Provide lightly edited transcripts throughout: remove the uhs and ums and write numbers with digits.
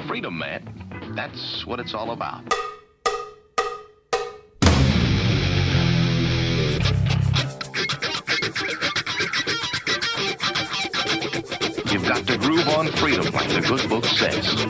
Freedom, man. That's what it's all about. You've got to groove on freedom like the good book says.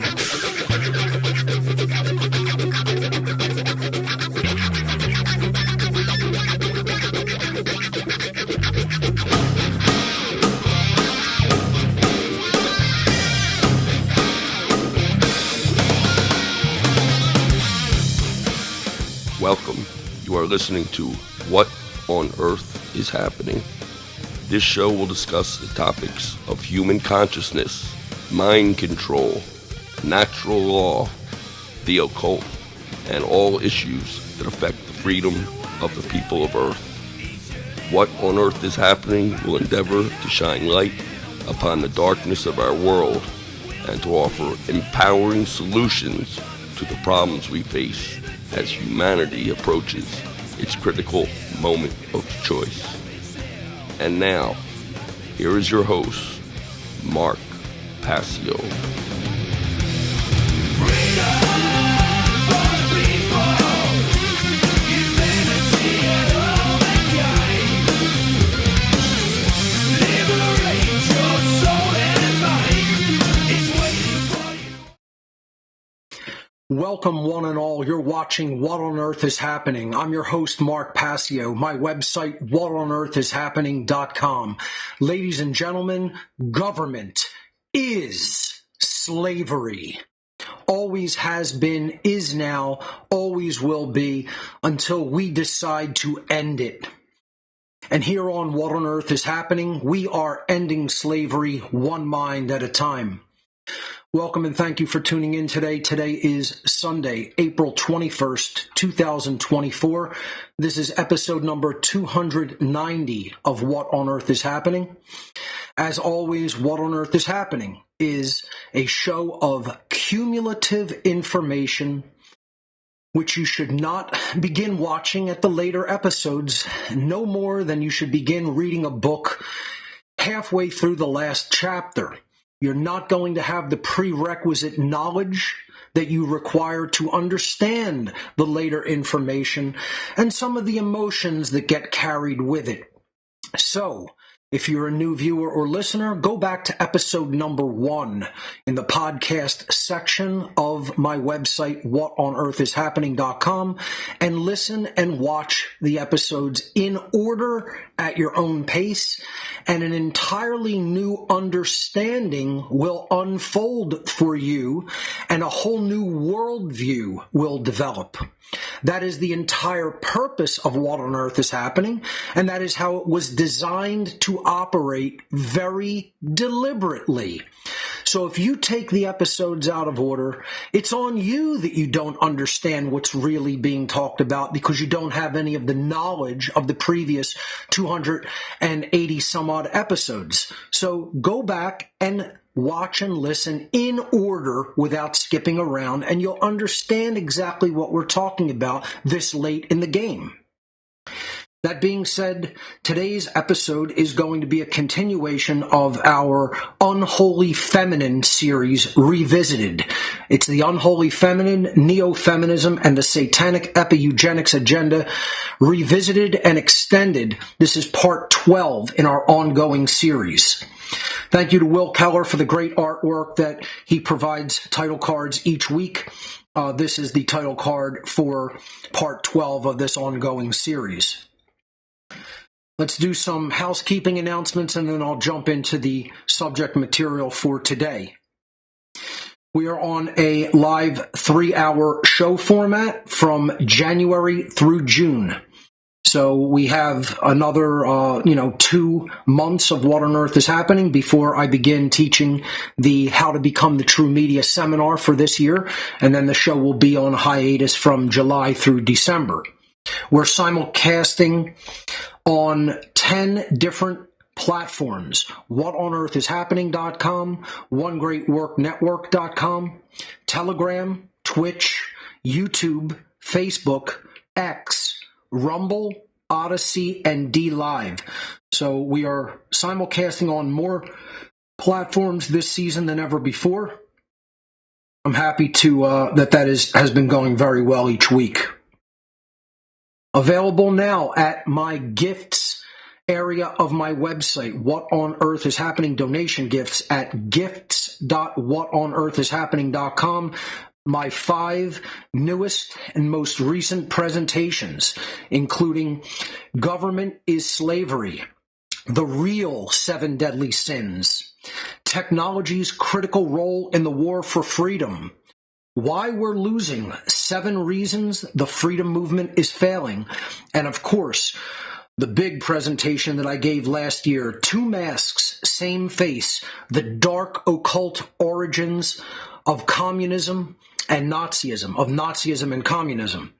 Welcome. You are listening to What on Earth is Happening. This show will discuss the topics of human consciousness, mind control, natural law, the occult, and all issues that affect the freedom of the people of Earth. What on Earth is Happening will endeavor to shine light upon the darkness of our world and to offer empowering solutions to the problems we face as humanity approaches its critical moment of choice. And now, here is your host, Mark Passio. Welcome, one and all. You're watching What on Earth is Happening. I'm your host, Mark Passio. My website, whatonearthishappening.com. Ladies and gentlemen, government is slavery. Always has been, is now, always will be, until we decide to end it. And here on What on Earth is Happening, we are ending slavery one mind at a time. Welcome and thank you for tuning in today. Today is Sunday, April 21st, 2024. This is episode number 290 of What on Earth is Happening. As always, What on Earth is Happening is a show of cumulative information which you should not begin watching at the later episodes, no more than you should begin reading a book halfway through the last chapter. You're not going to have the prerequisite knowledge that you require to understand the later information and some of the emotions that get carried with it. So, if you're a new viewer or listener, go back to episode number 1 in the podcast section of my website, whatonearthishappening.com, and listen and watch the episodes in order at your own pace, and an entirely new understanding will unfold for you, and a whole new worldview will develop. That is the entire purpose of What on Earth is Happening, and that is how it was designed to operate very deliberately. So if you take the episodes out of order, it's on you that you don't understand what's really being talked about because you don't have any of the knowledge of the previous 280 some odd episodes. So go back and watch and listen in order without skipping around, and you'll understand exactly what we're talking about this late in the game. That being said, today's episode is going to be a continuation of our Unholy Feminine series, Revisited. It's the Unholy Feminine, Neo-Feminism, and the Satanic Epi-Eugenics agenda, revisited and extended. This is part 12 in our ongoing series. Thank you to Will Keller for the great artwork that he provides title cards each week. This is the title card for part 12 of this ongoing series. Let's do some housekeeping announcements and then I'll jump into the subject material for today. We are on a live 3-hour show format from January through June. So we have another, 2 months of What on Earth is Happening before I begin teaching the How to Become the True Media seminar for this year. And then the show will be on hiatus from July through December. We're simulcasting on 10 different platforms: whatonearthishappening.com, onegreatworknetwork.com, Telegram, Twitch, YouTube, Facebook, X, Rumble, Odyssey, and DLive. So we are simulcasting on more platforms this season than ever before. I'm happy to has been going very well each week. Available now at my gifts area of my website, What on Earth is Happening donation gifts at gifts.whatonearthishappening.com. My 5 newest and most recent presentations, including Government is Slavery, The Real 7 Deadly Sins, Technology's Critical Role in the War for Freedom, Why We're Losing, 7 Reasons the Freedom Movement is Failing, and of course, the big presentation that I gave last year, 2 Masks, Same Face, the Dark Occult Origins of Communism and Nazism, of Nazism and Communism.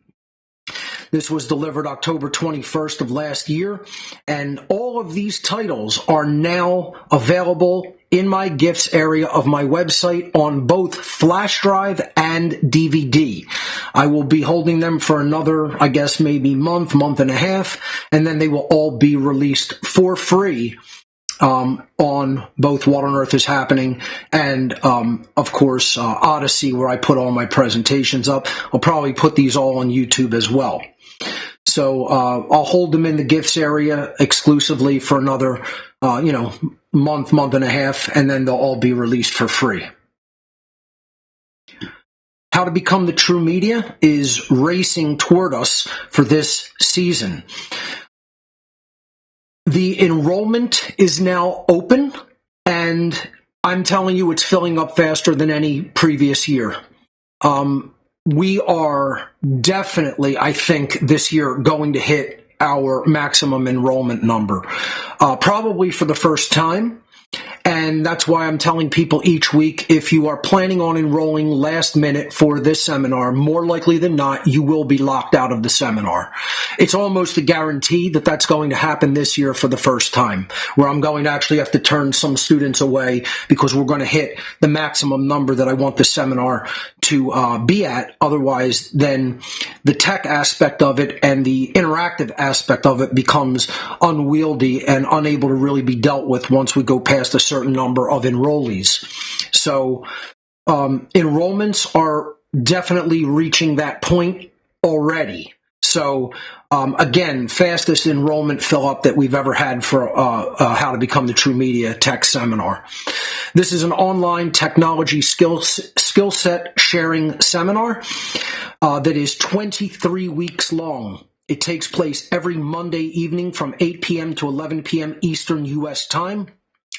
This was delivered October 21st of last year, and all of these titles are now available in my gifts area of my website on both flash drive and DVD. I will be holding them for another, I guess, maybe month and a half, and then they will all be released for free on both What on Earth is Happening and, of course, Odyssey, where I put all my presentations up. I'll probably put these all on YouTube as well. So I'll hold them in the gifts area exclusively for another, month and a half, and then they'll all be released for free. How to Become the True Media is racing toward us for this season. The enrollment is now open, and I'm telling you, it's filling up faster than any previous year. We are definitely, I think, this year going to hit our maximum enrollment number, probably for the first time. And that's why I'm telling people each week, if you are planning on enrolling last minute for this seminar, more likely than not, you will be locked out of the seminar. It's almost a guarantee that that's going to happen this year for the first time, where I'm going to actually have to turn some students away because we're going to hit the maximum number that I want the seminar to be at. Otherwise, then the tech aspect of it and the interactive aspect of it becomes unwieldy and unable to really be dealt with once we go past a certain number of enrollees. So enrollments are definitely reaching that point already. So again, fastest enrollment fill up that we've ever had for How to Become the True Media Tech Seminar. This is an online technology skill set sharing seminar that is 23 weeks long. It takes place every Monday evening from 8 p.m. to 11 p.m. Eastern U.S. time,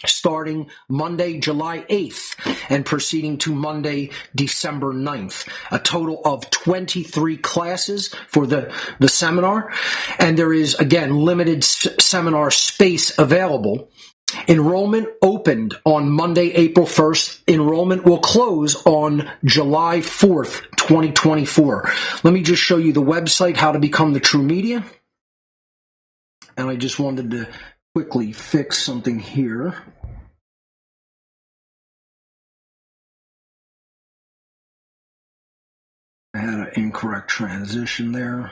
starting Monday, July 8th, and proceeding to Monday, December 9th. A total of 23 classes for the seminar, and there is, again, limited seminar space available. Enrollment opened on Monday, April 1st. Enrollment will close on July 4th, 2024. Let me just show you the website, How to Become the True Media. And I just wanted to quickly fix something here. I had an incorrect transition there.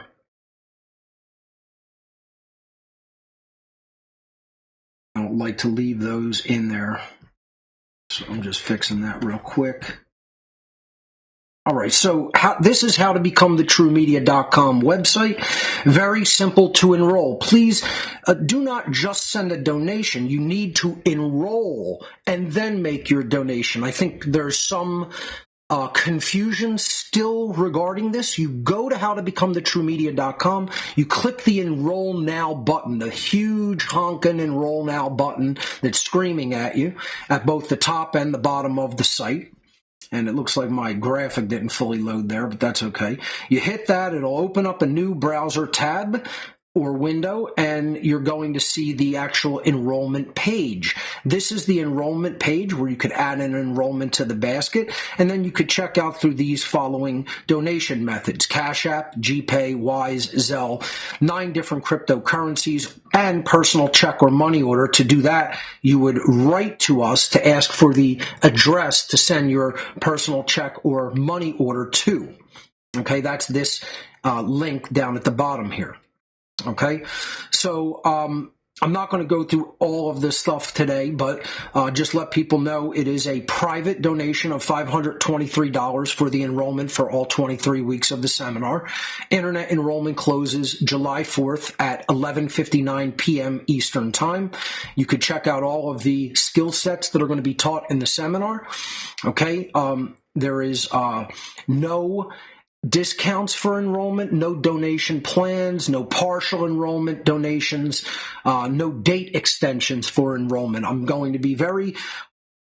I don't like to leave those in there, so I'm just fixing that real quick. All right, so this is How to Become the TrueMedia.com website. Very simple to enroll. Please do not just send a donation. You need to enroll and then make your donation. I think there's some confusion still regarding this. You go to howtobecomethotruemedia.com, you click the Enroll Now button, the huge honking Enroll Now button that's screaming at you at both the top and the bottom of the site. And it looks like my graphic didn't fully load there, but that's okay. You hit that, it'll open up a new browser tab or window, and you're going to see the actual enrollment page. This is the enrollment page where you could add an enrollment to the basket, and then you could check out through these following donation methods: Cash App, GPay, Wise, Zelle, 9 different cryptocurrencies, and personal check or money order. To do that, you would write to us to ask for the address to send your personal check or money order to. Okay, that's this link down at the bottom here. Okay, so I'm not going to go through all of this stuff today, but just let people know it is a private donation of $523 for the enrollment for all 23 weeks of the seminar. Internet enrollment closes July 4th at 11:59 p.m. Eastern Time. You could check out all of the skill sets that are going to be taught in the seminar. Okay, there is no discounts for enrollment, no donation plans, no partial enrollment donations, no date extensions for enrollment. I'm going to be very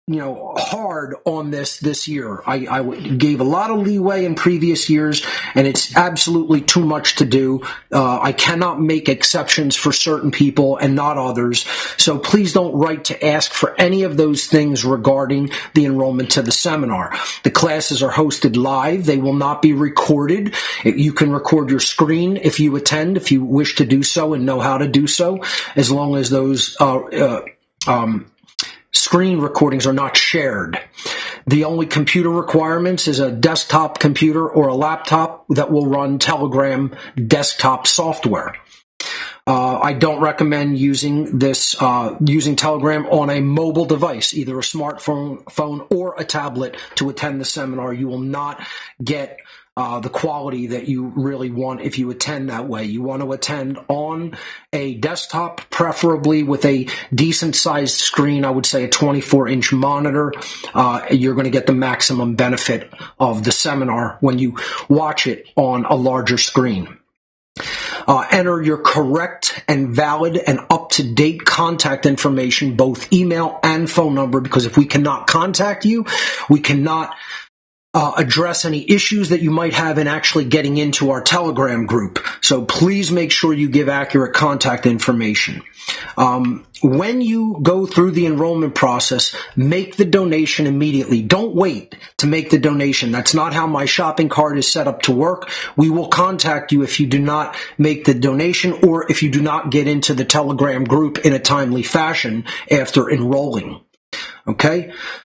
hard on this year. I gave a lot of leeway in previous years, and it's absolutely too much to do. I cannot make exceptions for certain people and not others. So please don't write to ask for any of those things regarding the enrollment to the seminar. The classes are hosted live. They will not be recorded. You can record your screen if you attend, if you wish to do so and know how to do so, as long as those screen recordings are not shared. The only computer requirements is a desktop computer or a laptop that will run Telegram desktop software. I don't recommend using Telegram on a mobile device, either a smartphone or a tablet, to attend the seminar. You will not get the quality that you really want if you attend that way. You want to attend on a desktop, preferably with a decent sized screen. I would say a 24-inch monitor. You're going to get the maximum benefit of the seminar when you watch it on a larger screen. Enter your correct and valid and up-to-date contact information, both email and phone number, because if we cannot contact you, we cannot address any issues that you might have in actually getting into our Telegram group. So please make sure you give accurate contact information. When you go through the enrollment process, make the donation immediately. Don't wait to make the donation. That's not how my shopping cart is set up to work. We will contact you if you do not make the donation or if you do not get into the Telegram group in a timely fashion after enrolling. Okay?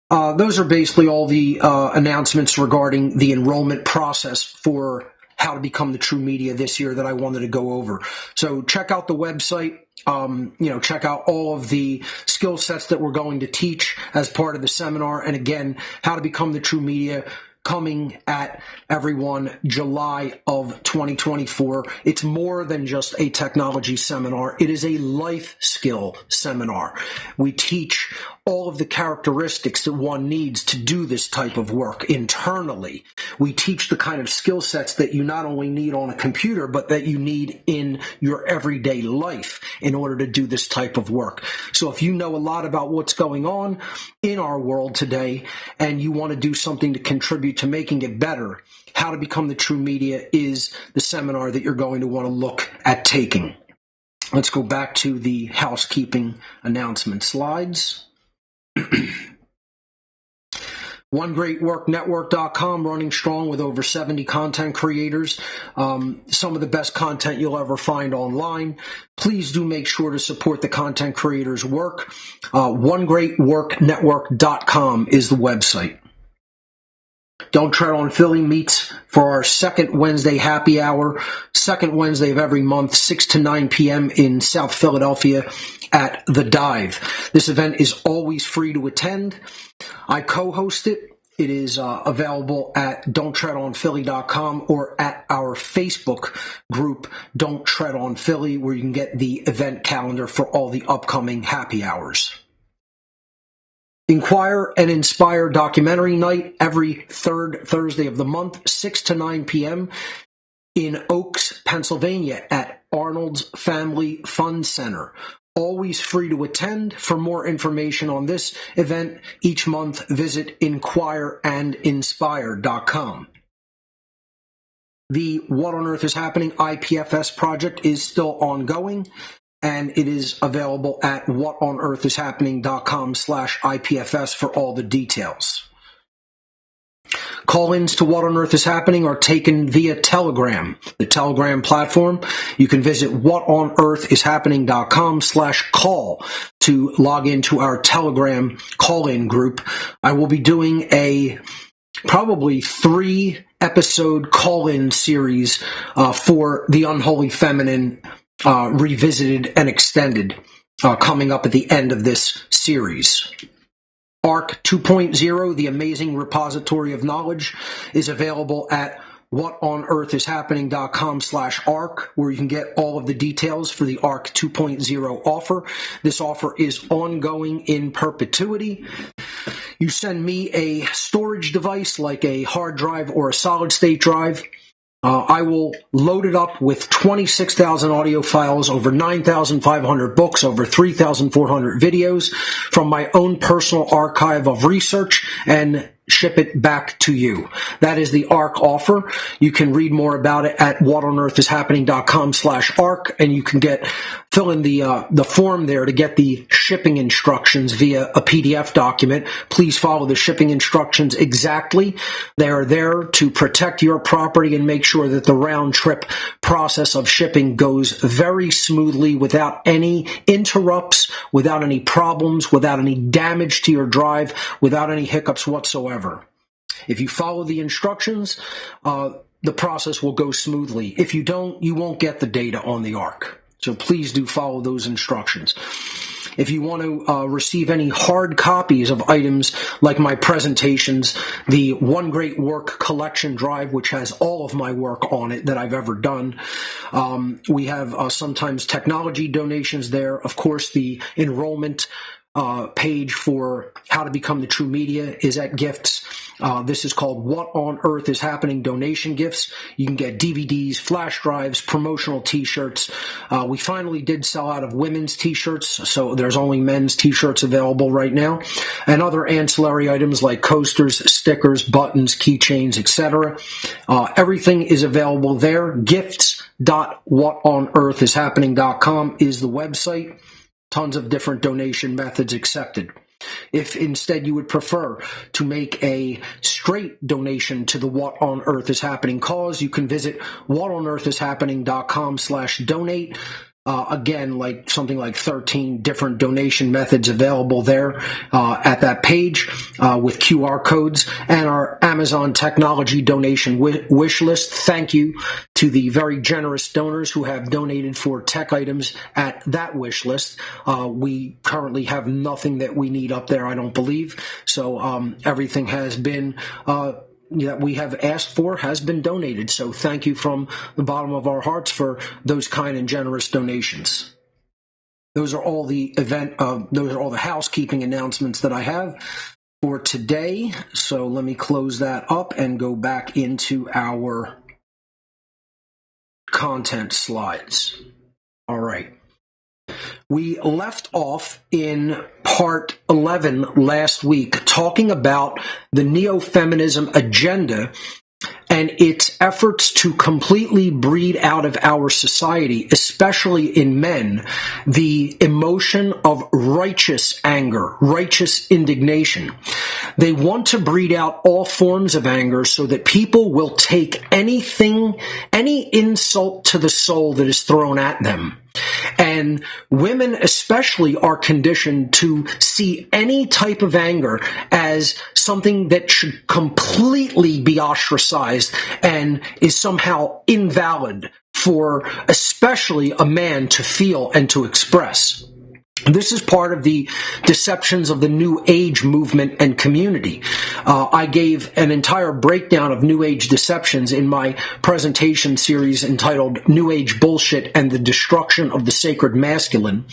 Those are basically all the announcements regarding the enrollment process for how to become the true media this year that I wanted to go over. So check out the website. Check out all of the skill sets that we're going to teach as part of the seminar. And again, how to become the true media, coming at everyone July of 2024. It's more than just a technology seminar. It is a life skill seminar. We teach all of the characteristics that one needs to do this type of work internally. We teach the kind of skill sets that you not only need on a computer, but that you need in your everyday life in order to do this type of work. So if you know a lot about what's going on in our world today and you want to do something to contribute to making it better, How to Become the True Media is the seminar that you're going to want to look at taking. Let's go back to the housekeeping announcement slides. OneGreatWorkNetwork.com, running strong with over 70 content creators. Some of the best content you'll ever find online. Please do make sure to support the content creators' work. OneGreatWorkNetwork.com is the website. Don't Tread on Philly meets for our second Wednesday happy hour, second Wednesday of every month, 6 to 9 p.m. in South Philadelphia at The Dive. This event is always free to attend. I co-host it. It is available at don'ttreadonphilly.com or at our Facebook group, Don't Tread on Philly, where you can get the event calendar for all the upcoming happy hours. Inquire and Inspire documentary night every third Thursday of the month, 6 to 9 p.m. in Oaks, Pennsylvania at Arnold's Family Fun Center. Always free to attend. For more information on this event each month, visit inquireandinspire.com. The What on Earth is Happening IPFS project is still ongoing, and it is available at whatonearthishappening.com/IPFS for all the details. Call-ins to What on Earth is Happening are taken via Telegram, the Telegram platform. You can visit whatonearthishappening.com/call to log into our Telegram call-in group. I will be doing a probably 3-episode call-in series for the Unholy Feminine Revisited and Extended. coming up at the end of this series. ARC 2.0, the amazing repository of knowledge, is available at whatonearthishappening.com/ARC, where you can get all of the details for the ARC 2.0 offer. This offer is ongoing in perpetuity. You send me a storage device like a hard drive or a solid state drive. I will load it up with 26,000 audio files, over 9,500 books, over 3,400 videos from my own personal archive of research, and ship it back to you. That is the ARC offer. You can read more about it at whatonearthishappening.com/ARC, and you can fill in the form there to get the shipping instructions via a PDF document. Please follow the shipping instructions exactly. They are there to protect your property and make sure that the round trip process of shipping goes very smoothly without any interrupts, without any problems, without any damage to your drive, without any hiccups whatsoever. If you follow the instructions, the process will go smoothly. If you don't, you won't get the data on the ARC. So please do follow those instructions. If you want to receive any hard copies of items like my presentations, the One Great Work Collection Drive, which has all of my work on it that I've ever done. We have sometimes technology donations there. Of course, the enrollment page for how to become the true media is at gifts. This is called What on Earth is Happening donation gifts. You can get DVDs, flash drives, promotional t-shirts. We finally did sell out of women's t-shirts, so there's only men's t-shirts available right now, and other ancillary items like coasters, stickers, buttons, keychains, etc. Everything is available there. Gifts.whatonearthishappening.com is the website. Tons of different donation methods accepted. If instead you would prefer to make a straight donation to the What on Earth is Happening cause, you can visit whatonearthishappening.com/donate. Again, like something like 13 different donation methods available there at that page with QR codes, and our Amazon technology donation wish list. Thank you to the very generous donors who have donated for tech items at that wish list. We currently have nothing that we need up there, I don't believe. So everything has been that we have asked for has been donated. So thank you from the bottom of our hearts for those kind and generous donations. Those are all the housekeeping announcements that I have for today. So let me close that up and go back into our content slides. All right. We left off in part 11 last week talking about the Neo-Feminism agenda and its efforts to completely breed out of our society, especially in men, the emotion of righteous anger, righteous indignation. They want to breed out all forms of anger so that people will take anything, any insult to the soul that is thrown at them. And women especially are conditioned to see any type of anger as something that should completely be ostracized and is somehow invalid for especially a man to feel and to express. This is part of the deceptions of the New Age movement and community. I gave an entire breakdown of New Age deceptions in my presentation series entitled New Age Bullshit and the Destruction of the Sacred Masculine.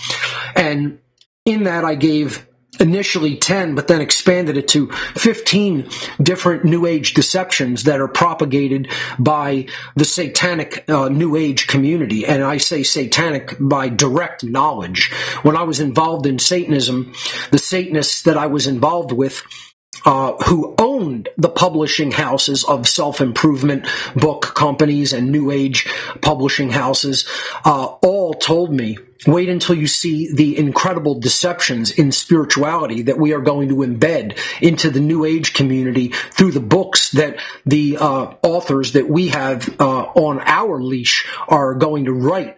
And in that I gave initially 10, but then expanded it to 15 different New Age deceptions that are propagated by the Satanic New Age community. And I say Satanic by direct knowledge. When I was involved in Satanism, the Satanists that I was involved with, who owned the publishing houses of self-improvement book companies and New Age publishing houses, all told me, wait until you see the incredible deceptions in spirituality that we are going to embed into the New Age community through the books that the authors that we have on our leash are going to write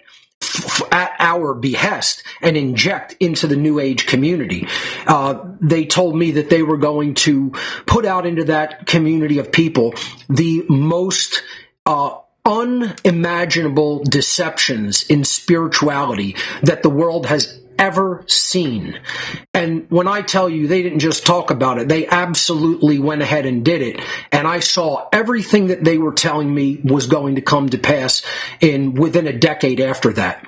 at our behest and inject into the New Age community. They told me that they were going to put out into that community of people the most unimaginable deceptions in spirituality that the world has ever seen. And when I tell you they didn't just talk about it, they absolutely went ahead and did it. And I saw everything that they were telling me was going to come to pass within a decade after that.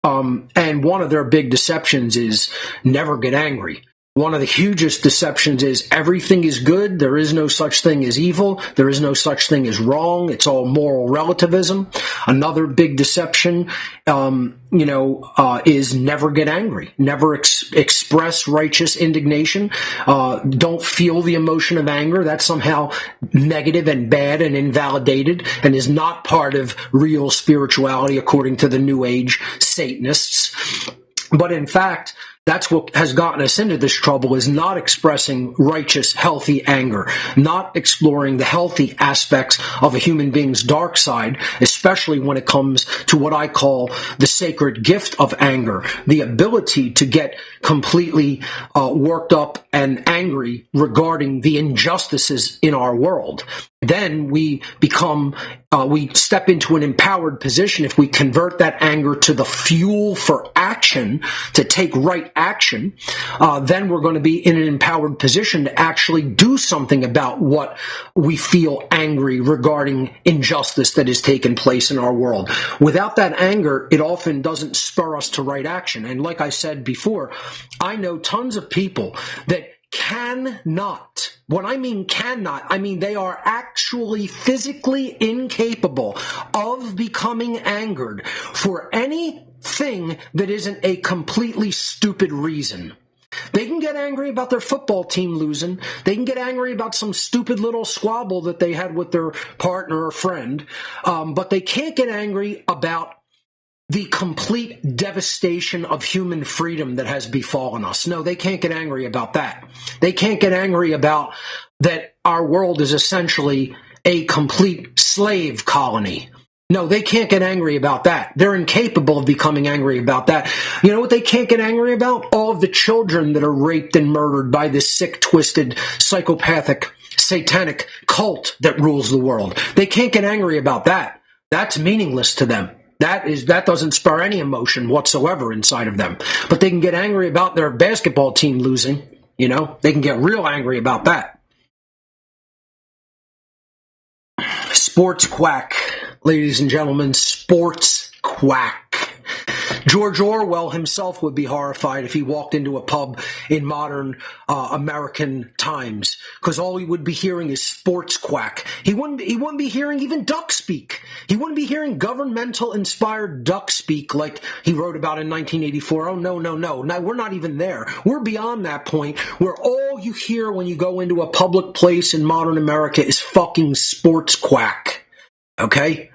And one of their big deceptions is never get angry. One of the hugest deceptions is everything is good. There is no such thing as evil. There is no such thing as wrong. It's all moral relativism. Another big deception, is never get angry. Never express righteous indignation. Don't feel the emotion of anger. That's somehow negative and bad and invalidated and is not part of real spirituality according to the New Age Satanists. But in fact, that's what has gotten us into this trouble, is not expressing righteous, healthy anger, not exploring the healthy aspects of a human being's dark side, especially when it comes to what I call the sacred gift of anger, the ability to get completely worked up and angry regarding the injustices in our world. Then we step into an empowered position if we convert that anger to the fuel for action, to take right action. Then we're going to be in an empowered position to actually do something about what we feel angry regarding injustice that has taken place in our world. Without that anger, it often doesn't spur us to right action. And like I said before, I know tons of people that cannot. When I mean cannot, I mean they are actually physically incapable of becoming angered for anything that isn't a completely stupid reason. They can get angry about their football team losing. They can get angry about some stupid little squabble that they had with their partner or friend. But they can't get angry about the complete devastation of human freedom that has befallen us. No, they can't get angry about that. They can't get angry about that our world is essentially a complete slave colony. No, they can't get angry about that. They're incapable of becoming angry about that. You know what they can't get angry about? All of the children that are raped and murdered by this sick, twisted, psychopathic, satanic cult that rules the world. They can't get angry about that. That's meaningless to them. That doesn't spur any emotion whatsoever inside of them. But they can get angry about their basketball team losing. They can get real angry about that. Sports quack, ladies and gentlemen, sports quack. George Orwell himself would be horrified if he walked into a pub in modern American times, because all he would be hearing is sports quack. He wouldn't be hearing even duck speak. He wouldn't be hearing governmental inspired duck speak like he wrote about in 1984. Oh, no. Now, we're not even there. We're beyond that point where all you hear when you go into a public place in modern America is fucking sports quack. Okay?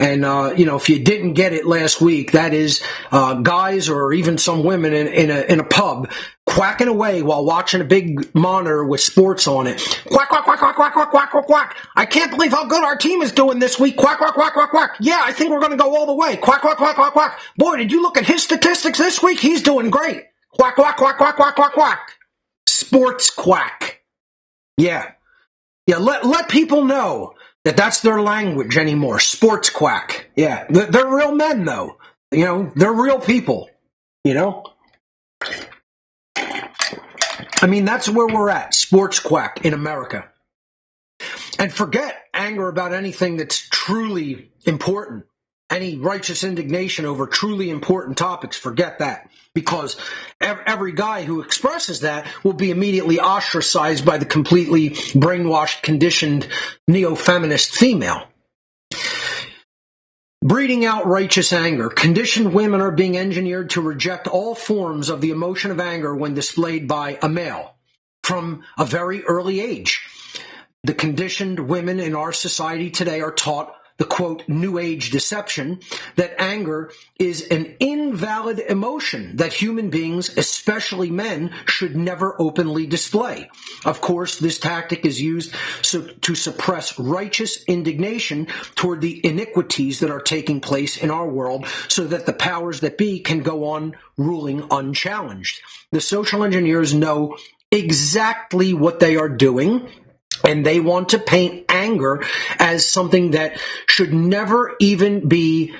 And, if you didn't get it last week, that is guys or even some women in a pub quacking away while watching a big monitor with sports on it. Quack, quack, quack, quack, quack, quack, quack, quack, quack. I can't believe how good our team is doing this week. Quack, quack, quack, quack, quack. Yeah, I think we're going to go all the way. Quack, quack, quack, quack, quack. Boy, did you look at his statistics this week? He's doing great. Quack, quack, quack, quack, quack, quack, quack. Sports quack. Yeah. Yeah, let people know that's their language anymore. Sports quack. Yeah. They're real men, though. They're real people. I mean, that's where we're at. Sports quack in America. And forget anger about anything that's truly important. Any righteous indignation over truly important topics, forget that. Because every guy who expresses that will be immediately ostracized by the completely brainwashed, conditioned, neo-feminist female. Breeding out righteous anger. Conditioned women are being engineered to reject all forms of the emotion of anger when displayed by a male from a very early age. The conditioned women in our society today are taught the, quote, New Age deception that anger is an invalid emotion that human beings, especially men, should never openly display. Of course, this tactic is used to suppress righteous indignation toward the iniquities that are taking place in our world so that the powers that be can go on ruling unchallenged. The social engineers know exactly what they are doing. And they want to paint anger as something that should never even be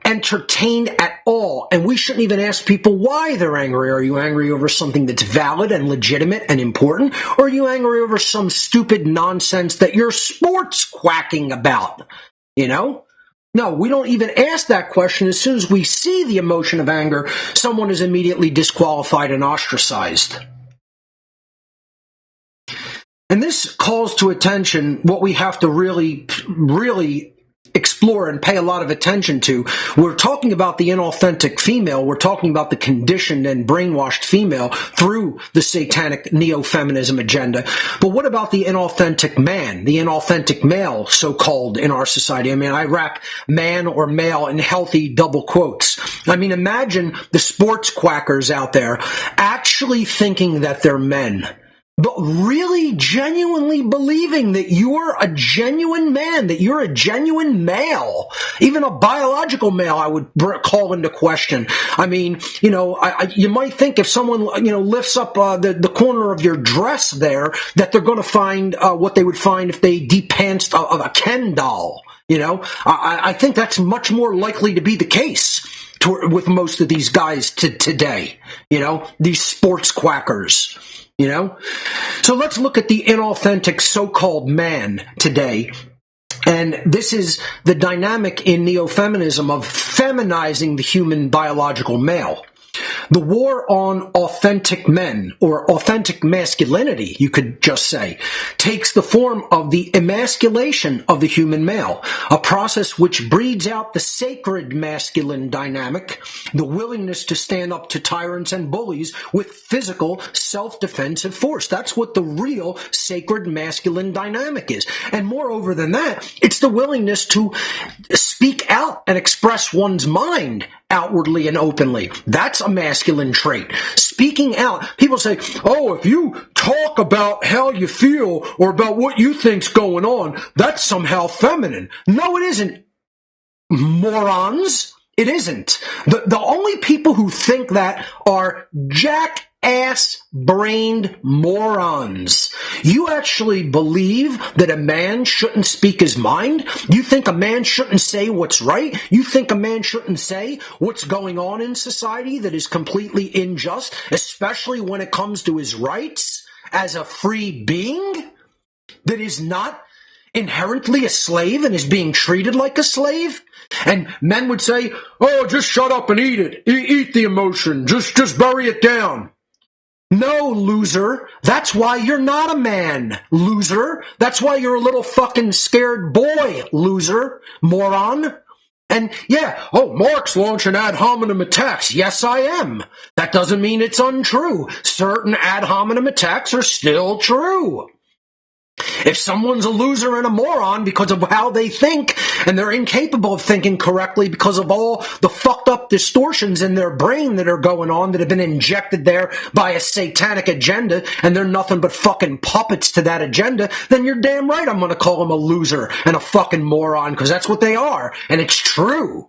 entertained at all. And we shouldn't even ask people why they're angry. Are you angry over something that's valid and legitimate and important? Or are you angry over some stupid nonsense that you're sports quacking about? You know? No, we don't even ask that question. As soon as we see the emotion of anger, someone is immediately disqualified and ostracized. And this calls to attention what we have to really explore and pay a lot of attention to. We're talking about the inauthentic female. We're talking about the conditioned and brainwashed female through the satanic neo-feminism agenda. But what about the inauthentic man, the inauthentic male, so-called, in our society? I mean, I wrap man or male in healthy double quotes. I mean, imagine the sports quackers out there actually thinking that they're men, but really genuinely believing that you're a genuine man, that you're a genuine male, even a biological male, I would call into question. I mean, you know, you might think if someone, you know, lifts up the corner of your dress there, that they're going to find what they would find if they depantsed a Ken doll. You know, I think that's much more likely to be the case with most of these guys today, you know, these sports quackers. You know? So let's look at the inauthentic so-called man today. And this is the dynamic in neo-feminism of feminizing the human biological male. The war on authentic men, or authentic masculinity, you could just say, takes the form of the emasculation of the human male, a process which breeds out the sacred masculine dynamic, the willingness to stand up to tyrants and bullies with physical self-defensive force. That's what the real sacred masculine dynamic is. And moreover than that, it's the willingness to speak out and express one's mind outwardly and openly. That's a masculine trait. Speaking out. People say, oh, if you talk about how you feel or about what you think's going on, that's somehow feminine. No, it isn't. Morons. It isn't. The only people who think that are jackass-brained morons. You actually believe that a man shouldn't speak his mind? You think a man shouldn't say what's right? You think a man shouldn't say what's going on in society that is completely unjust, especially when it comes to his rights as a free being that is not inherently a slave and is being treated like a slave? And men would say, oh, just shut up and eat it. Eat the emotion. Just bury it down. No, loser. That's why you're not a man, loser. That's why you're a little fucking scared boy, loser, moron. And yeah, oh, Mark's launching ad hominem attacks. Yes, I am. That doesn't mean it's untrue. Certain ad hominem attacks are still true. If someone's a loser and a moron because of how they think, and they're incapable of thinking correctly because of all the fucked up distortions in their brain that are going on that have been injected there by a satanic agenda, and they're nothing but fucking puppets to that agenda, then you're damn right I'm going to call them a loser and a fucking moron, because that's what they are, and it's true.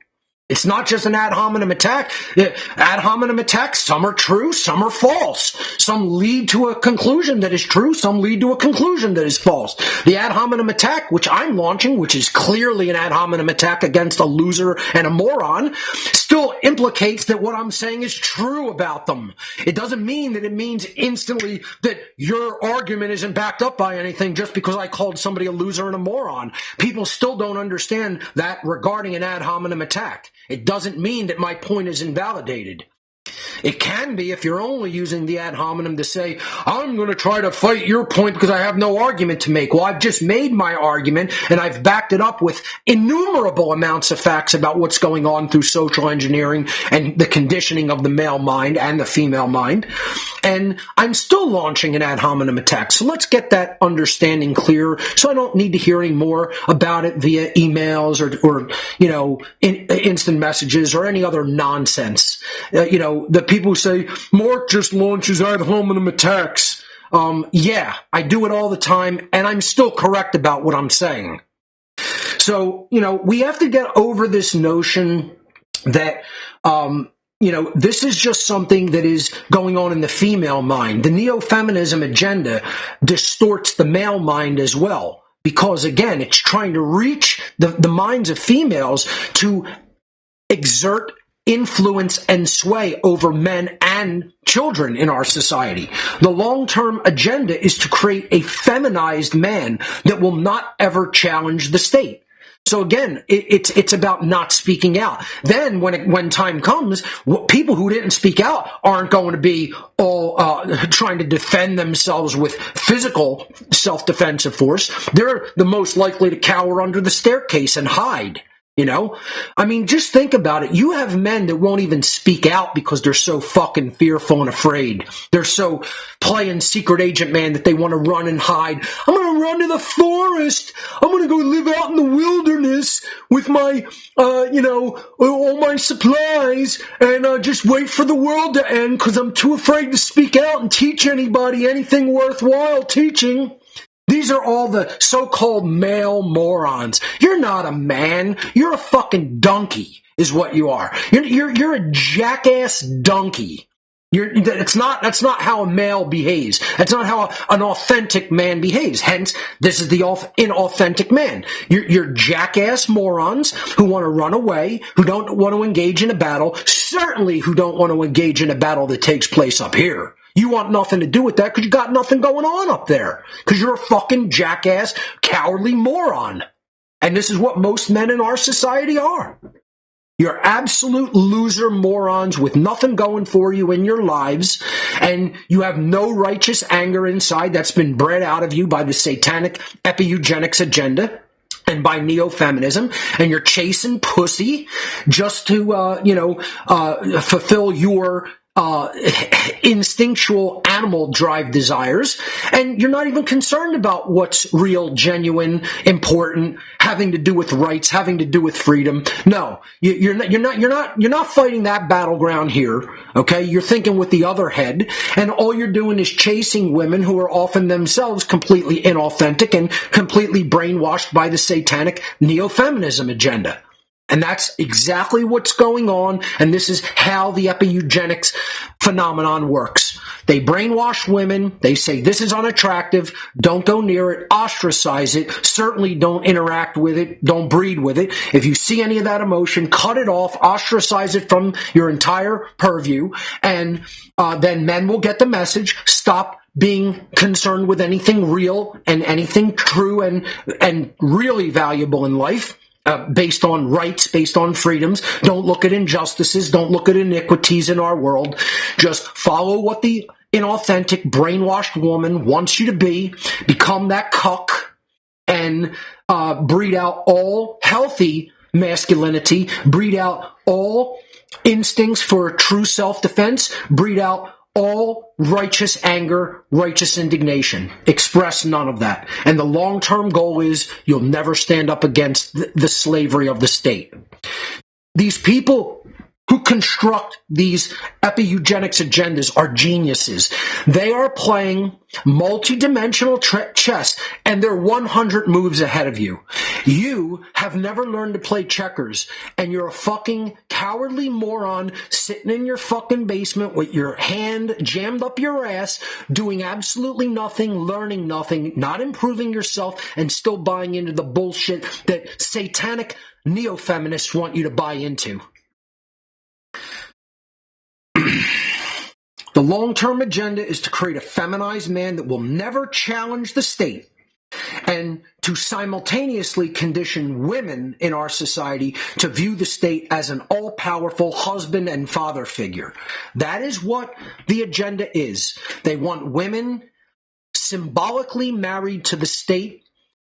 It's not just an ad hominem attack. Ad hominem attacks, some are true, some are false. Some lead to a conclusion that is true, some lead to a conclusion that is false. The ad hominem attack, which I'm launching, which is clearly an ad hominem attack against a loser and a moron, still implicates that what I'm saying is true about them. It doesn't mean that it means instantly that your argument isn't backed up by anything just because I called somebody a loser and a moron. People still don't understand that regarding an ad hominem attack. It doesn't mean that my point is invalidated. It can be if you're only using the ad hominem to say, I'm going to try to fight your point because I have no argument to make. Well, I've just made my argument, and I've backed it up with innumerable amounts of facts about what's going on through social engineering and the conditioning of the male mind and the female mind. And I'm still launching an ad hominem attack. So let's get that understanding clear, so I don't need to hear any more about it via emails or instant messages or any other nonsense. The people say, Mark just launches ad hominem attacks. Yeah, I do it all the time, and I'm still correct about what I'm saying. So, we have to get over this notion that, this is just something that is going on in the female mind. The neo-feminism agenda distorts the male mind as well, because, again, it's trying to reach the minds of females to exert influence and sway over men and children in our society. The long-term agenda is to create a feminized man that will not ever challenge the state. So again, it's about not speaking out. Then when time comes, people who didn't speak out aren't going to be all trying to defend themselves with physical self-defensive force. They're the most likely to cower under the staircase and hide. You know, I mean, just think about it. You have men that won't even speak out because they're so fucking fearful and afraid. They're so playing secret agent man that they want to run and hide. I'm going to run to the forest. I'm going to go live out in the wilderness with my, all my supplies and just wait for the world to end because I'm too afraid to speak out and teach anybody anything worthwhile teaching. These are all the so-called male morons. You're not a man. You're a fucking donkey is what you are. You're a jackass donkey. That's not how a male behaves. That's not how an authentic man behaves. Hence, this is the inauthentic man. You're jackass morons who want to run away, who don't want to engage in a battle, certainly who don't want to engage in a battle that takes place up here. You want nothing to do with that because you got nothing going on up there. Because you're a fucking jackass, cowardly moron. And this is what most men in our society are. You're absolute loser morons with nothing going for you in your lives. And you have no righteous anger inside that's been bred out of you by the Satanic Epi-Eugenics agenda and by Neo-Feminism, and you're chasing pussy just to, fulfill your instinctual animal drive desires, and you're not even concerned about what's real, genuine, important, having to do with rights, having to do with freedom. No, you're not fighting that battleground here. Okay, you're thinking with the other head, and all you're doing is chasing women who are often themselves completely inauthentic and completely brainwashed by the Satanic Neo-Feminism agenda. And that's exactly what's going on, and this is how the Epi-Eugenics phenomenon works. They brainwash women, they say this is unattractive, don't go near it, ostracize it, certainly don't interact with it, don't breed with it. If you see any of that emotion, cut it off, ostracize it from your entire purview, and then men will get the message, stop being concerned with anything real and anything true and really valuable in life. Based on rights, based on freedoms. Don't look at injustices. Don't look at iniquities in our world. Just follow what the inauthentic, brainwashed woman wants you to be. Become that cuck and breed out all healthy masculinity. Breed out all instincts for true self-defense. Breed out all righteous anger, righteous indignation. Express none of that. And the long-term goal is you'll never stand up against the slavery of the state. These people who construct these epi-eugenics agendas are geniuses. They are playing multi-dimensional chess, and they're 100 moves ahead of you. You have never learned to play checkers, and you're a fucking cowardly moron sitting in your fucking basement with your hand jammed up your ass, doing absolutely nothing, learning nothing, not improving yourself, and still buying into the bullshit that satanic neo-feminists want you to buy into. The long-term agenda is to create a feminized man that will never challenge the state and to simultaneously condition women in our society to view the state as an all-powerful husband and father figure. That is what the agenda is. They want women symbolically married to the state.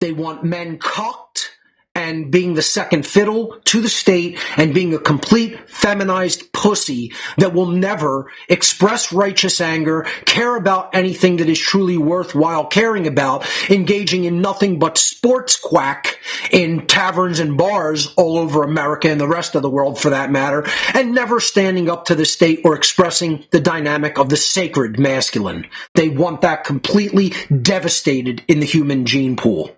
They want men cucked and being the second fiddle to the state and being a complete feminized pussy that will never express righteous anger, care about anything that is truly worthwhile caring about, engaging in nothing but sports quack in taverns and bars all over America and the rest of the world for that matter, and never standing up to the state or expressing the dynamic of the sacred masculine. They want that completely devastated in the human gene pool.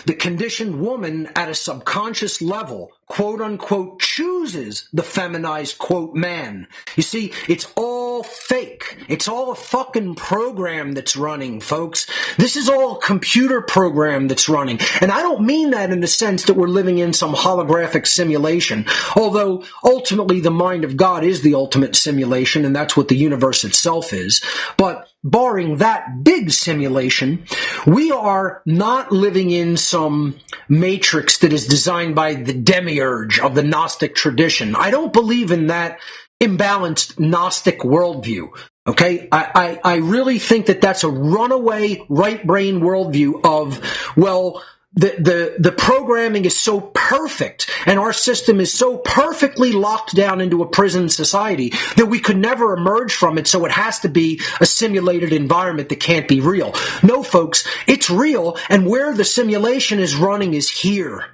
The conditioned woman at a subconscious level, quote unquote, chooses the feminized, quote, man. You see, it's all fake. It's all a fucking program that's running, folks. This is all a computer program that's running. And I don't mean that in the sense that we're living in some holographic simulation, although ultimately the mind of God is the ultimate simulation, and that's what the universe itself is. But barring that big simulation, we are not living in some matrix that is designed by the demiurge of the Gnostic tradition. I don't believe in that imbalanced Gnostic worldview. Okay, I really think that that's a runaway right brain worldview of, well, the programming is so perfect and our system is so perfectly locked down into a prison society that we could never emerge from it, so it has to be a simulated environment that can't be real. No, folks, it's real, and where the simulation is running is here.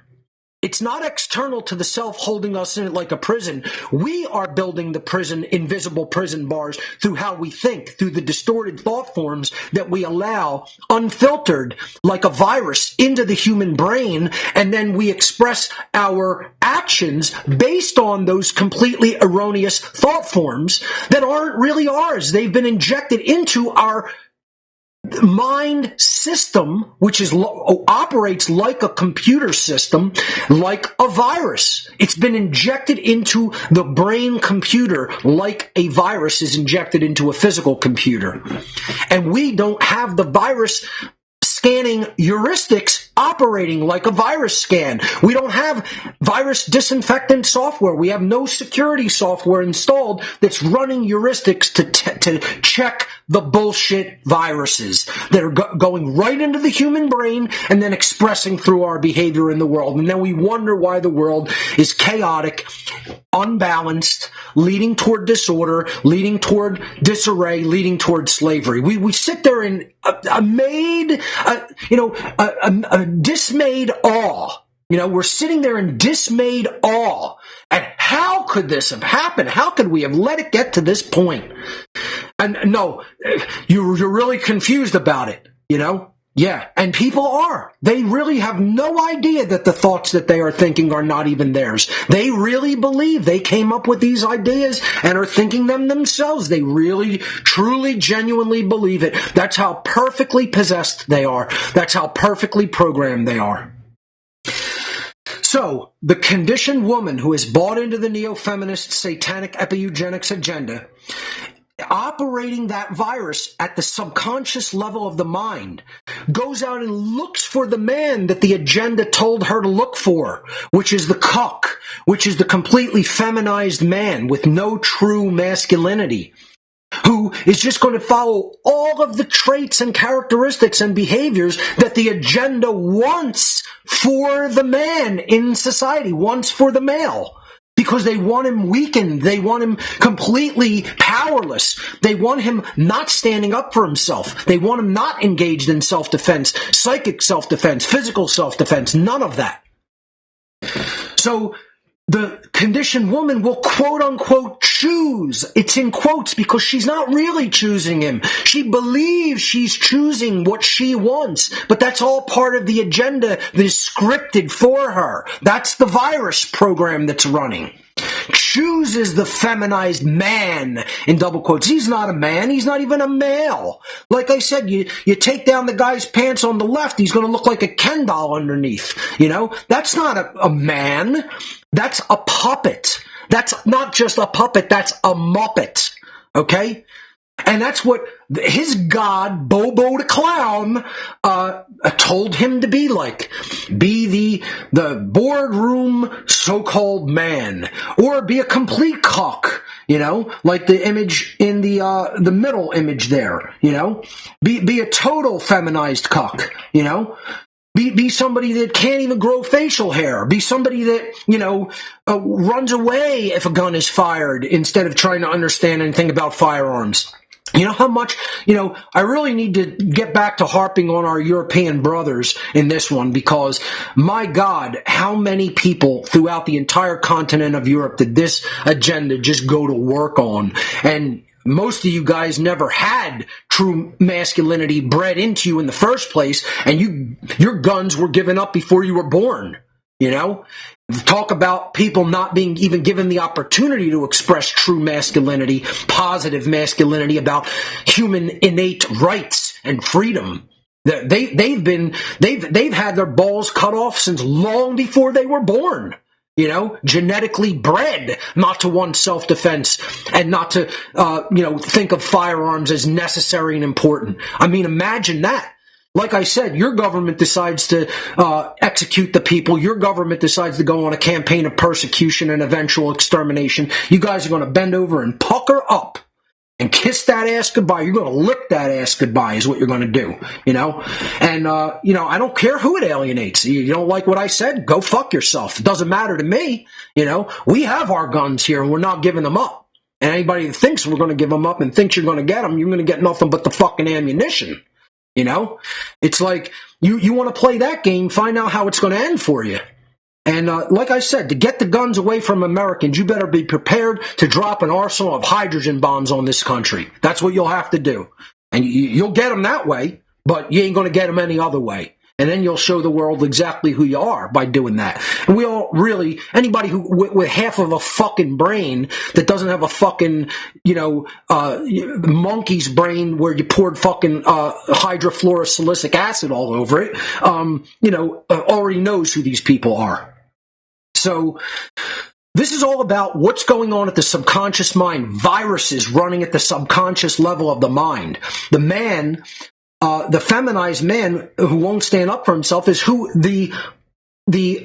It's not external to the self holding us in it like a prison. We are building the prison, invisible prison bars through how we think, through the distorted thought forms that we allow unfiltered like a virus into the human brain, and then we express our actions based on those completely erroneous thought forms that aren't really ours. They've been injected into our mind system, which operates like a computer system, like a virus. It's been injected into the brain computer like a virus is injected into a physical computer. And we don't have the virus scanning heuristics operating like a virus scan. We don't have virus disinfectant software. We have no security software installed that's running heuristics to check the bullshit viruses that are going right into the human brain and then expressing through our behavior in the world. And then we wonder why the world is chaotic, unbalanced, leading toward disorder, leading toward disarray, leading toward slavery. We sit there in a dismayed awe. We're sitting there in dismayed awe at how could this have happened? How could we have let it get to this point? And no, you're really confused about it, Yeah, and people are. They really have no idea that the thoughts that they are thinking are not even theirs. They really believe they came up with these ideas and are thinking them themselves. They really, truly, genuinely believe it. That's how perfectly possessed they are. That's how perfectly programmed they are. So, the conditioned woman who has bought into the neo-feminist satanic epi-eugenics agenda, operating that virus at the subconscious level of the mind, goes out and looks for the man that the agenda told her to look for, which is the cuck, which is the completely feminized man with no true masculinity, who is just going to follow all of the traits and characteristics and behaviors that the agenda wants for the man in society, wants for the male. Because they want him weakened. They want him completely powerless. They want him not standing up for himself. They want him not engaged in self-defense, psychic self-defense, physical self-defense, none of that. So the conditioned woman will quote-unquote choose. It's in quotes because she's not really choosing him. She believes she's choosing what she wants, but that's all part of the agenda that is scripted for her. That's the virus program that's running. Chooses the feminized man, in double quotes. He's not a man. He's not even a male. Like I said, you take down the guy's pants on the left, he's going to look like a Ken doll underneath. That's not a man. That's a puppet. That's not just a puppet. That's a muppet. Okay? And that's what his god, Bobo the Clown, told him to be like. Be the boardroom so-called man. Or be a complete cock, like the image in the middle image there, Be a total feminized cock, Be somebody that can't even grow facial hair. Be somebody that, runs away if a gun is fired instead of trying to understand anything about firearms. You know how much, I really need to get back to harping on our European brothers in this one because, my God, how many people throughout the entire continent of Europe did this agenda just go to work on? And most of you guys never had true masculinity bred into you in the first place, and your guns were given up before you were born. you know? Talk about people not being even given the opportunity to express true masculinity, positive masculinity, about human innate rights and freedom. They've had their balls cut off since long before they were born. You know, genetically bred not to want self-defense and not to, think of firearms as necessary and important. I mean, imagine that. Like I said, your government decides to execute the people. Your government decides to go on a campaign of persecution and eventual extermination. You guys are going to bend over and pucker up and kiss that ass goodbye. You're going to lick that ass goodbye is what you're going to do, you know? And, I don't care who it alienates. You don't like what I said? Go fuck yourself. It doesn't matter to me. You know, we have our guns here and we're not giving them up. And anybody that thinks we're going to give them up and thinks you're going to get them, you're going to get nothing but the fucking ammunition. You know, it's like you want to play that game, find out how it's going to end for you. And like I said, to get the guns away from Americans, you better be prepared to drop an arsenal of hydrogen bombs on this country. That's what you'll have to do. And you'll get them that way, but you ain't going to get them any other way. And then you'll show the world exactly who you are by doing that. And we all really, anybody who with half of a fucking brain that doesn't have a fucking, monkey's brain where you poured fucking hydrofluorosilicic acid all over it, already knows who these people are. So this is all about what's going on at the subconscious mind, viruses running at the subconscious level of the mind. The man, the feminized man who won't stand up for himself is who the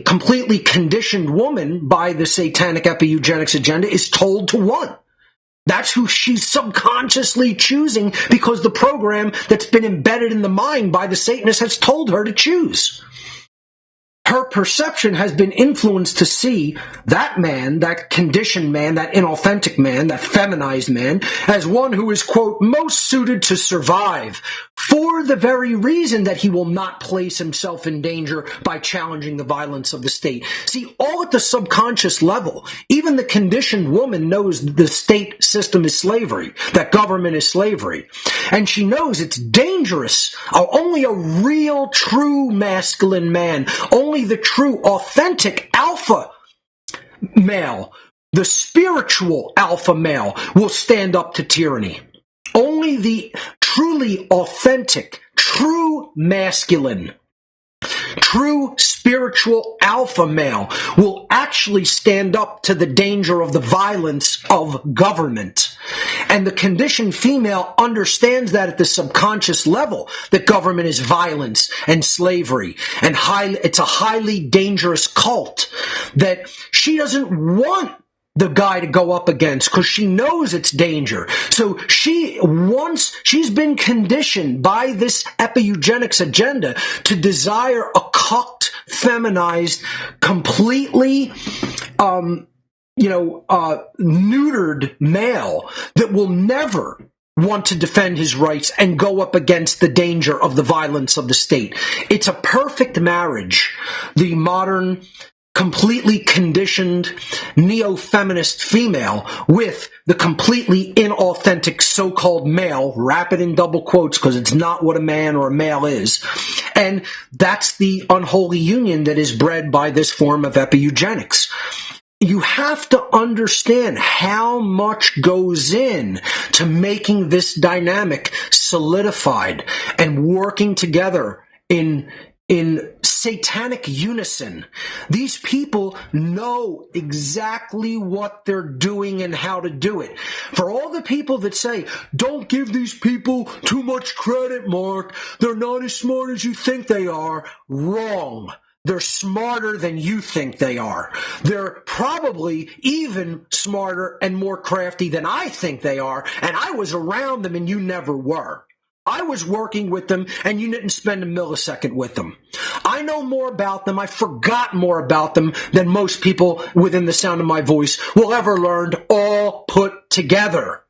completely conditioned woman by the satanic epi-eugenics agenda is told to want. That's who she's subconsciously choosing because the program that's been embedded in the mind by the Satanist has told her to choose. Her perception has been influenced to see that man, that conditioned man, that inauthentic man, that feminized man, as one who is, quote, most suited to survive for the very reason that he will not place himself in danger by challenging the violence of the state. See, all at the subconscious level, even the conditioned woman knows the state system is slavery, that government is slavery. And she knows it's dangerous. Only a real, true masculine man, only the true, authentic alpha male, the spiritual alpha male will stand up to tyranny. Only the truly authentic, true masculine, true spiritual alpha male will actually stand up to the danger of the violence of government. And the conditioned female understands that at the subconscious level, that government is violence and slavery, and it's a highly dangerous cult that she doesn't want the guy to go up against because she knows it's danger. So she's been conditioned by this epi-eugenics agenda to desire a cucked, feminized, completely, neutered male that will never want to defend his rights and go up against the danger of the violence of the state. It's a perfect marriage. The modern, completely conditioned neo-feminist female with the completely inauthentic so-called male, wrap it in double quotes because it's not what a man or a male is. And that's the unholy union that is bred by this form of epi-eugenics. You have to understand how much goes in to making this dynamic solidified and working together in satanic unison. These people know exactly what they're doing and how to do it. For all the people that say, don't give these people too much credit, Mark, they're not as smart as you think they are, wrong. They're smarter than you think they are. They're probably even smarter and more crafty than I think they are, and I was around them and you never were. I was working with them, and you didn't spend a millisecond with them. I know more about them. I forgot more about them than most people within the sound of my voice will ever learn, all put together.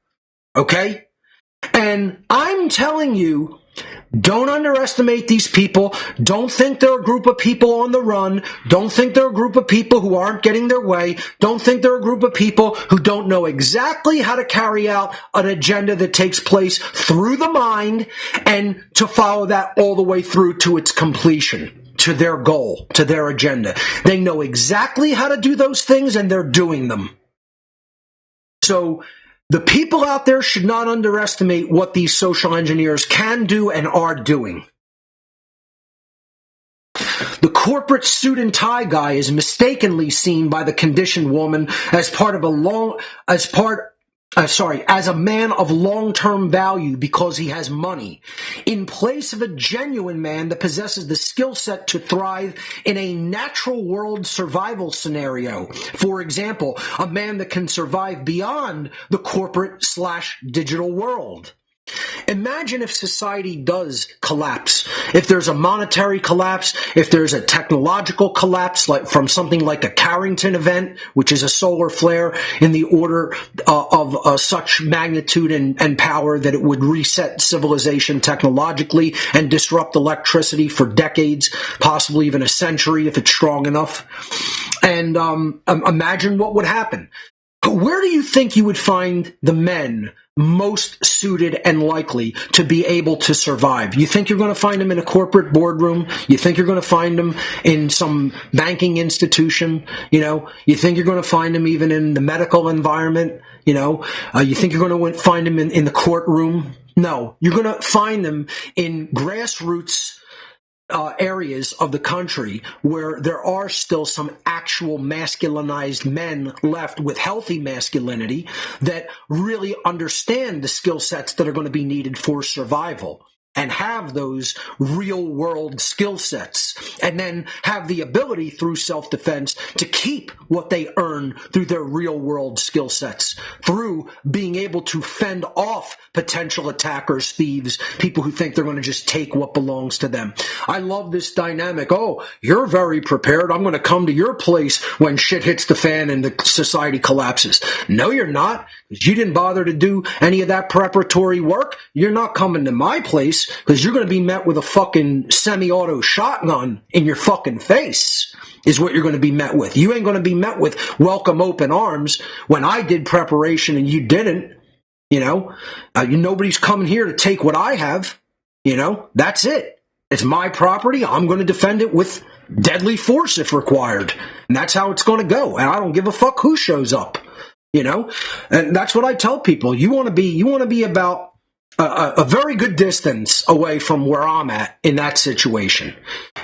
Okay? And I'm telling you, don't underestimate these people. Don't think they're a group of people on the run. Don't think they're a group of people who aren't getting their way. Don't think they're a group of people who don't know exactly how to carry out an agenda that takes place through the mind and to follow that all the way through to its completion, to their goal, to their agenda. They know exactly how to do those things, and they're doing them. So the people out there should not underestimate what these social engineers can do and are doing. The corporate suit and tie guy is mistakenly seen by the conditioned woman as as a man of long-term value because he has money, in place of a genuine man that possesses the skill set to thrive in a natural world survival scenario. For example, a man that can survive beyond the corporate/digital world. Imagine if society does collapse, if there's a monetary collapse, if there's a technological collapse, like from something like a Carrington event, which is a solar flare in the order of such magnitude and power that it would reset civilization technologically and disrupt electricity for decades, possibly even a century if it's strong enough. And imagine what would happen. Where do you think you would find the men most suited and likely to be able to survive? You think you're going to find them in a corporate boardroom? You think you're going to find them in some banking institution? You think you're going to find them even in the medical environment? You think you're going to find them in the courtroom? No, you're going to find them in grassroots areas of the country where there are still some actual masculinized men left with healthy masculinity that really understand the skill sets that are going to be needed for survival and have those real world skill sets, and then have the ability through self-defense to keep what they earn through their real world skill sets, through being able to fend off potential attackers, thieves, people who think they're going to just take what belongs to them. I love this dynamic. Oh, you're very prepared. I'm going to come to your place when shit hits the fan and the society collapses. No, you're not. You didn't bother to do any of that preparatory work. You're not coming to my place because you're going to be met with a fucking semi-auto shotgun in your fucking face is what you're going to be met with. You ain't going to be met with welcome open arms when I did preparation and you didn't. Nobody's coming here to take what I have. That's it. It's my property. I'm going to defend it with deadly force if required. And that's how it's going to go. And I don't give a fuck who shows up. And that's what I tell people. You want to be about a very good distance away from where I'm at in that situation.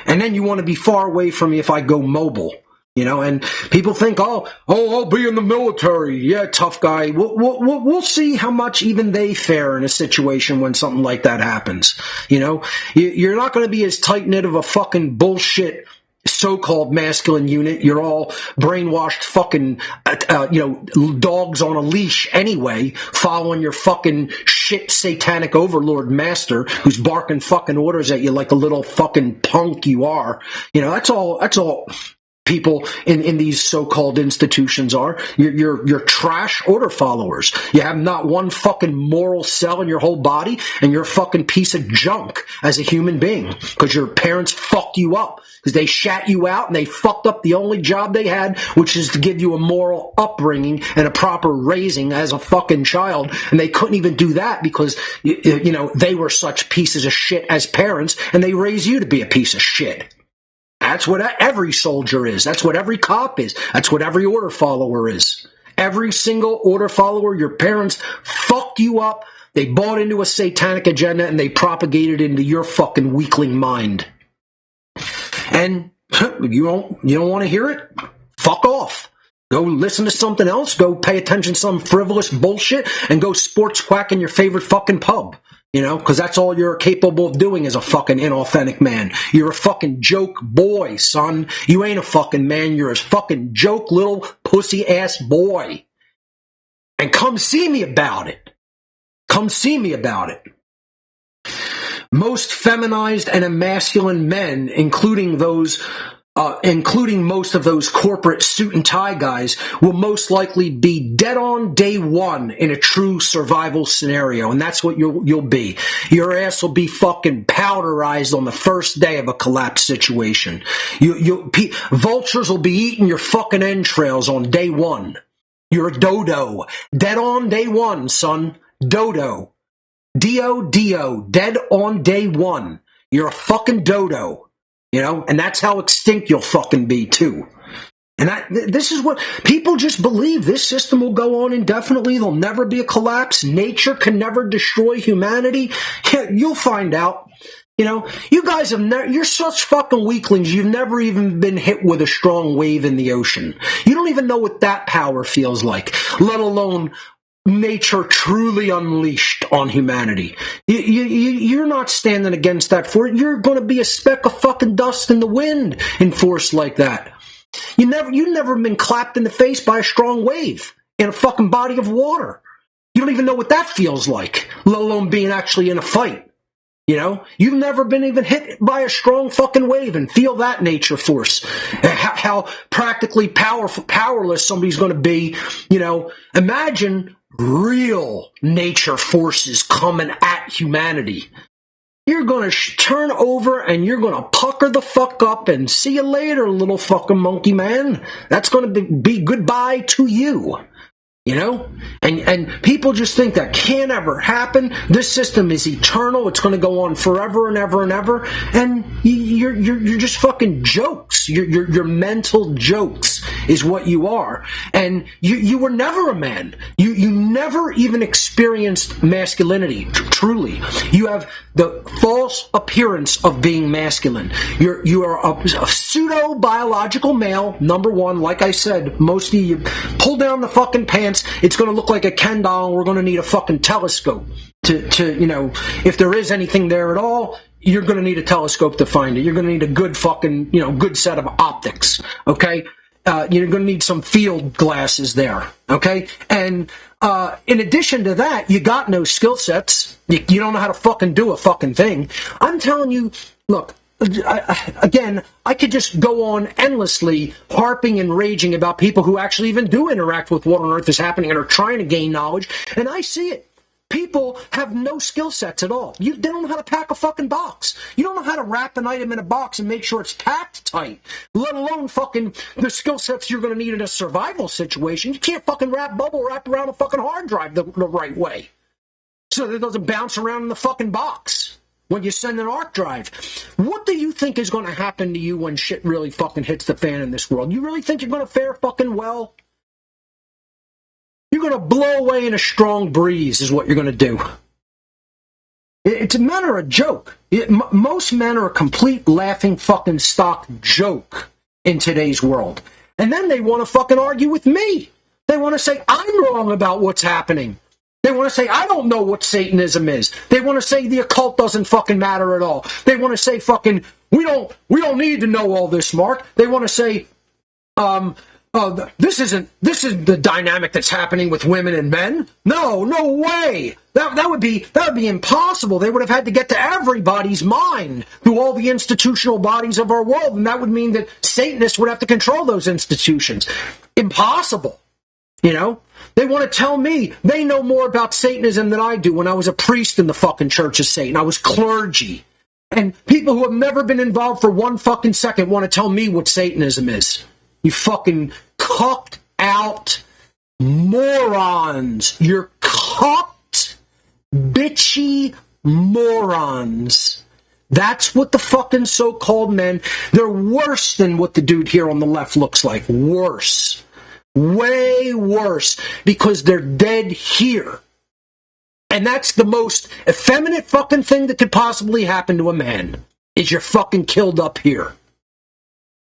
And then you want to be far away from me if I go mobile. And people think, I'll be in the military. Yeah, tough guy. We'll see how much even they fare in a situation when something like that happens. You're not going to be as tight-knit of a fucking bullshit so-called masculine unit. You're all brainwashed fucking, dogs on a leash anyway, following your fucking shit satanic overlord master who's barking fucking orders at you like the little fucking punk you are. That's all people in these so-called institutions are. You're trash order followers. You have not one fucking moral cell in your whole body, and you're a fucking piece of junk as a human being because your parents fucked you up because they shat you out and they fucked up the only job they had, which is to give you a moral upbringing and a proper raising as a fucking child. And they couldn't even do that because, they were such pieces of shit as parents, and they raised you to be a piece of shit. That's what every soldier is. That's what every cop is. That's what every order follower is. Every single order follower, your parents fucked you up. They bought into a satanic agenda and they propagated it into your fucking weakling mind. And you don't want to hear it? Fuck off. Go listen to something else. Go pay attention to some frivolous bullshit and go sports quack in your favorite fucking pub. Because that's all you're capable of doing as a fucking inauthentic man. You're a fucking joke boy, son. You ain't a fucking man. You're a fucking joke little pussy-ass boy. And come see me about it. Come see me about it. Most feminized and emasculine men, including most of those corporate suit and tie guys, will most likely be dead on day one in a true survival scenario. And that's what you'll be. Your ass will be fucking powderized on the first day of a collapse situation. Vultures will be eating your fucking entrails on day one. You're a dodo. Dead on day one, son. Dodo. D-O-D-O. Dead on day one. You're a fucking dodo. And that's how extinct you'll fucking be too. And this is what people just believe. This system will go on indefinitely. There'll never be a collapse. Nature can never destroy humanity. You'll find out. You guys you're such fucking weaklings. You've never even been hit with a strong wave in the ocean. You don't even know what that power feels like, let alone nature truly unleashed on humanity. You're not standing against that force. You're going to be a speck of fucking dust in the wind in force like that. You've never been clapped in the face by a strong wave in a fucking body of water. You don't even know what that feels like, let alone being actually in a fight. You've never been even hit by a strong fucking wave and feel that nature force. How practically powerless somebody's going to be. Imagine real nature forces coming at humanity. You're going to turn over and you're going to pucker the fuck up and see you later, little fucking monkey man. That's going to be goodbye to you. And people just think that can't ever happen. This system is eternal. It's going to go on forever and ever and ever. And you're just fucking jokes. You're mental jokes is what you are. And you were never a man. You never even experienced masculinity, truly. You have the false appearance of being masculine. You are a pseudo-biological male, number one. Like I said, most of you pull down the fucking pants. It's going to look like a Ken doll, and we're going to need a fucking telescope to if there is anything there at all, you're going to need a telescope to find it. You're going to need a good fucking, good set of optics, okay? You're going to need some field glasses there, okay? And in addition to that, you got no skill sets. You don't know how to fucking do a fucking thing. I'm telling you, look, I could just go on endlessly harping and raging about people who actually even do interact with what on earth is happening and are trying to gain knowledge, and I see it. People have no skill sets at all. They don't know how to pack a fucking box. You don't know how to wrap an item in a box and make sure it's packed tight, let alone fucking the skill sets you're going to need in a survival situation. You can't fucking bubble wrap around a fucking hard drive the right way so that it doesn't bounce around in the fucking box when you send an arc drive. What do you think is going to happen to you when shit really fucking hits the fan in this world? You really think you're going to fare fucking well? You're going to blow away in a strong breeze is what you're going to do. Men are a joke. Most men are a complete laughing fucking stock joke in today's world. And then they want to fucking argue with me. They want to say I'm wrong about what's happening. They want to say I don't know what Satanism is. They want to say the occult doesn't fucking matter at all. They want to say fucking we don't need to know all this, Mark. They want to say this isn't the dynamic that's happening with women and men. No way. That would be impossible. They would have had to get to everybody's mind through all the institutional bodies of our world, and that would mean that Satanists would have to control those institutions. Impossible. They want to tell me they know more about Satanism than I do when I was a priest in the fucking Church of Satan. I was clergy. And people who have never been involved for one fucking second want to tell me what Satanism is. You fucking cucked out morons. You're cucked, bitchy morons. That's what the fucking so-called men, they're worse than what the dude here on the left looks like. Worse. Way worse. Because they're dead here. And that's the most effeminate fucking thing that could possibly happen to a man, is you're fucking killed up here.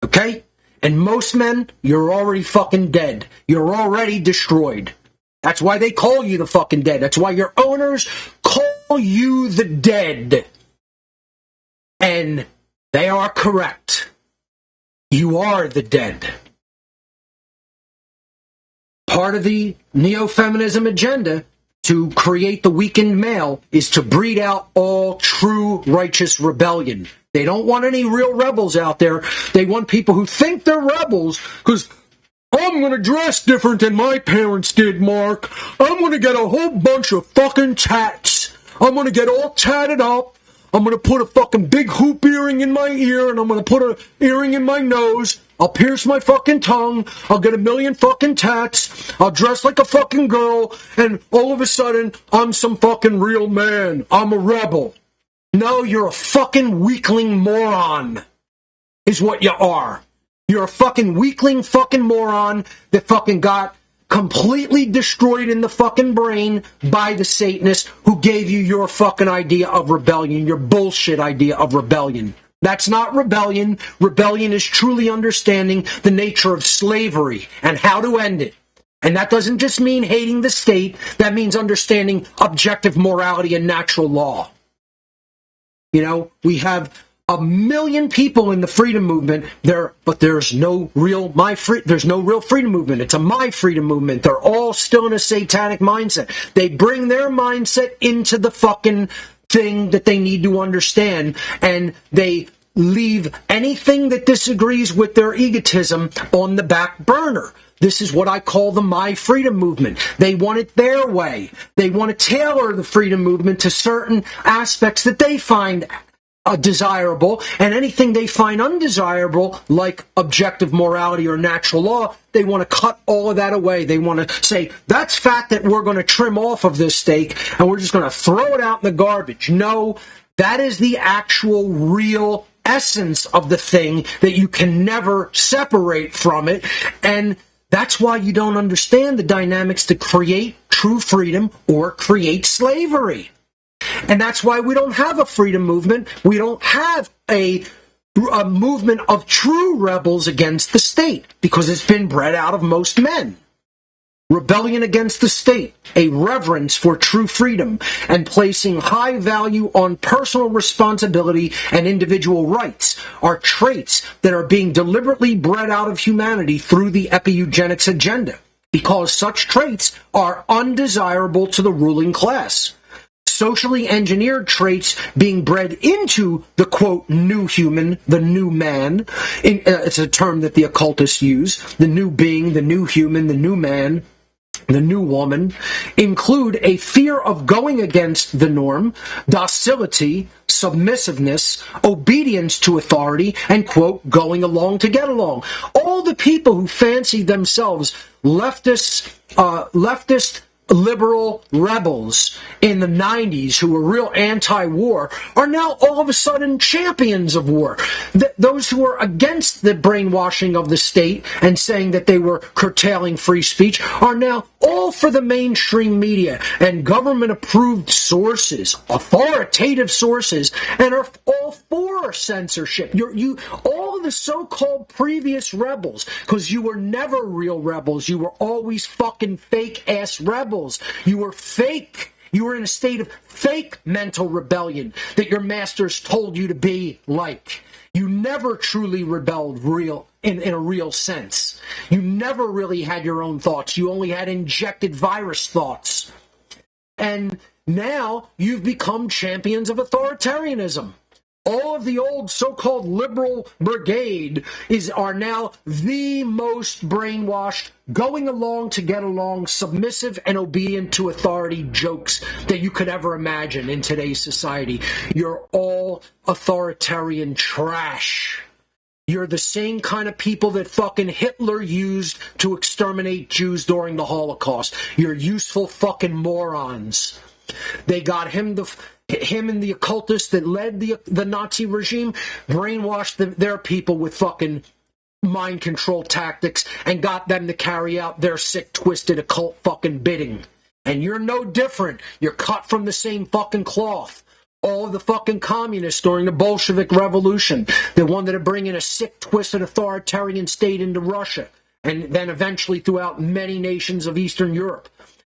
Okay? And most men, you're already fucking dead. You're already destroyed. That's why they call you the fucking dead. That's why your owners call you the dead. And they are correct. You are the dead. Part of the Neo-Feminism agenda to create the weakened male is to breed out all true righteous rebellion. They don't want any real rebels out there. They want people who think they're rebels because I'm going to dress different than my parents did, Mark. I'm going to get a whole bunch of fucking tats. I'm going to get all tatted up. I'm going to put a fucking big hoop earring in my ear, and I'm going to put an earring in my nose. I'll pierce my fucking tongue. I'll get a million fucking tats. I'll dress like a fucking girl, and all of a sudden, I'm some fucking real man. I'm a rebel. No, you're a fucking weakling moron. is what you are. You're a fucking weakling fucking moron that fucking got completely destroyed in the fucking brain by the Satanists who gave you your fucking idea of rebellion, your bullshit idea of rebellion. That's not rebellion. Rebellion is truly understanding the nature of slavery and how to end it. And that doesn't just mean hating the state. That means understanding objective morality and natural law. You know, we have 1 million people in the freedom movement there, but there's no real freedom movement. It's a my freedom movement. They're all still in a satanic mindset. They bring their mindset into the fucking thing that they need to understand, and they leave anything that disagrees with their egotism on the back burner. This is what I call the My Freedom movement. They want it their way. They want to tailor the freedom movement to certain aspects that they find desirable, and anything they find undesirable, like objective morality or natural law, they want to cut all of that away. They want to say, that's fat that we're going to trim off of this steak, and we're just going to throw it out in the garbage. No, that is the actual real essence of the thing that you can never separate from it, and that's why you don't understand the dynamics to create true freedom or create slavery. And that's why we don't have a freedom movement. We don't have a movement of true rebels against the state, because it's been bred out of most men. Rebellion against the state, a reverence for true freedom, and placing high value on personal responsibility and individual rights are traits that are being deliberately bred out of humanity through the Epi-Eugenics agenda, because such traits are undesirable to the ruling class. Socially engineered traits being bred into the, quote, new human, the new man. It's a term that the occultists use. The new being, the new human, the new man, the new woman, include a fear of going against the norm, docility, submissiveness, obedience to authority, and, quote, going along to get along. All the people who fancy themselves leftist liberal rebels in the 90s who were real anti-war are now all of a sudden champions of war. Those who were against the brainwashing of the state and saying that they were curtailing free speech are now all for the mainstream media and government-approved sources, authoritative sources, and are all for censorship. All of the so-called previous rebels, because you were never real rebels, you were always fucking fake-ass rebels. You were fake. You were in a state of fake mental rebellion that your masters told you to be like. You never truly rebelled in a real sense. You never really had your own thoughts. You only had injected virus thoughts. And now you've become champions of authoritarianism. All of the old so-called liberal brigade are now the most brainwashed, going along to get along, submissive and obedient to authority jokes that you could ever imagine in today's society. You're all authoritarian trash. You're the same kind of people that fucking Hitler used to exterminate Jews during the Holocaust. You're useful fucking morons. They got him and the occultists that led the Nazi regime brainwashed their people with fucking mind control tactics and got them to carry out their sick, twisted, occult fucking bidding. And you're no different. You're cut from the same fucking cloth. All of the fucking communists during the Bolshevik Revolution, they wanted to bring in a sick, twisted, authoritarian state into Russia, and then eventually throughout many nations of Eastern Europe,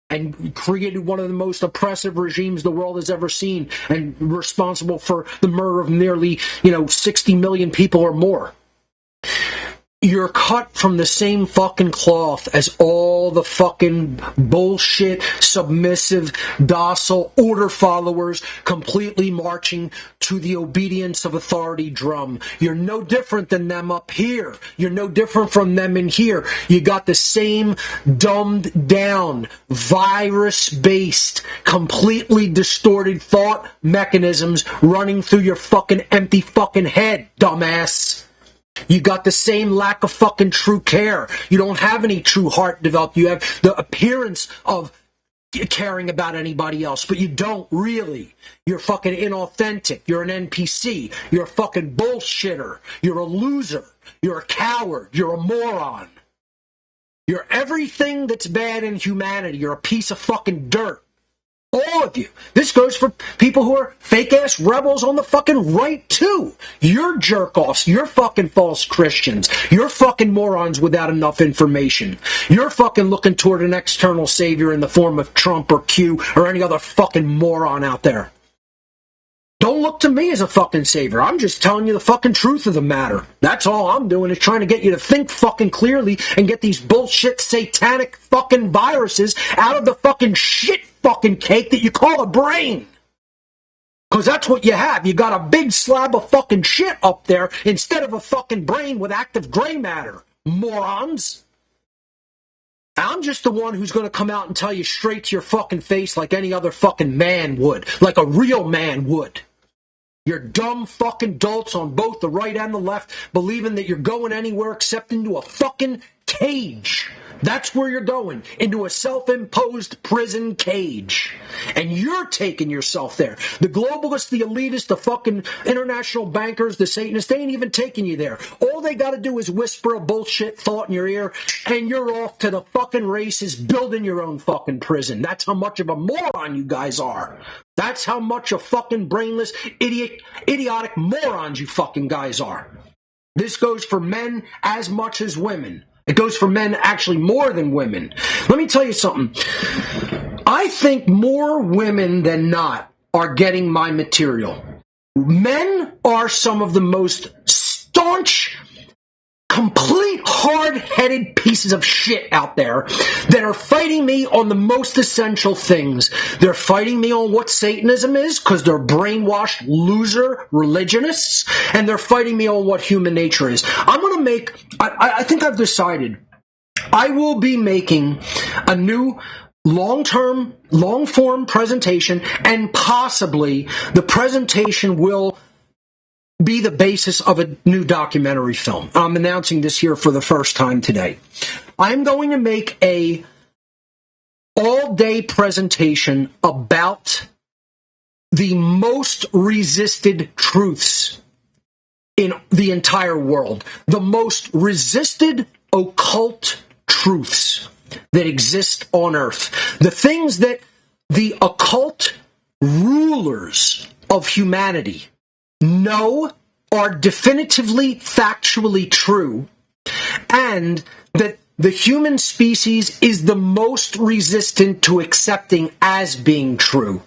and created one of the most oppressive regimes the world has ever seen, and responsible for the murder of nearly, 60 million people or more. You're cut from the same fucking cloth as all the fucking bullshit, submissive, docile order followers completely marching to the obedience of authority drum. You're no different than them up here. You're no different from them in here. You got the same dumbed down, virus-based, completely distorted thought mechanisms running through your fucking empty fucking head, dumbass. You got the same lack of fucking true care. You don't have any true heart developed. You have the appearance of caring about anybody else, but you don't really. You're fucking inauthentic. You're an NPC. You're a fucking bullshitter. You're a loser. You're a coward. You're a moron. You're everything that's bad in humanity. You're a piece of fucking dirt. All of you. This goes for people who are fake-ass rebels on the fucking right, too. You're jerk-offs. You're fucking false Christians. You're fucking morons without enough information. You're fucking looking toward an external savior in the form of Trump or Q or any other fucking moron out there. Don't look to me as a fucking savior. I'm just telling you the fucking truth of the matter. That's all I'm doing is trying to get you to think fucking clearly and get these bullshit satanic fucking viruses out of the fucking shit fucking cake that you call a brain. Because that's what you have. You got a big slab of fucking shit up there instead of a fucking brain with active gray matter. Morons. I'm just the one who's going to come out and tell you straight to your fucking face like any other fucking man would. Like a real man would. You're dumb fucking dolts on both the right and the left, believing that you're going anywhere except into a fucking cage. That's where you're going, into a self-imposed prison cage. And you're taking yourself there. The globalists, the elitists, the fucking international bankers, the Satanists, they ain't even taking you there. All they got to do is whisper a bullshit thought in your ear, and you're off to the fucking races building your own fucking prison. That's how much of a moron you guys are. That's how much of fucking brainless, idiotic morons you fucking guys are. This goes for men as much as women. It goes for men actually more than women. Let me tell you something. I think more women than not are getting my material. Men are some of the most staunch, complete hard-headed pieces of shit out there that are fighting me on the most essential things. They're fighting me on what Satanism is because they're brainwashed loser religionists, and they're fighting me on what human nature is. I'm going to make, I think I've decided, I will be making a new long-form presentation, and possibly the presentation will be the basis of a new documentary film. I'm announcing this here for the first time today. I'm going to make a all-day presentation about the most resisted truths in the entire world. The most resisted occult truths that exist on Earth. The things that the occult rulers of humanity know are definitively factually true, and that the human species is the most resistant to accepting as being true.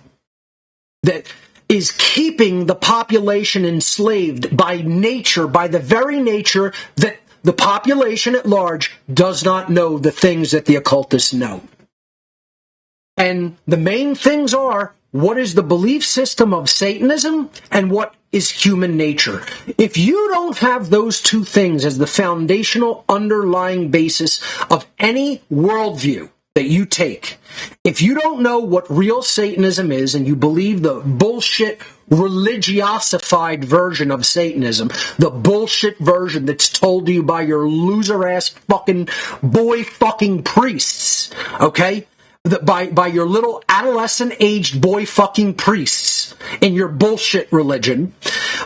That is keeping the population enslaved by nature, by the very nature that the population at large does not know the things that the occultists know. And the main things are, what is the belief system of Satanism and what is human nature? If you don't have those two things as the foundational underlying basis of any worldview that you take, if you don't know what real Satanism is and you believe the bullshit religiosified version of Satanism, the bullshit version that's told to you by your loser-ass fucking boy fucking priests, okay? By your little adolescent-aged boy fucking priests in your bullshit religion,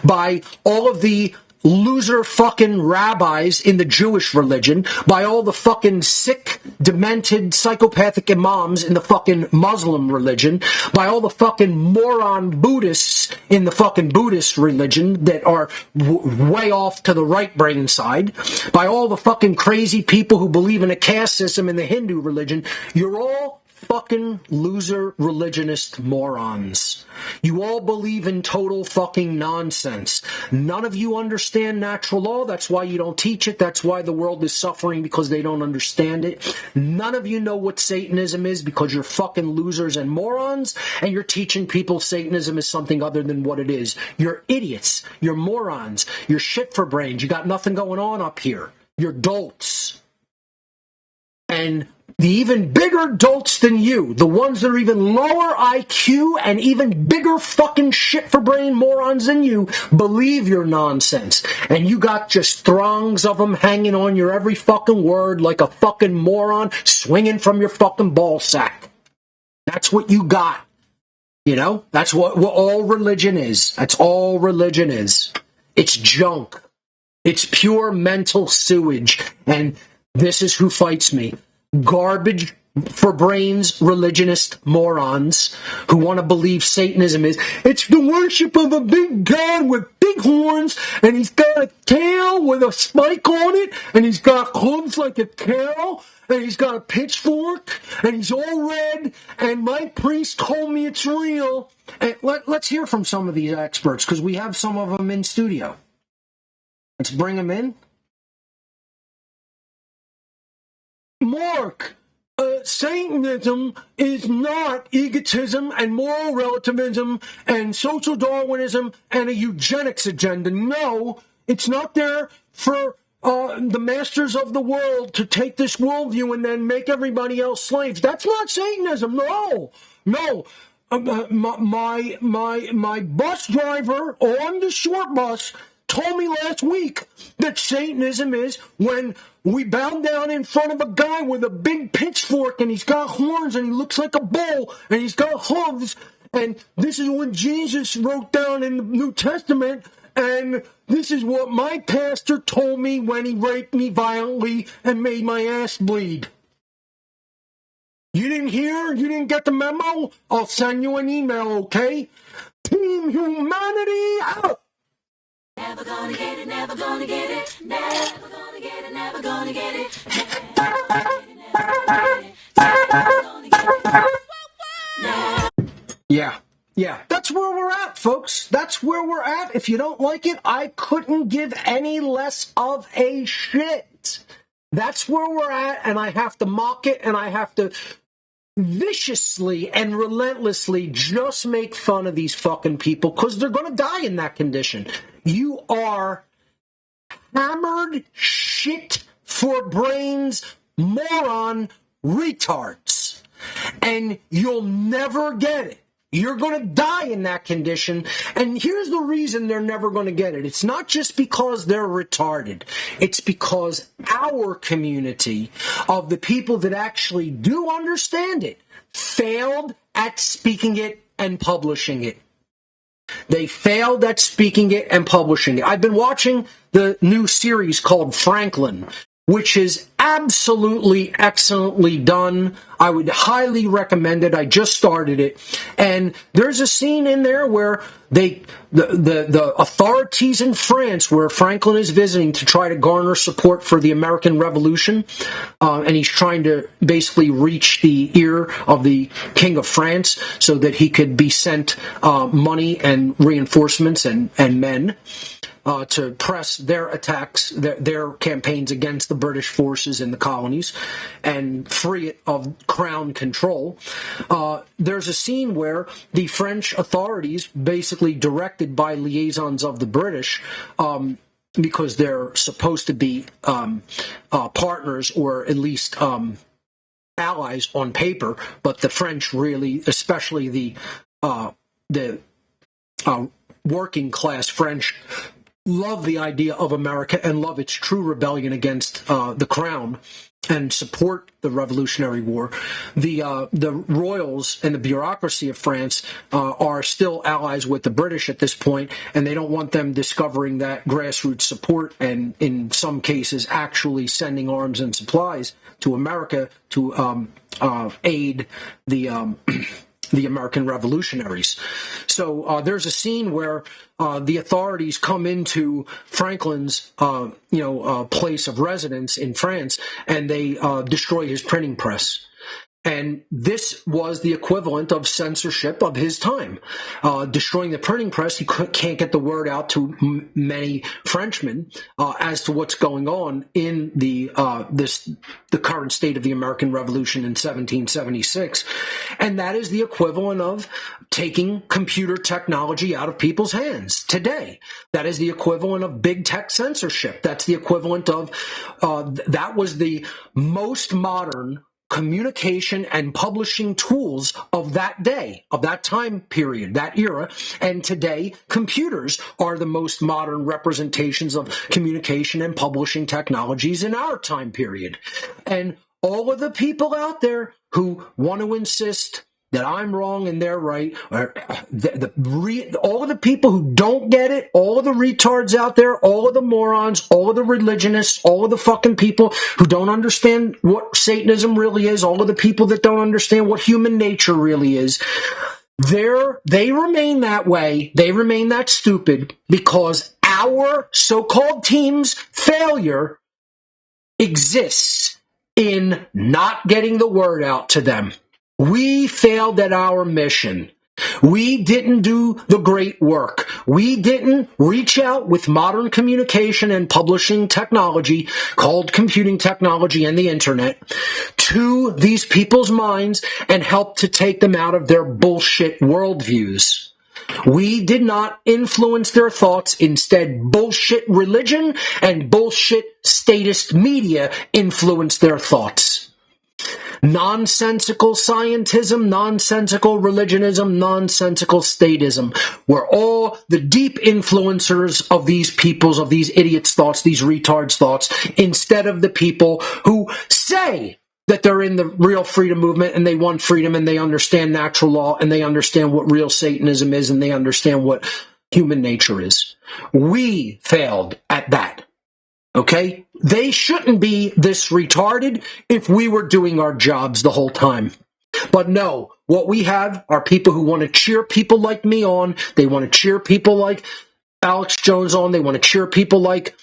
by all of the loser fucking rabbis in the Jewish religion, by all the fucking sick, demented, psychopathic imams in the fucking Muslim religion, by all the fucking moron Buddhists in the fucking Buddhist religion that are way off to the right brain side, by all the fucking crazy people who believe in a caste system in the Hindu religion. You're all fucking loser religionist morons. You all believe in total fucking nonsense. None of you understand natural law. That's why you don't teach it. That's why the world is suffering, because they don't understand it. None of you know what Satanism is because you're fucking losers and morons, and you're teaching people Satanism is something other than what it is. You're idiots. You're morons. You're shit for brains. You got nothing going on up here. You're dolts. And the even bigger dolts than you, the ones that are even lower IQ and even bigger fucking shit for brain morons than you, believe your nonsense. And you got just throngs of them hanging on your every fucking word like a fucking moron swinging from your fucking ball sack. That's what you got. You know, that's what all religion is. That's all religion is. It's junk. It's pure mental sewage. And this is who fights me. Garbage for brains, religionist morons who want to believe Satanism it's the worship of a big god with big horns, and he's got a tail with a spike on it, and he's got hooves like a cow, and he's got a pitchfork, and he's all red, and my priest told me it's real. And let's hear from some of these experts, because we have some of them in studio. Let's bring them in. Mark, Satanism is not egotism and moral relativism and social Darwinism and a eugenics agenda. No, it's not there for the masters of the world to take this worldview and then make everybody else slaves. That's not Satanism. No. My bus driver on the short bus told me last week that Satanism is when we bow down in front of a guy with a big pitchfork and he's got horns and he looks like a bull and he's got hooves, and this is what Jesus wrote down in the New Testament, and this is what my pastor told me when he raped me violently and made my ass bleed. You didn't hear? You didn't get the memo? I'll send you an email, okay? Team Humanity out! Never gonna get it, never gonna get it, never gonna get it, never gonna get it, never gonna get it. Yeah, that's where we're at, folks. That's where we're at. If you don't like it, I couldn't give any less of a shit. That's where we're at, and I have to mock it, and I have to viciously and relentlessly just make fun of these fucking people because they're going to die in that condition. You are hammered shit for brains, moron retards, and you'll never get it. You're going to die in that condition, and here's the reason they're never going to get it. It's not just because they're retarded. It's because our community of the people that actually do understand it failed at speaking it and publishing it. They failed at speaking it and publishing it. I've been watching the new series called Franklin, which is absolutely excellently done. I would highly recommend it. I just started it. And there's a scene in there where the authorities in France, where Franklin is visiting to try to garner support for the American Revolution, and he's trying to basically reach the ear of the King of France so that he could be sent money and reinforcements and men. To press their attacks, their campaigns against the British forces in the colonies and free it of crown control. There's a scene where the French authorities, basically directed by liaisons of the British, because they're supposed to be partners or at least allies on paper, but the French really, especially the working class French, love the idea of America and love its true rebellion against the crown and support the Revolutionary War. The royals and the bureaucracy of France are still allies with the British at this point, and they don't want them discovering that grassroots support and, in some cases, actually sending arms and supplies to America to aid the American revolutionaries. So there's a scene where the authorities come into Franklin's place of residence in France, and they destroy his printing press. And this was the equivalent of censorship of his time. Destroying the printing press, he can't get the word out to many Frenchmen as to what's going on in the current state of the American Revolution in 1776. And that is the equivalent of taking computer technology out of people's hands today. That is the equivalent of big tech censorship. That's the equivalent of, that was the most modern communication and publishing tools of that day, of that time period, that era. And today, computers are the most modern representations of communication and publishing technologies in our time period. And all of the people out there who want to insist that I'm wrong and they're right, or all of the people who don't get it, all of the retards out there, all of the morons, all of the religionists, all of the fucking people who don't understand what Satanism really is, all of the people that don't understand what human nature really is, they remain that way. They remain that stupid because our so-called team's failure exists in not getting the word out to them. We failed at our mission. We didn't do the great work. We didn't reach out with modern communication and publishing technology called computing technology and the internet to these people's minds and help to take them out of their bullshit worldviews. We did not influence their thoughts. Instead, bullshit religion and bullshit statist media influenced their thoughts. Nonsensical scientism, nonsensical religionism, nonsensical statism were all the deep influencers of these people's, of these idiots' thoughts, these retards' thoughts, instead of the people who say that they're in the real freedom movement and they want freedom and they understand natural law and they understand what real Satanism is and they understand what human nature is. We failed at that. Okay? They shouldn't be this retarded if we were doing our jobs the whole time. But no, what we have are people who want to cheer people like me on. They want to cheer people like Alex Jones on. They want to cheer people like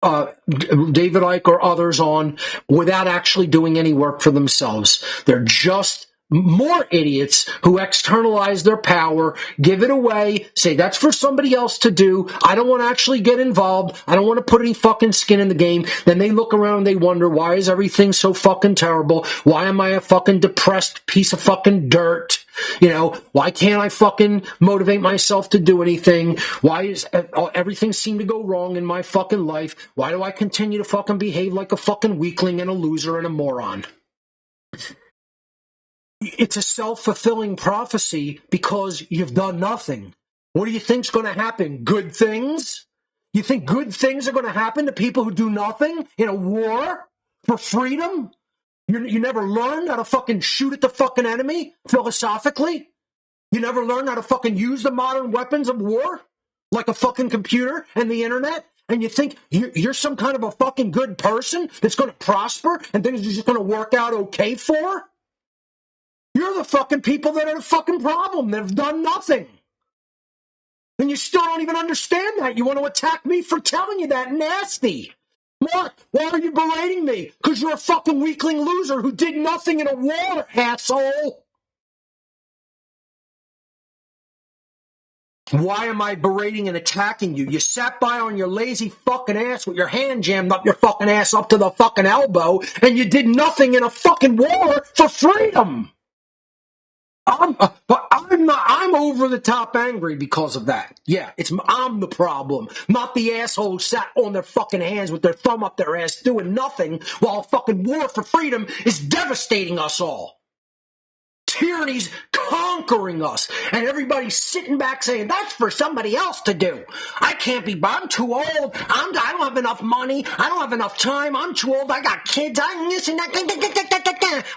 David Icke or others on without actually doing any work for themselves. They're just more idiots who externalize their power, give it away, say that's for somebody else to do. I don't want to actually get involved. I don't want to put any fucking skin in the game. Then they look around and they wonder, why is everything so fucking terrible? Why am I a fucking depressed piece of fucking dirt? You know, why can't I fucking motivate myself to do anything? Why is everything seem to go wrong in my fucking life? Why do I continue to fucking behave like a fucking weakling and a loser and a moron? It's a self-fulfilling prophecy because you've done nothing. What do you think's going to happen? Good things? You think good things are going to happen to people who do nothing in a war for freedom? You never learned how to fucking shoot at the fucking enemy philosophically? You never learned how to fucking use the modern weapons of war? Like a fucking computer and the internet? And you think you're some kind of a fucking good person that's going to prosper and things are just going to work out okay for? You're the fucking people that are the fucking problem, that have done nothing. And you still don't even understand that. You want to attack me for telling you that nasty. Mark, why are you berating me? Because you're a fucking weakling loser who did nothing in a war, asshole. Why am I berating and attacking you? You sat by on your lazy fucking ass with your hand jammed up your fucking ass up to the fucking elbow, and you did nothing in a fucking war for freedom. I'm over the top angry because of that. Yeah, I'm the problem, not the asshole who sat on their fucking hands with their thumb up their ass doing nothing while a fucking war for freedom is devastating us all. Tyranny's conquering us, and everybody's sitting back saying, that's for somebody else to do. I can't be, I'm too old. I don't have enough money. I don't have enough time. I'm too old. I got kids. I'm this and that.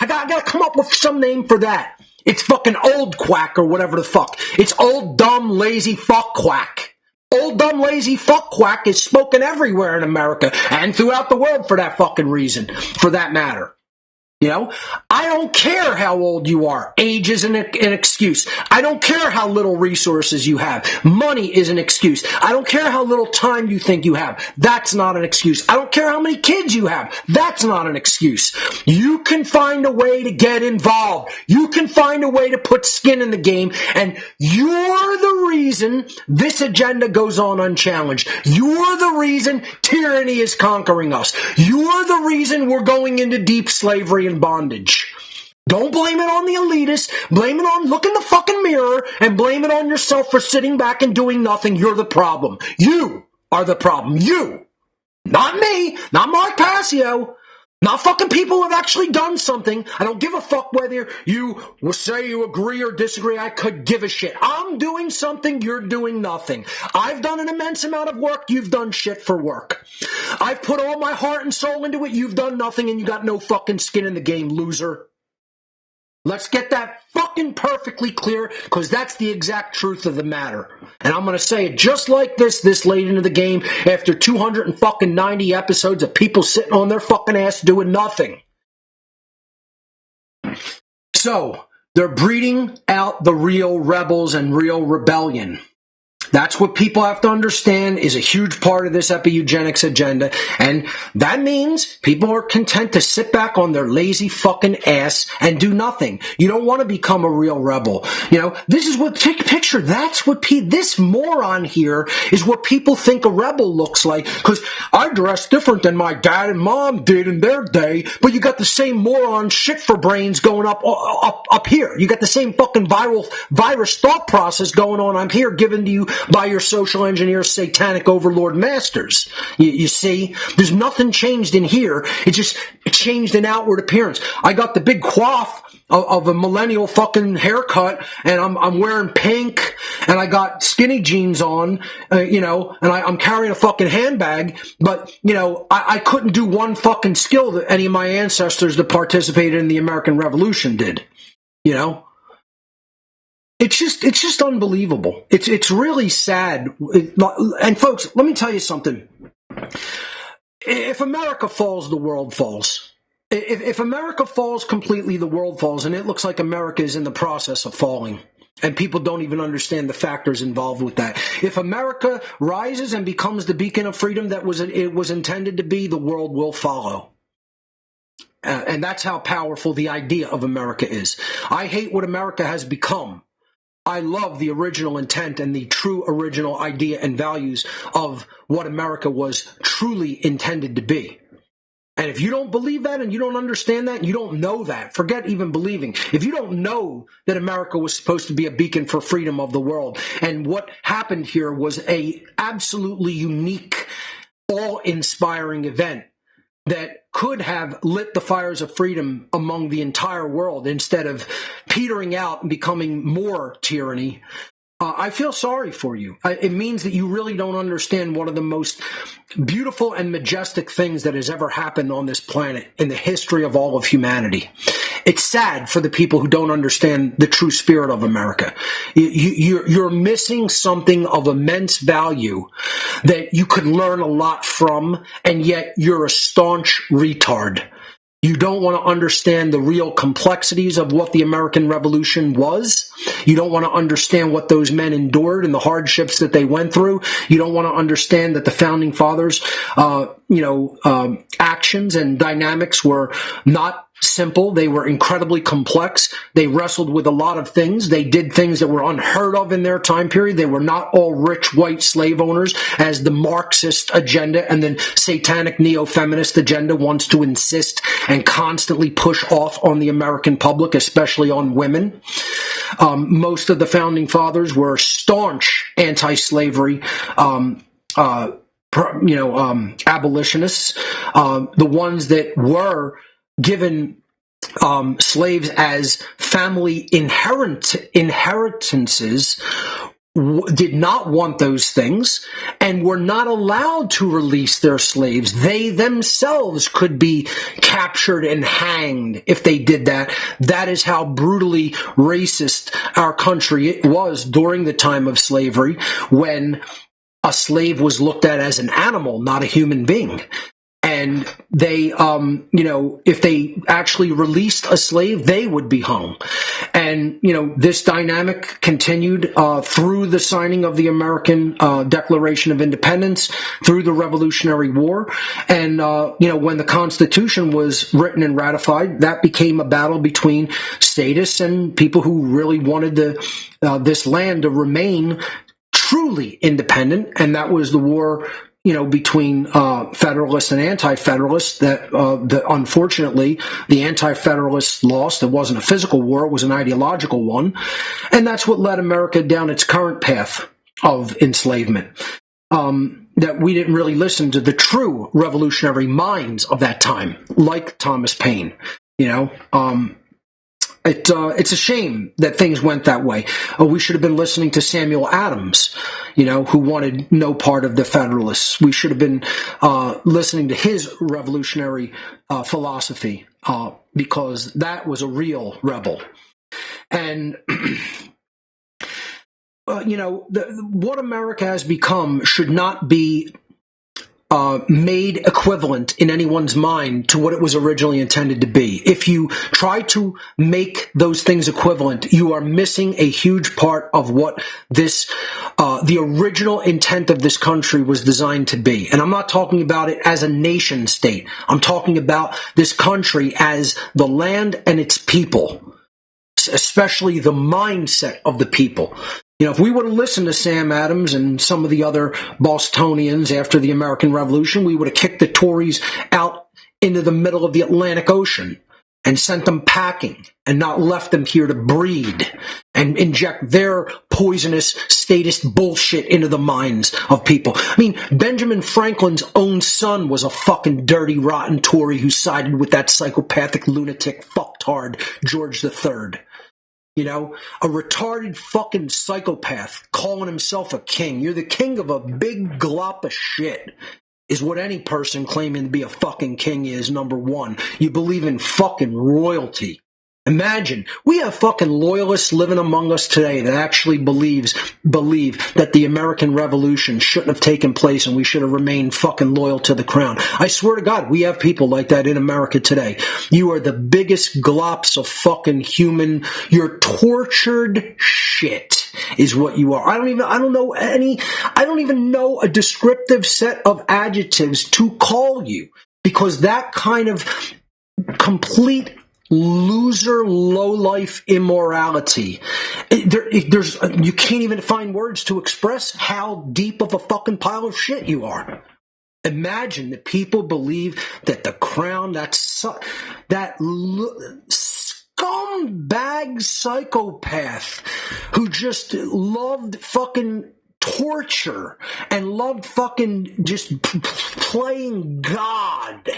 I gotta come up with some name for that. It's fucking old quack or whatever the fuck. It's old, dumb, lazy fuck quack. Old, dumb, lazy fuck quack is spoken everywhere in America and throughout the world for that fucking reason, for that matter. You know, I don't care how old you are. Age isn't an excuse. I don't care how little resources you have. Money is an excuse. I don't care how little time you think you have. That's not an excuse. I don't care how many kids you have. That's not an excuse. You can find a way to get involved. You can find a way to put skin in the game, and you're the reason this agenda goes on unchallenged. You're the reason tyranny is conquering us. You're the reason we're going into deep slavery and bondage. Don't blame it on the elitists. Blame it on, look in the fucking mirror and blame it on yourself for sitting back and doing nothing. You're the problem. You are the problem. You. Not me. Not Mark Passio. Not fucking people who have actually done something. I don't give a fuck whether you will say you agree or disagree. I could give a shit. I'm doing something. You're doing nothing. I've done an immense amount of work. You've done shit for work. I've put all my heart and soul into it. You've done nothing and you got no fucking skin in the game, loser. Let's get that fucking perfectly clear, because that's the exact truth of the matter. And I'm going to say it just like this late into the game, after 290 episodes of people sitting on their fucking ass doing nothing. So, they're breeding out the real rebels and real rebellion. That's what people have to understand is a huge part of this epi-eugenics agenda. And that means people are content to sit back on their lazy fucking ass and do nothing. You don't want to become a real rebel. You know, this is what, take a picture. That's what this moron here is what people think a rebel looks like. Because I dress different than my dad and mom did in their day, but you got the same moron shit for brains going up here. You got the same fucking virus thought process going on up here given to you by your social engineer satanic overlord masters. You see, there's nothing changed in here. It just changed in outward appearance. I got the big coif of a millennial fucking haircut, and I'm wearing pink, and I got skinny jeans on, and I'm carrying a fucking handbag, but, I couldn't do one fucking skill that any of my ancestors that participated in the American Revolution did, It's just unbelievable. It's really sad. And folks, let me tell you something. If America falls, the world falls. If America falls completely, the world falls, and it looks like America is in the process of falling. And people don't even understand the factors involved with that. If America rises and becomes the beacon of freedom that it was intended to be, the world will follow. And that's how powerful the idea of America is. I hate what America has become. I love the original intent and the true original idea and values of what America was truly intended to be. And if you don't believe that and you don't understand that and you don't know that, forget even believing. If you don't know that America was supposed to be a beacon for freedom of the world, and what happened here was a absolutely unique, awe-inspiring event that could have lit the fires of freedom among the entire world instead of petering out and becoming more tyranny, I feel sorry for you. It means that you really don't understand one of the most beautiful and majestic things that has ever happened on this planet in the history of all of humanity. It's sad for the people who don't understand the true spirit of America. You're missing something of immense value that you could learn a lot from, and yet you're a staunch retard. You don't want to understand the real complexities of what the American Revolution was. You don't want to understand what those men endured and the hardships that they went through. You don't want to understand that the Founding Fathers, actions and dynamics were not simple. They were incredibly complex. They wrestled with a lot of things. They did things that were unheard of in their time period. They were not all rich white slave owners, as the Marxist agenda and the satanic neo-feminist agenda wants to insist and constantly push off on the American public, especially on women. Most of the Founding Fathers were staunch anti-slavery abolitionists. The ones that were given slaves as family inheritances did not want those things and were not allowed to release their slaves. They themselves could be captured and hanged if they did that. That is how brutally racist our country was during the time of slavery, when a slave was looked at as an animal, not a human being. And they, if they actually released a slave, they would be hung. And, this dynamic continued through the signing of the American Declaration of Independence, through the Revolutionary War. And, when the Constitution was written and ratified, that became a battle between statists and people who really wanted this land to remain truly independent. And that was the war between Federalists and Anti-Federalists, that unfortunately the Anti-Federalists lost. It wasn't a physical war, it was an ideological one. And that's what led America down its current path of enslavement. That we didn't really listen to the true revolutionary minds of that time, like Thomas Paine. It's a shame that things went that way. We should have been listening to Samuel Adams, who wanted no part of the Federalists. We should have been listening to his revolutionary philosophy, because that was a real rebel. And what America has become should not be made equivalent in anyone's mind to what it was originally intended to be. If you try to make those things equivalent, you are missing a huge part of what the original intent of this country was designed to be. And I'm not talking about it as a nation state. I'm talking about this country as the land and its people, especially the mindset of the people. If we would have listened to Sam Adams and some of the other Bostonians after the American Revolution, we would have kicked the Tories out into the middle of the Atlantic Ocean and sent them packing and not left them here to breed and inject their poisonous statist bullshit into the minds of people. I mean, Benjamin Franklin's own son was a fucking dirty, rotten Tory who sided with that psychopathic lunatic fucktard George III. A retarded fucking psychopath calling himself a king. You're the king of a big glop of shit, is what any person claiming to be a fucking king is, number one. You believe in fucking royalty. Imagine, we have fucking loyalists living among us today that actually believe that the American Revolution shouldn't have taken place and we should have remained fucking loyal to the crown. I swear to God, we have people like that in America today. You are the biggest glops of fucking human, you're tortured shit is what you are. I don't even know a descriptive set of adjectives to call you, because that kind of complete loser, low-life immorality. You can't even find words to express how deep of a fucking pile of shit you are. Imagine that people believe that the crown, that scumbag psychopath who just loved fucking torture and loved fucking just playing God.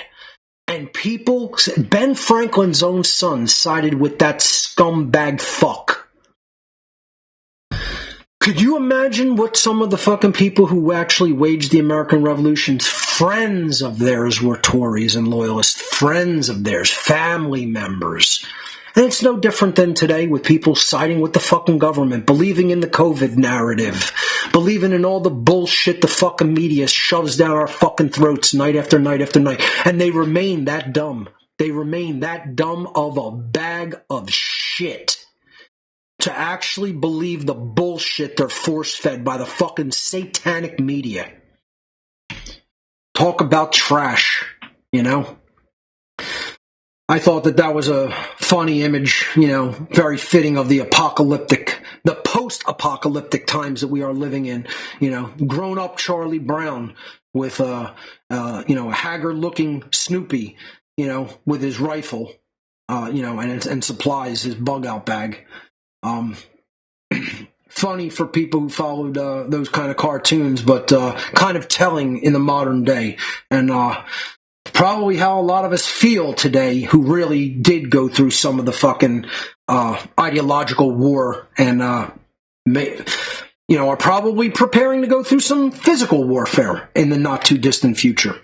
And people, Ben Franklin's own son sided with that scumbag fuck. Could you imagine what some of the fucking people who actually waged the American Revolution's friends of theirs were Tories and loyalists, friends of theirs, family members? And it's no different than today with people siding with the fucking government, believing in the COVID narrative, believing in all the bullshit the fucking media shoves down our fucking throats night after night after night. And they remain that dumb. They remain that dumb of a bag of shit to actually believe the bullshit they're force-fed by the fucking satanic media. Talk about trash, I thought that was a funny image, very fitting of the post-apocalyptic times that we are living in. Grown-up Charlie Brown with a haggard-looking Snoopy, with his rifle, and supplies, his bug-out bag. Funny for people who followed those kind of cartoons, but kind of telling in the modern day. And probably how a lot of us feel today who really did go through some of the fucking ideological war and are probably preparing to go through some physical warfare in the not too distant future.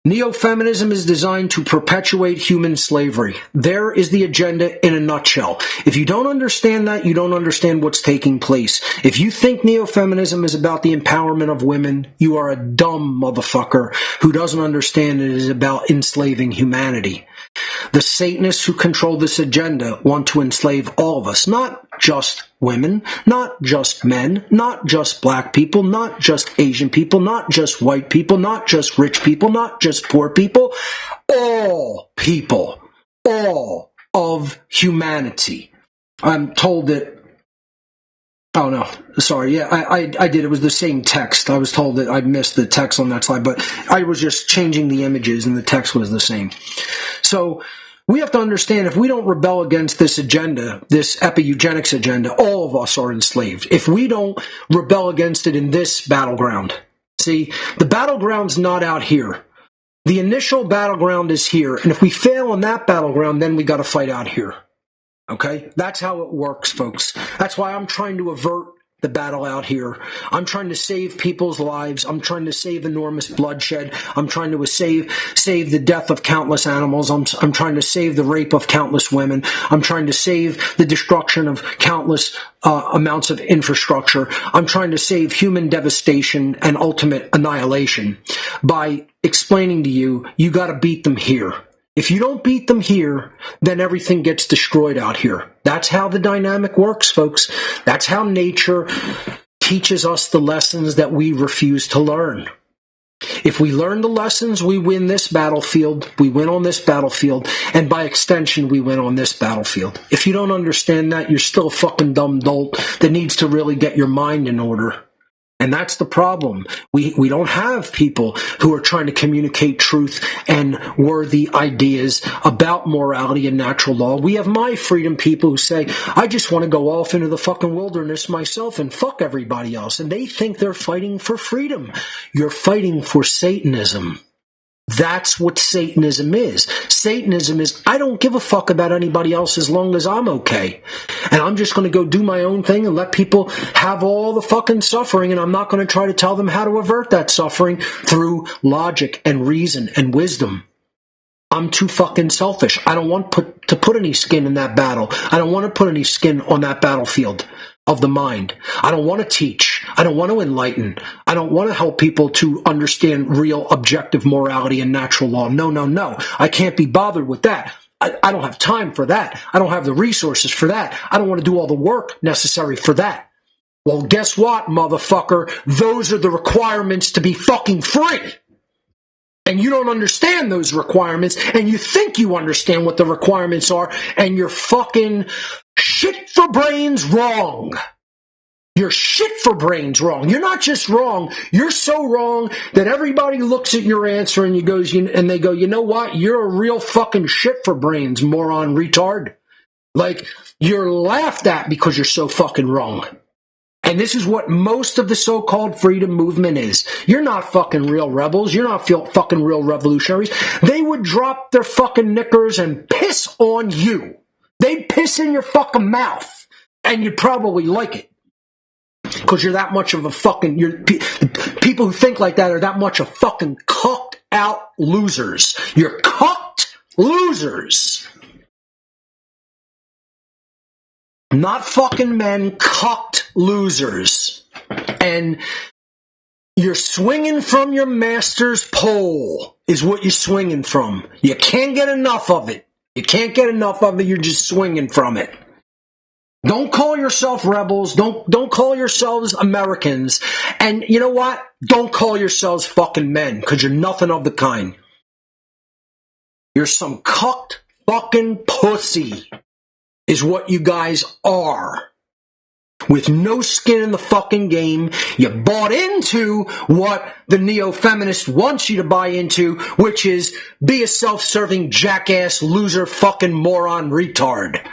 Neo-Feminism is designed to perpetuate human slavery. There is the agenda in a nutshell. If you don't understand that, you don't understand what's taking place. If you think Neo-Feminism is about the empowerment of women, you are a dumb motherfucker who doesn't understand it is about enslaving humanity. The Satanists who control this agenda want to enslave all of us, not just women, not just men, not just black people, not just Asian people, not just white people, not just rich people, not just poor people, all people, all of humanity. I'm told that, oh no, sorry, yeah, I did, it was the same text. I was told that I missed the text on that slide, but I was just changing the images and the text was the same. So, we have to understand if we don't rebel against this agenda, this Epi-Eugenics agenda, all of us are enslaved. If we don't rebel against it in this battleground, see, the battleground's not out here. The initial battleground is here, and if we fail on that battleground, then we got to fight out here. Okay? That's how it works, folks. That's why I'm trying to avert the battle out here. I'm trying to save people's lives. I'm trying to save enormous bloodshed. I'm trying to save the death of countless animals. I'm trying to save the rape of countless women. I'm trying to save the destruction of countless amounts of infrastructure. I'm trying to save human devastation and ultimate annihilation by explaining to you, you got to beat them here. If you don't beat them here, then everything gets destroyed out here. That's how the dynamic works, folks. That's how nature teaches us the lessons that we refuse to learn. If we learn the lessons, we win this battlefield, we win on this battlefield, and by extension, we win on this battlefield. If you don't understand that, you're still a fucking dumb dolt that needs to really get your mind in order. And that's the problem. We don't have people who are trying to communicate truth and worthy ideas about morality and natural law. We have my freedom people who say, I just want to go off into the fucking wilderness myself and fuck everybody else. And they think they're fighting for freedom. You're fighting for Satanism. That's what Satanism is. Satanism is, I don't give a fuck about anybody else as long as I'm okay. And I'm just going to go do my own thing and let people have all the fucking suffering, and I'm not going to try to tell them how to avert that suffering through logic and reason and wisdom. I'm too fucking selfish. I don't want to put any skin in that battle. I don't want to put any skin on that battlefield of the mind. I don't want to teach. I don't want to enlighten. I don't want to help people to understand real objective morality and natural law. No. I can't be bothered with that. I don't have time for that. I don't have the resources for that. I don't want to do all the work necessary for that. Well, guess what, motherfucker? Those are the requirements to be fucking free. And you don't understand those requirements, and you think you understand what the requirements are, and you're fucking shit for brains wrong. You're shit for brains wrong. You're not just wrong. You're so wrong that everybody looks at your answer and they go, you know what? You're a real fucking shit for brains, moron, retard. Like, you're laughed at because you're so fucking wrong. And this is what most of the so-called freedom movement is. You're not fucking real rebels. You're not fucking real revolutionaries. They would drop their fucking knickers and piss on you. They'd piss in your fucking mouth. And you'd probably like it. Because you're that much of a fucking... people who think like that are that much of fucking cucked out losers. You're cucked losers. Not fucking men, cucked losers. And you're swinging from your master's pole is what you're swinging from. You can't get enough of it. You can't get enough of it. You're just swinging from it. Don't call yourself rebels. Don't call yourselves Americans. And you know what? Don't call yourselves fucking men, because you're nothing of the kind. You're some cucked fucking pussy is what you guys are. With no skin in the fucking game, you bought into what the neo-feminist wants you to buy into, which is be a self-serving jackass, loser, fucking moron, retard.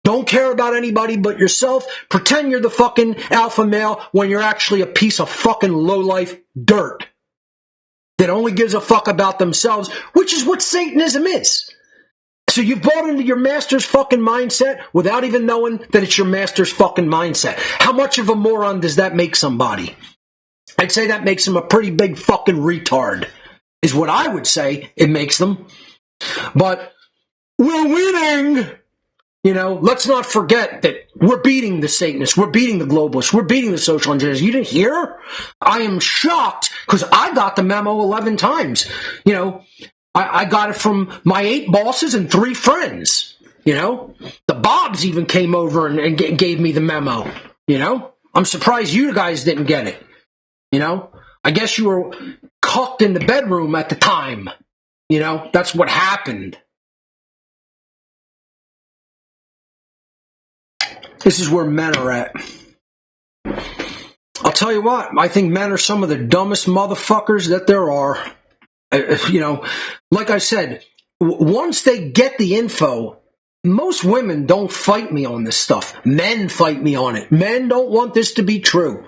Don't care about anybody but yourself. Pretend you're the fucking alpha male when you're actually a piece of fucking lowlife dirt that only gives a fuck about themselves, which is what Satanism is. So you've bought into your master's fucking mindset without even knowing that it's your master's fucking mindset. How much of a moron does that make somebody? I'd say that makes them a pretty big fucking retard, is what I would say it makes them. But we're winning! You know, let's not forget that we're beating the Satanists, we're beating the globalists, we're beating the social engineers. You didn't hear? I am shocked, because I got the memo 11 times. You know, I got it from my 8 bosses and 3 friends. You know, the Bobs even came over and gave me the memo. You know, I'm surprised you guys didn't get it. You know, I guess you were cucked in the bedroom at the time. You know, that's what happened. This is where men are at. I'll tell you what, I think men are some of the dumbest motherfuckers that there are. You know, like I said, once they get the info, most women don't fight me on this stuff. Men fight me on it. Men don't want this to be true.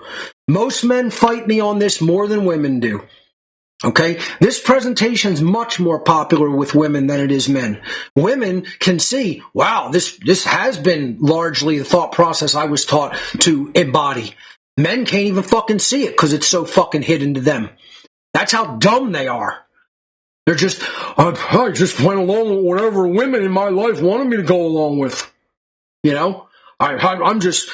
Most men fight me on this more than women do. Okay? This presentation is much more popular with women than it is men. Women can see, wow, this has been largely the thought process I was taught to embody. Men can't even fucking see it because it's so fucking hidden to them. That's how dumb they are. They're just, I just went along with whatever women in my life wanted me to go along with. You know? I'm just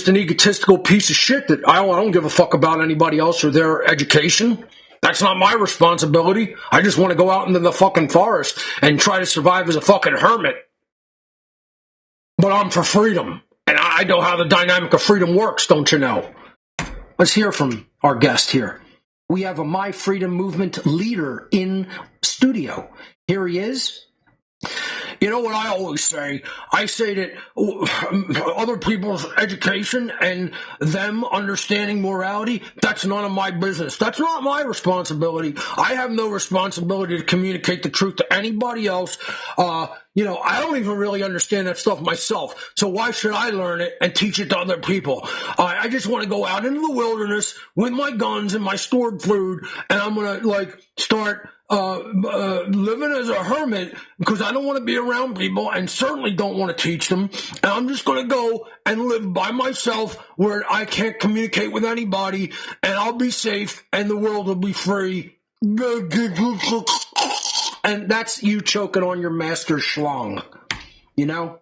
an egotistical piece of shit that I don't give a fuck about anybody else or their education. That's not my responsibility. I just want to go out into the fucking forest and try to survive as a fucking hermit. But I'm for freedom. And I know how the dynamic of freedom works, don't you know? Let's hear from our guest here. We have a My Freedom Movement leader in studio. Here he is. You know what I always say? I say that other people's education and them understanding morality, that's none of my business. That's not my responsibility. I have no responsibility to communicate the truth to anybody else. You know, I don't even really understand that stuff myself. So why should I learn it and teach it to other people? I just want to go out into the wilderness with my guns and my stored food, and I'm going to, start living as a hermit because I don't want to be around people and certainly don't want to teach them. And I'm just going to go and live by myself where I can't communicate with anybody, and I'll be safe and the world will be free. And that's you choking on your master schlong, you know?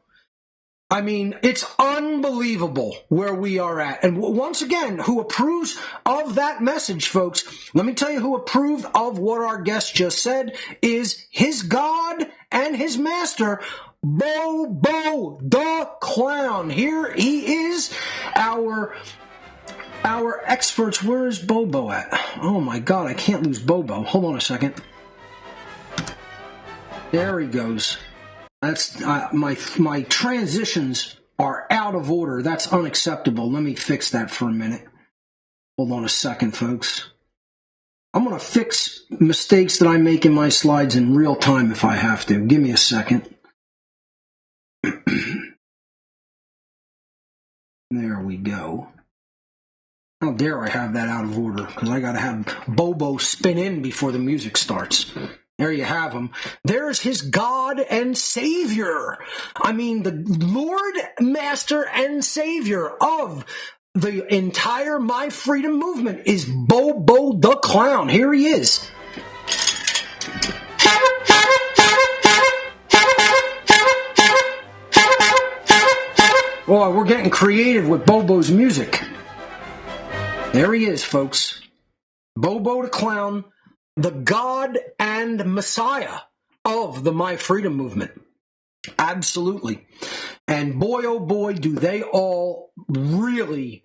I mean, it's unbelievable where we are at. And once again, who approves of that message, folks, let me tell you who approved of what our guest just said is his God and his master, Bobo the Clown. Here he is, our experts. Where is Bobo at? Oh my God, I can't lose Bobo. Hold on a second. There he goes. That's my transitions are out of order. That's unacceptable. Let me fix that for a minute. Hold on a second, folks. I'm going to fix mistakes that I make in my slides in real time if I have to. Give me a second. There we go. How dare I have that out of order? Because I got to have Bobo spin in before the music starts. There you have him. There's his God and Savior. I mean, the Lord, Master, and Savior of the entire My Freedom movement is Bobo the Clown. Here he is. Oh, we're getting creative with Bobo's music. There he is, folks. Bobo the Clown, the God and Messiah of the My Freedom movement. Absolutely. And boy, oh boy, do they all really,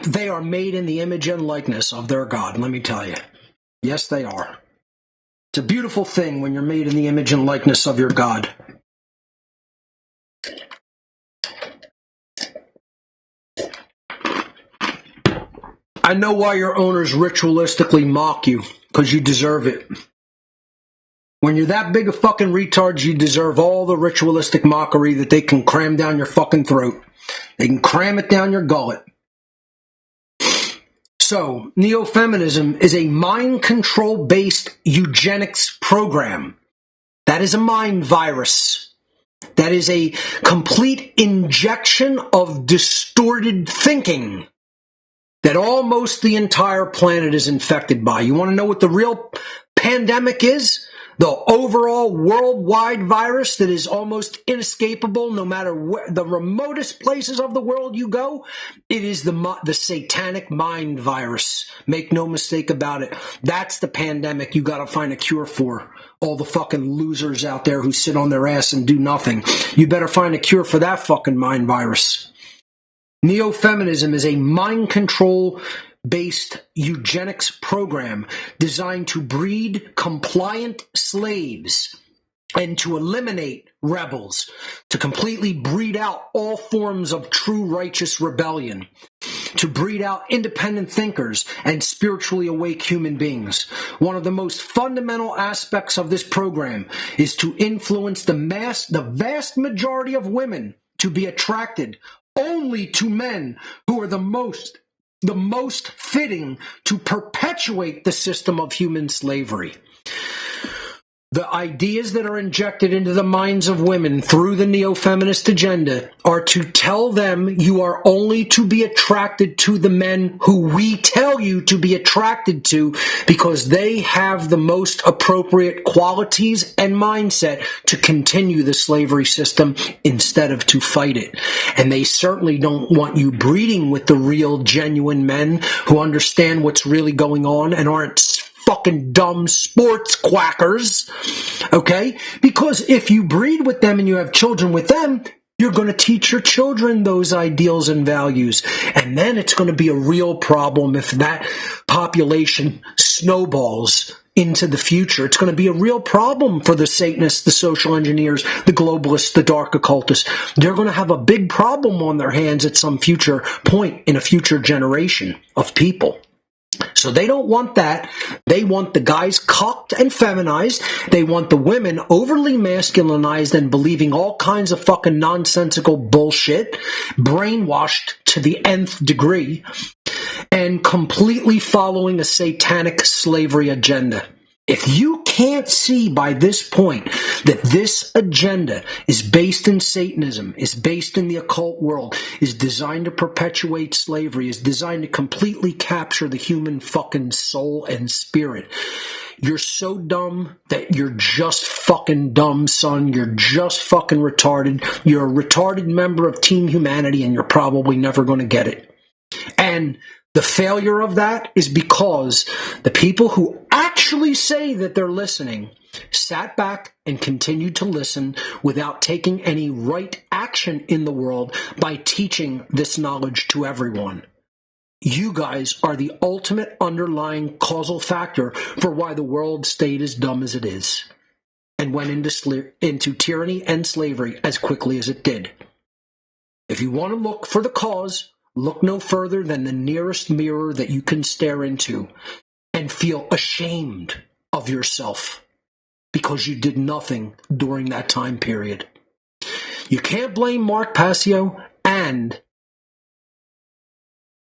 they are made in the image and likeness of their God, let me tell you. Yes, they are. It's a beautiful thing when you're made in the image and likeness of your God. I know why your owners ritualistically mock you, because you deserve it. When you're that big of fucking retards, you deserve all the ritualistic mockery that they can cram down your fucking throat. They can cram it down your gullet. So, Neo-Feminism is a mind control-based eugenics program. That is a mind virus. That is a complete injection of distorted thinking that almost the entire planet is infected by. You want to know what the real pandemic is? The overall worldwide virus that is almost inescapable no matter where, the remotest places of the world you go, it is the satanic mind virus. Make no mistake about it. That's the pandemic you got to find a cure for. All the fucking losers out there who sit on their ass and do nothing. You better find a cure for that fucking mind virus. Neo-Feminism is a mind control-based eugenics program designed to breed compliant slaves and to eliminate rebels, to completely breed out all forms of true righteous rebellion, to breed out independent thinkers and spiritually awake human beings. One of the most fundamental aspects of this program is to influence the vast majority of women to be attracted only to men who are the most fitting to perpetuate the system of human slavery. The ideas that are injected into the minds of women through the neo-feminist agenda are to tell them you are only to be attracted to the men who we tell you to be attracted to because they have the most appropriate qualities and mindset to continue the slavery system instead of to fight it. And they certainly don't want you breeding with the real, genuine men who understand what's really going on and aren't fucking dumb sports quackers, okay? Because if you breed with them and you have children with them, you're going to teach your children those ideals and values. And then it's going to be a real problem if that population snowballs into the future. It's going to be a real problem for the Satanists, the social engineers, the globalists, the dark occultists. They're going to have a big problem on their hands at some future point in a future generation of people. So they don't want that. They want the guys cocked and feminized. They want the women overly masculinized and believing all kinds of fucking nonsensical bullshit, brainwashed to the nth degree, and completely following a satanic slavery agenda. If you can't see by this point that this agenda is based in Satanism, is based in the occult world, is designed to perpetuate slavery, is designed to completely capture the human fucking soul and spirit, you're so dumb that you're just fucking dumb, son. You're just fucking retarded. You're a retarded member of Team Humanity and you're probably never going to get it. And the failure of that is because the people who actually say that they're listening sat back and continued to listen without taking any right action in the world by teaching this knowledge to everyone. You guys are the ultimate underlying causal factor for why the world stayed as dumb as it is and went into tyranny and slavery as quickly as it did. If you want to look for the cause, look no further than the nearest mirror that you can stare into and feel ashamed of yourself because you did nothing during that time period. You can't blame Mark Passio, and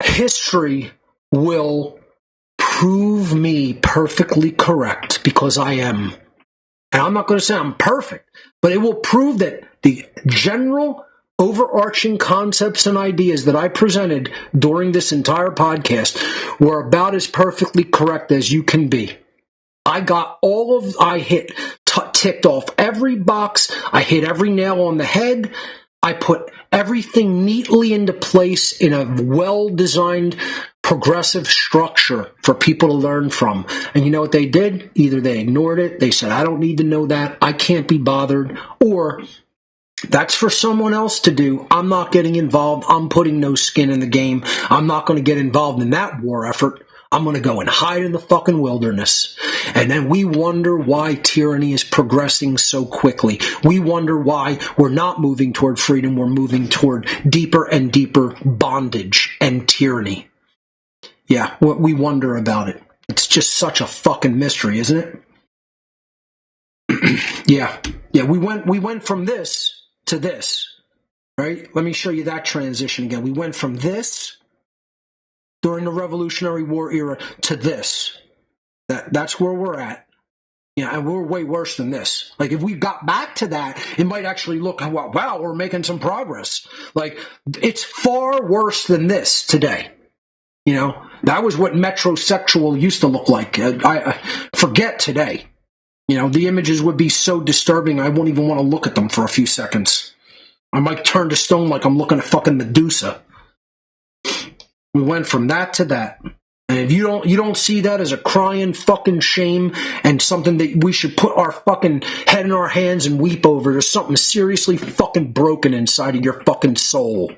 history will prove me perfectly correct because I am. And I'm not going to say I'm perfect, but it will prove that the general overarching concepts and ideas that I presented during this entire podcast were about as perfectly correct as you can be. I ticked off every box. I hit every nail on the head. I put everything neatly into place in a well-designed progressive structure for people to learn from. And you know what they did? Either they ignored it, they said, I don't need to know that, I can't be bothered, or that's for someone else to do. I'm not getting involved. I'm putting no skin in the game. I'm not going to get involved in that war effort. I'm going to go and hide in the fucking wilderness. And then we wonder why tyranny is progressing so quickly. We wonder why we're not moving toward freedom. We're moving toward deeper and deeper bondage and tyranny. Yeah, we wonder about it. It's just such a fucking mystery, isn't it? Yeah, we went from this to this, right? Let me show you that transition again. We went from this during the Revolutionary War era to this. That's where we're at. Yeah, and we're way worse than this. Like, if we got back to that, it might actually look, wow, we're making some progress. Like, it's far worse than this today. You know, that was what metrosexual used to look like. I forget today. You know, the images would be so disturbing, I won't even want to look at them for a few seconds. I might turn to stone like I'm looking at fucking Medusa. We went from that to that. And if you don't see that as a crying fucking shame and something that we should put our fucking head in our hands and weep over, there's something seriously fucking broken inside of your fucking soul.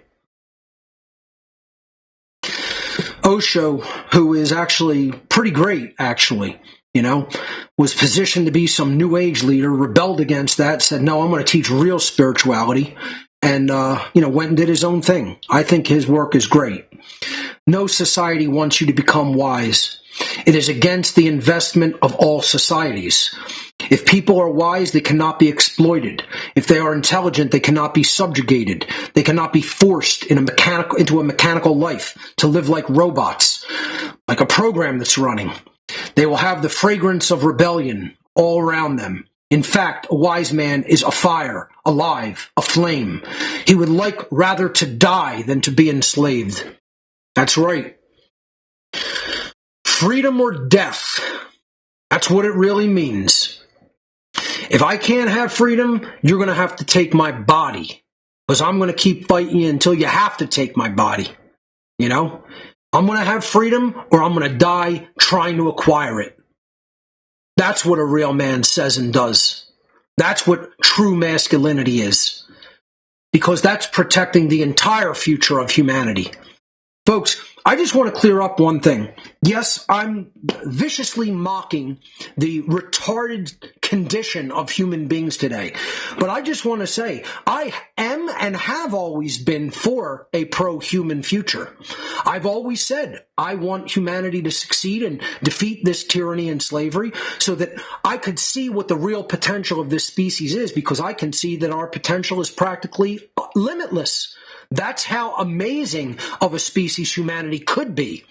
Osho, who is actually pretty great, you know, was positioned to be some new age leader, rebelled against that, said, no, I'm going to teach real spirituality, and, went and did his own thing. I think his work is great. No society wants you to become wise. It is against the investment of all societies. If people are wise, they cannot be exploited. If they are intelligent, they cannot be subjugated. They cannot be forced into a mechanical life to live like robots, like a program that's running. They will have the fragrance of rebellion all around them. In fact, a wise man is a fire, alive, a flame. He would like rather to die than to be enslaved. That's right. Freedom or death. That's what it really means. If I can't have freedom, you're going to have to take my body. Because I'm going to keep fighting you until you have to take my body. You know? I'm going to have freedom or I'm going to die trying to acquire it. That's what a real man says and does. That's what true masculinity is. Because that's protecting the entire future of humanity. Folks, I just want to clear up one thing. Yes, I'm viciously mocking the retarded condition of human beings today. But I just want to say, I am and have always been for a pro-human future. I've always said I want humanity to succeed and defeat this tyranny and slavery so that I could see what the real potential of this species is, because I can see that our potential is practically limitless. That's how amazing of a species humanity could be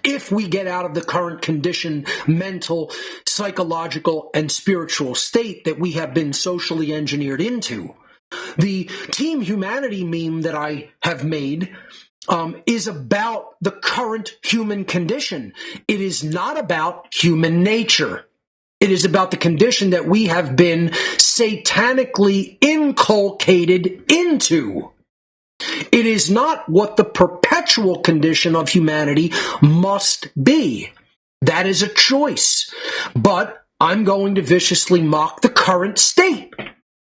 if we get out of the current conditioned mental, psychological, and spiritual state that we have been socially engineered into. The Team Humanity meme that I have made is about the current human condition. It is not about human nature. It is about the condition that we have been satanically inculcated into. It is not what the perpetual condition of humanity must be. That is a choice. But I'm going to viciously mock the current state.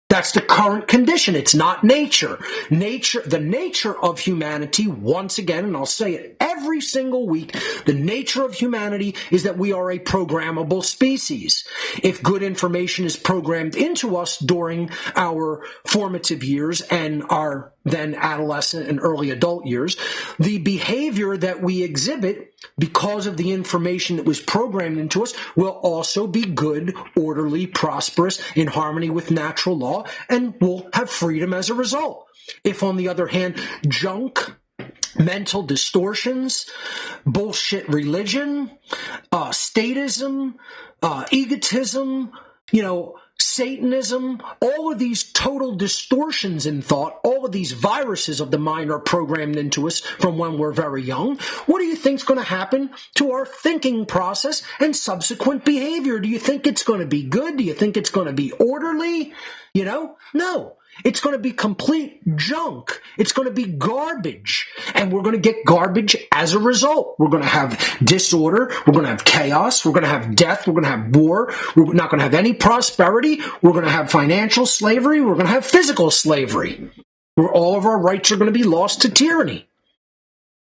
That's the current condition. It's not nature. The nature of humanity, once again, and I'll say it every single week, the nature of humanity is that we are a programmable species. If good information is programmed into us during our formative years and our then adolescent and early adult years, the behavior that we exhibit because of the information that was programmed into us will also be good, orderly, prosperous, in harmony with natural law, and we'll have freedom as a result. If, on the other hand, junk, mental distortions, bullshit religion, statism, egotism, Satanism, all of these total distortions in thought, all of these viruses of the mind are programmed into us from when we're very young. What do you think is going to happen to our thinking process and subsequent behavior? Do you think it's going to be good? Do you think it's going to be orderly? No. It's going to be complete junk. It's going to be garbage. And we're going to get garbage as a result. We're going to have disorder. We're going to have chaos. We're going to have death. We're going to have war. We're not going to have any prosperity. We're going to have financial slavery. We're going to have physical slavery, where all of our rights are going to be lost to tyranny.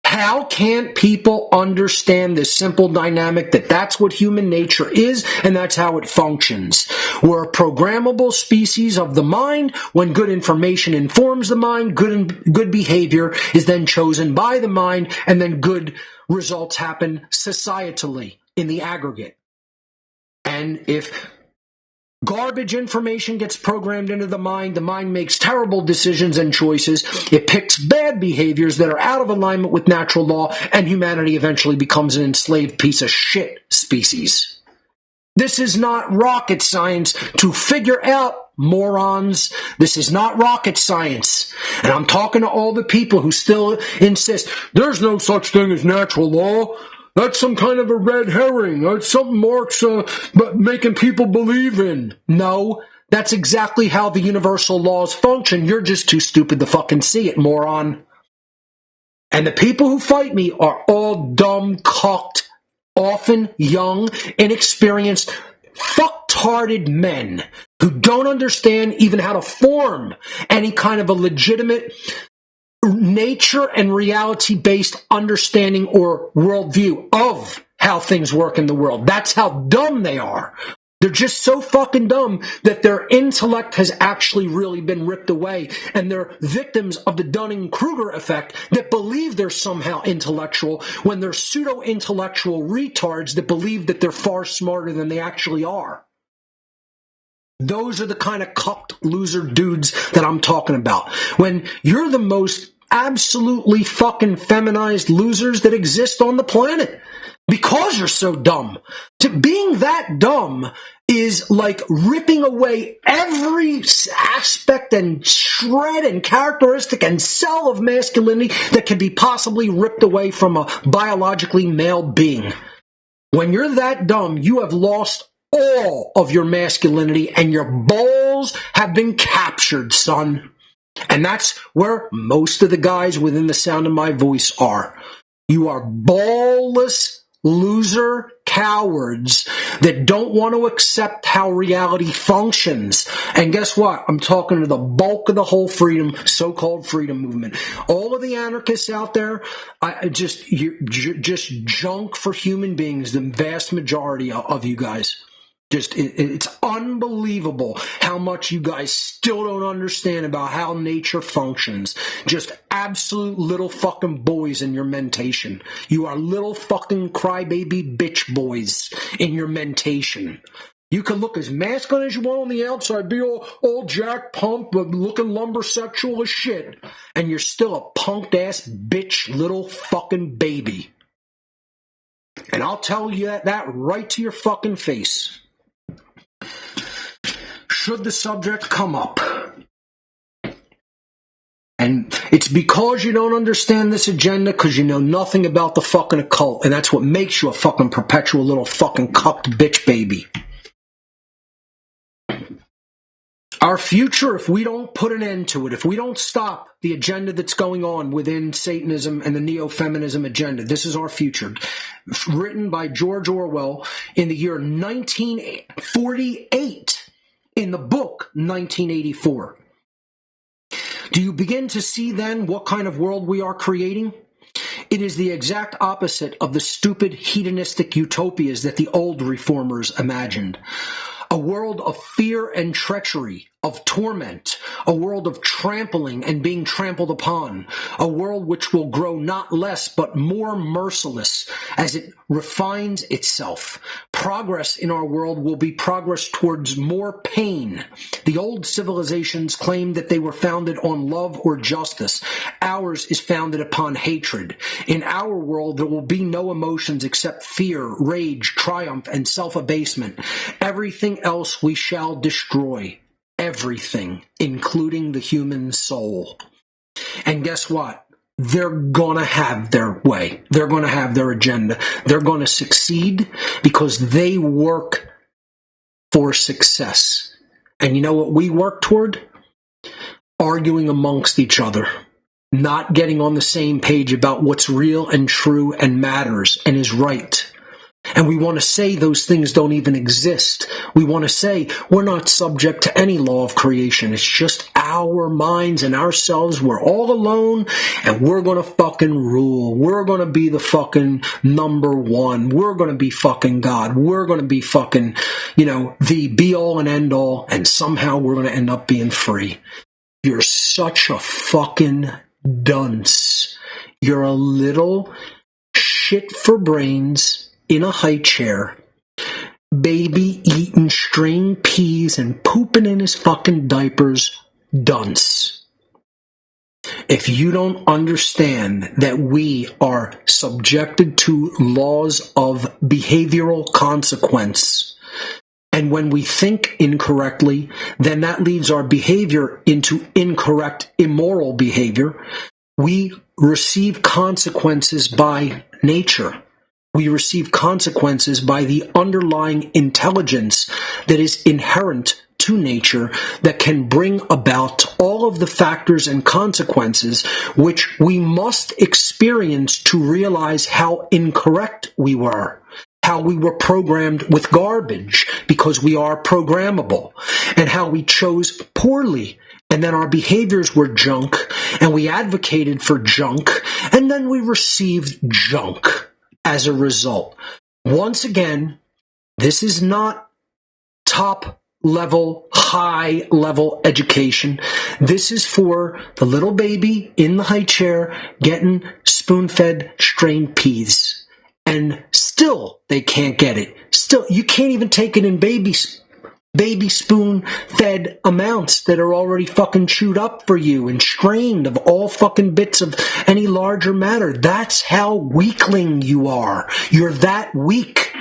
How can't people understand this simple dynamic that that's what human nature is and that's how it functions? We're a programmable species of the mind. When good information informs the mind, good behavior is then chosen by the mind, and then good results happen societally in the aggregate. And if garbage information gets programmed into the mind makes terrible decisions and choices. It picks bad behaviors that are out of alignment with natural law, and humanity eventually becomes an enslaved piece of shit species. This is not rocket science to figure out, morons. This is not rocket science. And I'm talking to all the people who still insist there's no such thing as natural law. That's some kind of a red herring. That's something Marx making people believe in. No, that's exactly how the universal laws function. You're just too stupid to fucking see it, moron. And the people who fight me are all dumb, cocked, often young, inexperienced, fucktarded men who don't understand even how to form any kind of a legitimate nature and reality-based understanding or worldview of how things work in the world. That's how dumb they are. They're just so fucking dumb that their intellect has actually really been ripped away, and they're victims of the Dunning-Kruger effect that believe they're somehow intellectual when they're pseudo-intellectual retards that believe that they're far smarter than they actually are. Those are the kind of cucked loser dudes that I'm talking about. When you're the most absolutely fucking feminized losers that exist on the planet. because you're so dumb. Being that dumb is like ripping away every aspect and shred and characteristic and cell of masculinity that can be possibly ripped away from a biologically male being. When you're that dumb, you have lost all of your masculinity and your balls have been captured, son. And that's where most of the guys within the sound of my voice are. You are ballless loser cowards that don't want to accept how reality functions. And guess what? I'm talking to the bulk of the whole so-called freedom movement. All of the anarchists out there, you're just junk for human beings, the vast majority of you guys. It's unbelievable how much you guys still don't understand about how nature functions. Just absolute little fucking boys in your mentation. You are little fucking crybaby bitch boys in your mentation. You can look as masculine as you want on the outside, be all jack pump, but looking lumbersexual as shit, and you're still a punked ass bitch little fucking baby. And I'll tell you that right to your fucking face. Should the subject come up. And it's because you don't understand this agenda, because you know nothing about the fucking occult, and that's what makes you a fucking perpetual little fucking cucked bitch baby. Our future, if we don't put an end to it, if we don't stop the agenda that's going on within Satanism and the Neo-Feminism agenda, this is our future. Written by George Orwell in the year 1948 in the book 1984. Do you begin to see then what kind of world we are creating? It is the exact opposite of the stupid hedonistic utopias that the old reformers imagined. A world of fear and treachery, of torment, a world of trampling and being trampled upon, a world which will grow not less but more merciless as it refines itself. Progress in our world will be progress towards more pain. The old civilizations claimed that they were founded on love or justice. Ours is founded upon hatred. In our world, there will be no emotions except fear, rage, triumph, and self-abasement. Everything else we shall destroy. Everything, including the human soul. And guess what? They're gonna have their way. They're gonna have their agenda. They're gonna succeed because they work for success. And you know what we work toward? Arguing amongst each other. Not getting on the same page about what's real and true and matters and is right. And we want to say those things don't even exist. We want to say we're not subject to any law of creation. It's just our minds and ourselves. We're all alone and we're going to fucking rule. We're going to be the fucking number one. We're going to be fucking God. We're going to be fucking, the be all and end all. And somehow we're going to end up being free. You're such a fucking dunce. You're a little shit for brains in a high chair, baby eating string peas and pooping in his fucking diapers, dunce. If you don't understand that we are subjected to laws of behavioral consequence, and when we think incorrectly, then that leads our behavior into incorrect, immoral behavior. We receive consequences by nature. We receive consequences by the underlying intelligence that is inherent to nature that can bring about all of the factors and consequences which we must experience to realize how incorrect we were, how we were programmed with garbage because we are programmable, and how we chose poorly. And then our behaviors were junk, and we advocated for junk, and then we received junk. As a result, once again, this is not top-level, high-level education. This is for the little baby in the high chair getting spoon-fed strained peas. And still, they can't get it. Still, you can't even take it in baby baby spoon fed amounts that are already fucking chewed up for you and strained of all fucking bits of any larger matter. That's how weakling you are. You're that weak.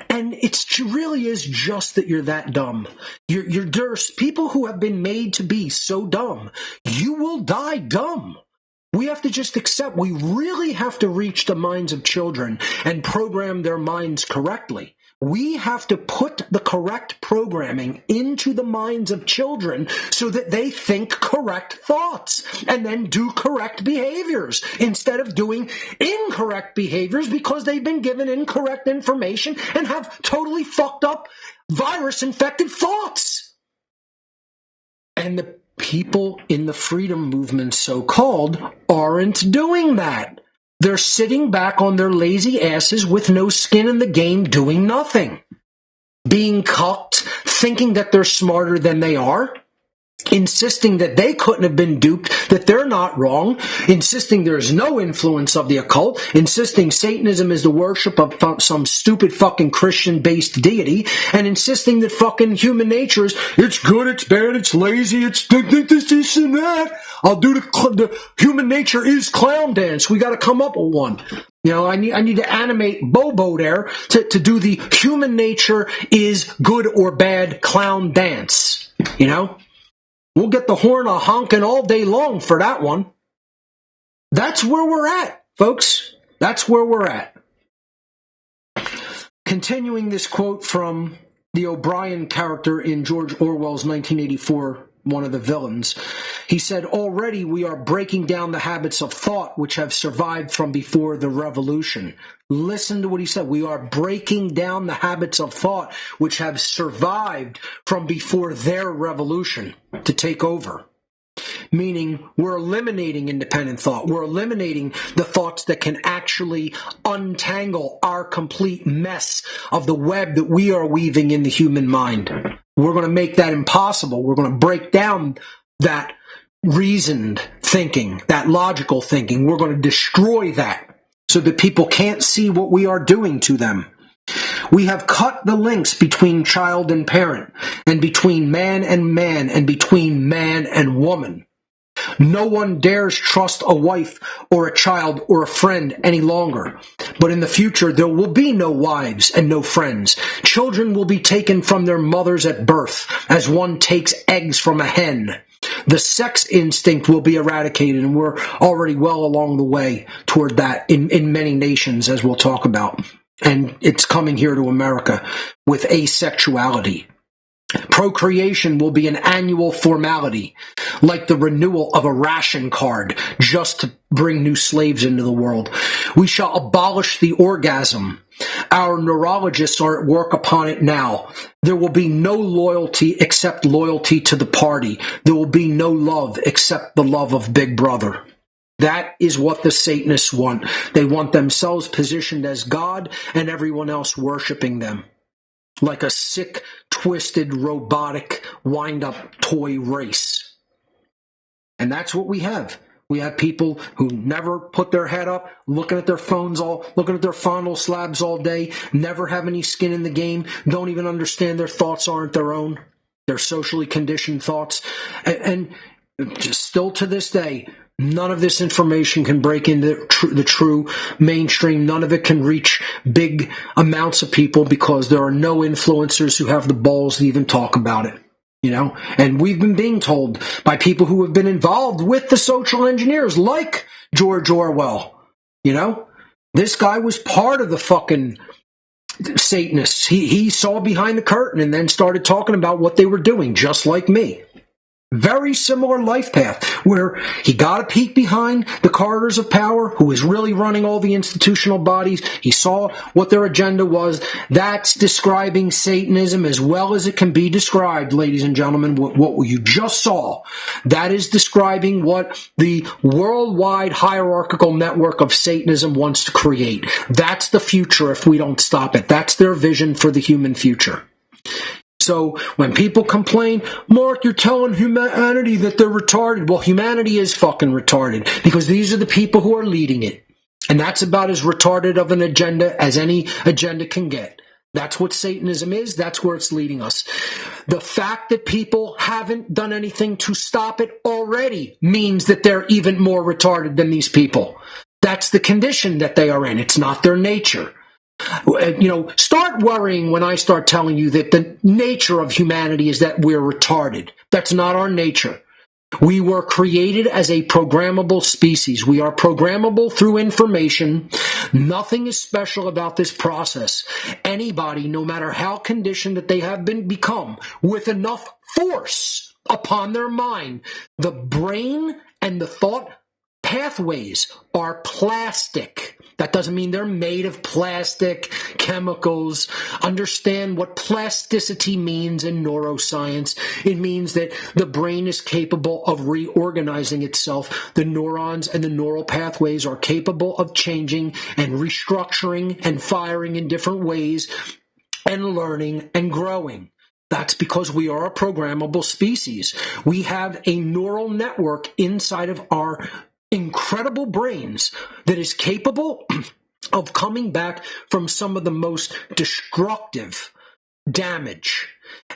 And it really is just that you're that dumb. There's people who have been made to be so dumb. You will die dumb. We have to just accept, we really have to reach the minds of children and program their minds correctly. We have to put the correct programming into the minds of children so that they think correct thoughts and then do correct behaviors instead of doing incorrect behaviors because they've been given incorrect information and have totally fucked up virus-infected thoughts. And the people in the freedom movement, so-called, aren't doing that. They're sitting back on their lazy asses with no skin in the game, doing nothing. Being cucked, thinking that they're smarter than they are, insisting that they couldn't have been duped, that they're not wrong, insisting there's no influence of the occult, insisting Satanism is the worship of some stupid fucking Christian-based deity, and insisting that fucking human nature is, it's good, it's bad, it's lazy, it's this and that. I'll do the human nature is clown dance. We got to come up with one. You know, I need to animate Bobo there to do the human nature is good or bad clown dance. You know? We'll get the horn a honking all day long for that one. That's where we're at, folks. That's where we're at. Continuing this quote from the O'Brien character in George Orwell's 1984, one of the villains, he said, already we are breaking down the habits of thought which have survived from before the revolution. Listen to what he said. We are breaking down the habits of thought which have survived from before their revolution to take over. Meaning we're eliminating independent thought. We're eliminating the thoughts that can actually untangle our complete mess of the web that we are weaving in the human mind. We're going to make that impossible. We're going to break down that reasoned thinking, that logical thinking. We're going to destroy that so that people can't see what we are doing to them. We have cut the links between child and parent, and between man, and between man and woman. No one dares trust a wife or a child or a friend any longer. But in the future, there will be no wives and no friends. Children will be taken from their mothers at birth, as one takes eggs from a hen. The sex instinct will be eradicated, and we're already well along the way toward that in many nations, as we'll talk about. And it's coming here to America with asexuality. Procreation will be an annual formality, like the renewal of a ration card, just to bring new slaves into the world. We shall abolish the orgasm. Our neurologists are at work upon it now. There will be no loyalty except loyalty to the party. There will be no love except the love of Big Brother. That is what the Satanists want. They want themselves positioned as God and everyone else worshiping them. Like a sick, twisted, robotic, wind-up toy race. And that's what we have. We have people who never put their head up, looking at their phones looking at their fondle slabs all day, never have any skin in the game, don't even understand their thoughts aren't their own. They're socially conditioned thoughts. And just still to this day, none of this information can break into the true mainstream. None of it can reach big amounts of people because there are no influencers who have the balls to even talk about it. You know, and we've been being told by people who have been involved with the social engineers, like George Orwell. You know, this guy was part of the fucking Satanists. He saw behind the curtain and then started talking about what they were doing, just like me. Very similar life path, where he got a peek behind the corridors of power, who was really running all the institutional bodies. He saw what their agenda was. That's describing Satanism as well as it can be described, ladies and gentlemen. What you just saw, that is describing what the worldwide hierarchical network of Satanism wants to create. That's the future if we don't stop it. That's their vision for the human future. So when people complain, Mark, you're telling humanity that they're retarded. Well, humanity is fucking retarded because these are the people who are leading it. And that's about as retarded of an agenda as any agenda can get. That's what Satanism is. That's where it's leading us. The fact that people haven't done anything to stop it already means that they're even more retarded than these people. That's the condition that they are in. It's not their nature. Start worrying when I start telling you that the nature of humanity is that we're retarded. That's not our nature. We were created as a programmable species. We are programmable through information. Nothing is special about this process. Anybody, no matter how conditioned that they have become, with enough force upon their mind, the brain and the thought pathways are plastic. That doesn't mean they're made of plastic, chemicals. Understand what plasticity means in neuroscience. It means that the brain is capable of reorganizing itself. The neurons and the neural pathways are capable of changing and restructuring and firing in different ways and learning and growing. That's because we are a programmable species. We have a neural network inside of our incredible brains that is capable of coming back from some of the most destructive damage.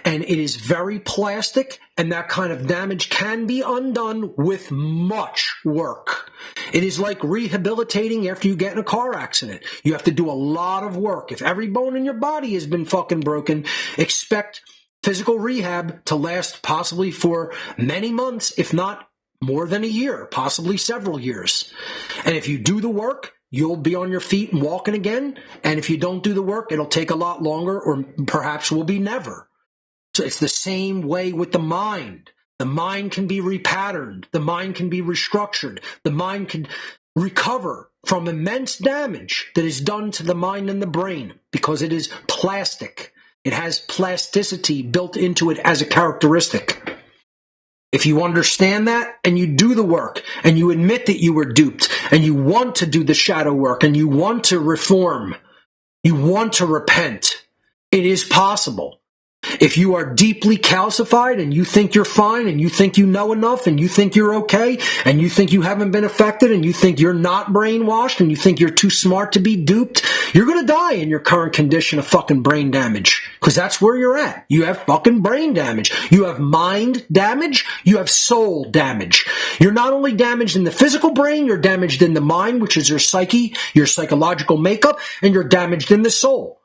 And it is very plastic, and that kind of damage can be undone with much work. It is like rehabilitating after you get in a car accident. You have to do a lot of work. If every bone in your body has been fucking broken, expect physical rehab to last possibly for many months, if not more than a year, possibly several years. And if you do the work, you'll be on your feet and walking again. And if you don't do the work, it'll take a lot longer, or perhaps will be never. So it's the same way with the mind. The mind can be repatterned. The mind can be restructured. The mind can recover from immense damage that is done to the mind and the brain because it is plastic. It has plasticity built into it as a characteristic. If you understand that and you do the work and you admit that you were duped and you want to do the shadow work and you want to reform, you want to repent, it is possible. If you are deeply calcified and you think you're fine and you think you know enough and you think you're okay and you think you haven't been affected and you think you're not brainwashed and you think you're too smart to be duped, you're going to die in your current condition of fucking brain damage, because that's where you're at. You have fucking brain damage. You have mind damage. You have soul damage. You're not only damaged in the physical brain, you're damaged in the mind, which is your psyche, your psychological makeup, and you're damaged in the soul.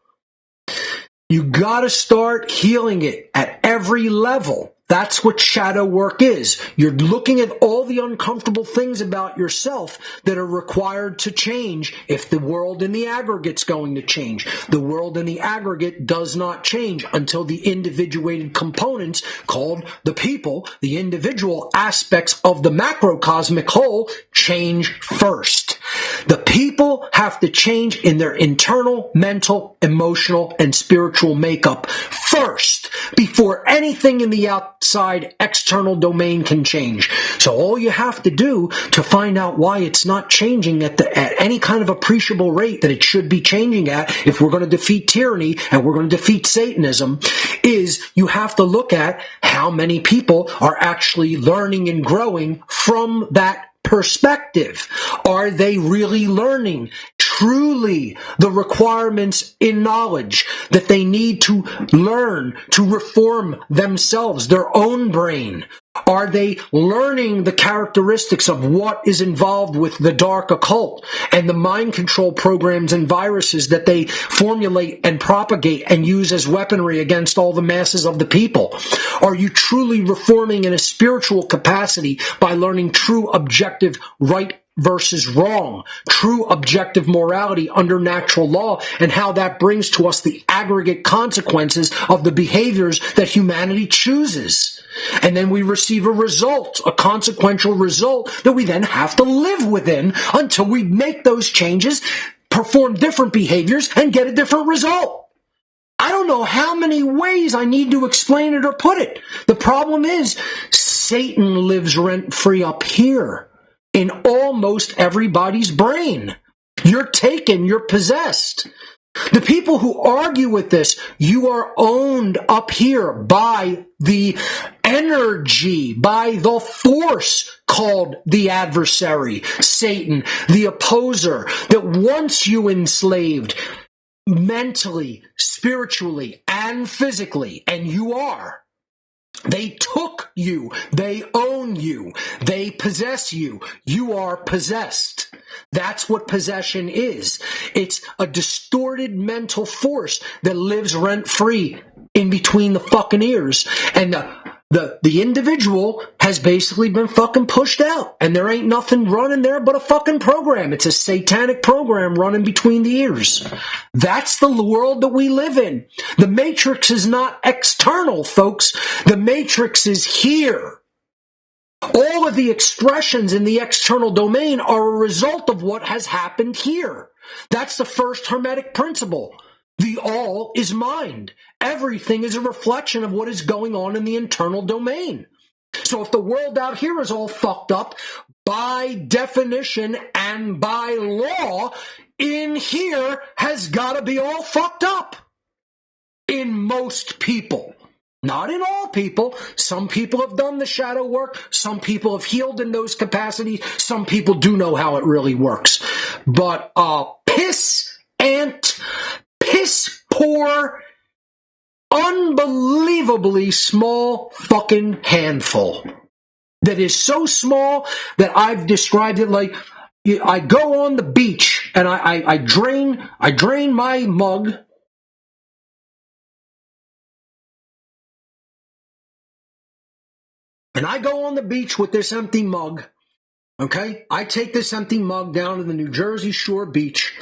You gotta start healing it at every level. That's what shadow work is. You're looking at all the uncomfortable things about yourself that are required to change if the world in the aggregate's going to change. The world in the aggregate does not change until the individuated components called the people, the individual aspects of the macrocosmic whole, change first. The people have to change in their internal, mental, emotional, and spiritual makeup first before anything in the outside external domain can change. So all you have to do to find out why it's not changing at any kind of appreciable rate that it should be changing at, if we're going to defeat tyranny and we're going to defeat Satanism, is you have to look at how many people are actually learning and growing from that perspective. Are they really learning truly the requirements in knowledge that they need to learn to reform themselves, their own brain? Are they learning the characteristics of what is involved with the dark occult and the mind control programs and viruses that they formulate and propagate and use as weaponry against all the masses of the people? Are you truly reforming in a spiritual capacity by learning true objective right versus wrong, true objective morality under natural law, and how that brings to us the aggregate consequences of the behaviors that humanity chooses? And then we receive a result, a consequential result that we then have to live within until we make those changes, perform different behaviors, and get a different result. I don't know how many ways I need to explain it or put it. The problem is Satan lives rent-free up here in almost everybody's brain. You're taken, you're possessed. The people who argue with this, you are owned up here by the energy, by the force called the adversary, Satan, the opposer that wants you enslaved mentally, spiritually, spiritually and physically, and you are. They took you. They own you. They possess you. You are possessed. That's what possession is. It's a distorted mental force that lives rent-free in between the fucking ears. And the individual has basically been fucking pushed out. And there ain't nothing running there but a fucking program. It's a satanic program running between the ears. That's the world that we live in. The Matrix is not external, folks. The Matrix is here. All of the expressions in the external domain are a result of what has happened here. That's the first Hermetic principle. The all is mind. Everything is a reflection of what is going on in the internal domain. So if the world out here is all fucked up, by definition and by law, in here has got to be all fucked up. In most people. Not in all people. Some people have done the shadow work. Some people have healed in those capacities. Some people do know how it really works. But piss poor, unbelievably small fucking handful. That is so small that I've described it like I go on the beach and I drain my mug. And I go on the beach with this empty mug, okay? I take this empty mug down to the New Jersey Shore beach,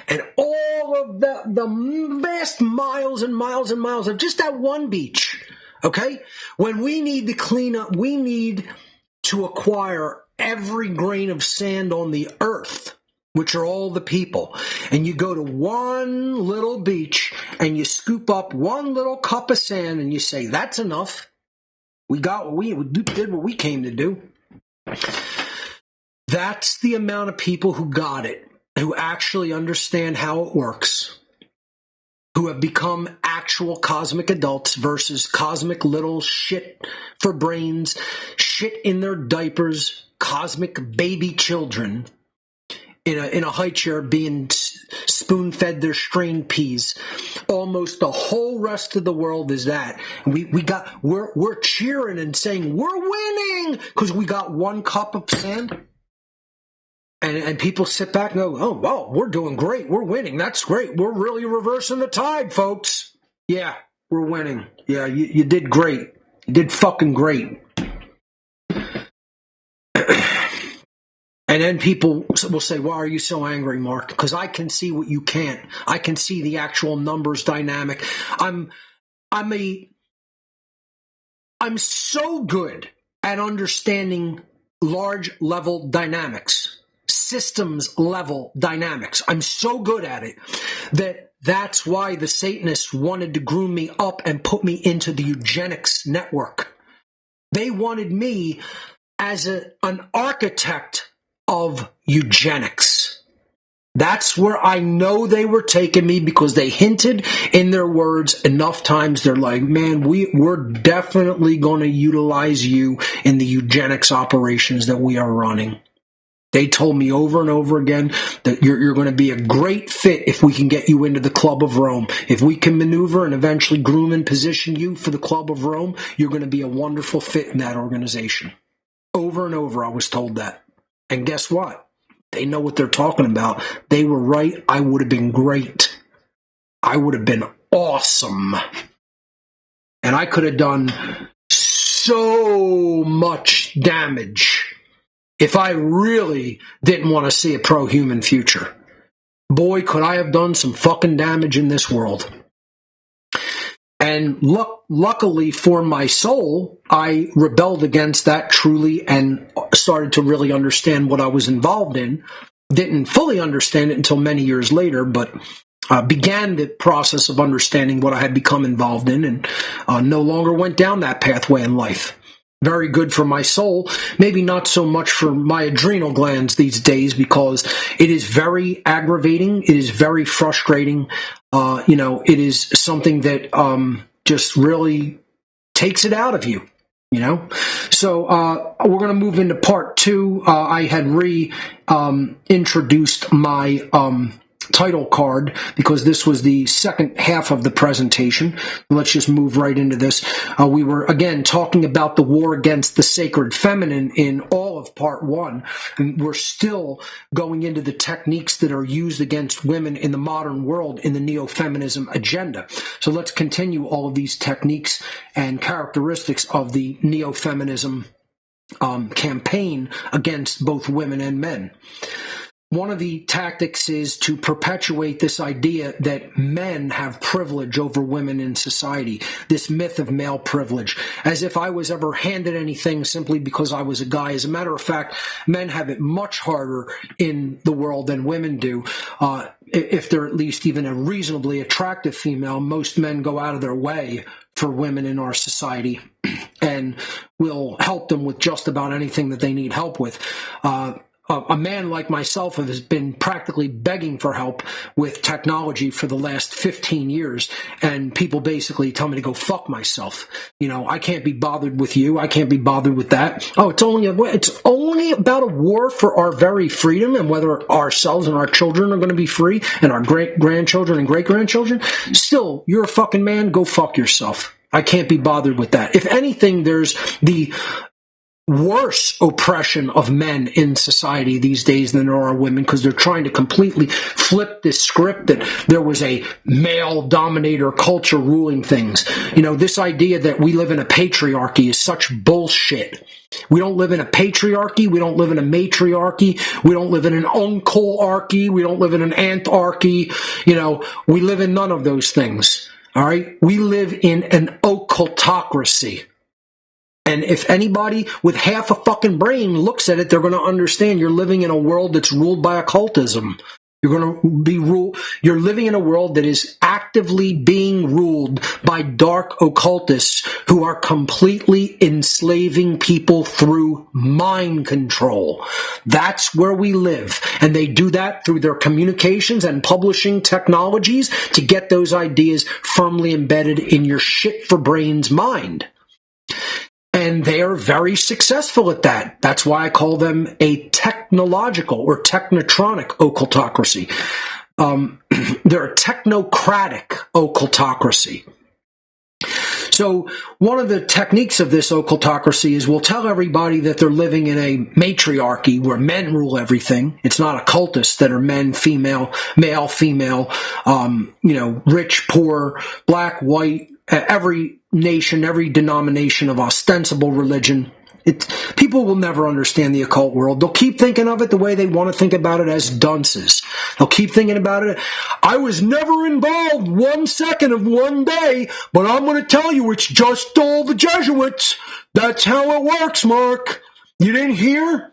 and all of the vast miles and miles and miles of just that one beach, okay? When we need to clean up, we need to acquire every grain of sand on the earth, which are all the people. And you go to one little beach, and you scoop up one little cup of sand, and you say, that's enough. We got what we did what we came to do. That's the amount of people who got it, who actually understand how it works, who have become actual cosmic adults versus cosmic little shit for brains, shit in their diapers, cosmic baby children in a high chair being spoon-fed their strained peas. Almost the whole rest of the world is that. We're cheering and saying, we're winning, because we got one cup of sand. And people sit back and go, oh, wow, we're doing great. We're winning. That's great. We're really reversing the tide, folks. Yeah, we're winning. Yeah, you did great. You did fucking great. And then people will say, why are you so angry, Mark? Because I can see what you can't. I can see the actual numbers dynamic. I'm so good at understanding large level dynamics, systems level dynamics. I'm so good at it that's why the Satanists wanted to groom me up and put me into the eugenics network. They wanted me as an architect of eugenics. That's where I know they were taking me, because they hinted in their words enough times. They're like, man, we're definitely going to utilize you in the eugenics operations that we are running. They told me over and over again that you're going to be a great fit if we can get you into the Club of Rome. If we can maneuver and eventually groom and position you for the Club of Rome, you're going to be a wonderful fit in that organization. Over and over, I was told that. And guess what? They know what they're talking about. They were right. I would have been great. I would have been awesome. And I could have done so much damage if I really didn't want to see a pro-human future. Boy, could I have done some fucking damage in this world. And luckily for my soul, I rebelled against that truly and started to really understand what I was involved in. Didn't fully understand it until many years later, but began the process of understanding what I had become involved in, and no longer went down that pathway in life. Very good for my soul, maybe not so much for my adrenal glands these days, because it is very aggravating. It is very frustrating. It is something that just really takes it out of you, So we're going to move into part 2. I had introduced my title card, because this was the second half of the presentation. Let's just move right into this. We were, again, talking about the war against the sacred feminine in all of part one, and we're still going into the techniques that are used against women in the modern world in the Neo-Feminism agenda. So let's continue all of these techniques and characteristics of the Neo-Feminism campaign against both women and men. One of the tactics is to perpetuate this idea that men have privilege over women in society, this myth of male privilege, as if I was ever handed anything simply because I was a guy. As a matter of fact, men have it much harder in the world than women do. If they're at least even a reasonably attractive female, most men go out of their way for women in our society and will help them with just about anything that they need help with. A man like myself has been practically begging for help with technology for the last 15 years, and people basically tell me to go fuck myself. You know, I can't be bothered with you. I can't be bothered with that. Oh, it's only about a war for our very freedom and whether ourselves and our children are going to be free and our great-grandchildren and great-grandchildren. Still, you're a fucking man. Go fuck yourself. I can't be bothered with that. If anything, there's the worse oppression of men in society these days than there are women, because they're trying to completely flip this script that there was a male dominator culture ruling things. You know, this idea that we live in a patriarchy is such bullshit. We don't live in a patriarchy. We don't live in a matriarchy. We don't live in an uncle-archy. We don't live in an aunt-archy. You know, we live in none of those things. All right? We live in an occultocracy. And if anybody with half a fucking brain looks at it, they're going to understand you're living in a world that's ruled by occultism. You're living in a world that is actively being ruled by dark occultists who are completely enslaving people through mind control. That's where we live. And they do that through their communications and publishing technologies to get those ideas firmly embedded in your shit for brains mind. And they are very successful at that. That's why I call them a technological or technotronic occultocracy. They're a technocratic occultocracy. So one of the techniques of this occultocracy is we'll tell everybody that they're living in a matriarchy where men rule everything. It's not occultists that are men, female, male, female, rich, poor, black, white, every nation, every denomination of ostensible religion. People will never understand the occult world. They'll keep thinking of it the way they want to think about it, as dunces. They'll keep thinking about it. I was never involved 1 second of one day, but I'm going to tell you it's just all the Jesuits. That's how it works, Mark. You didn't hear?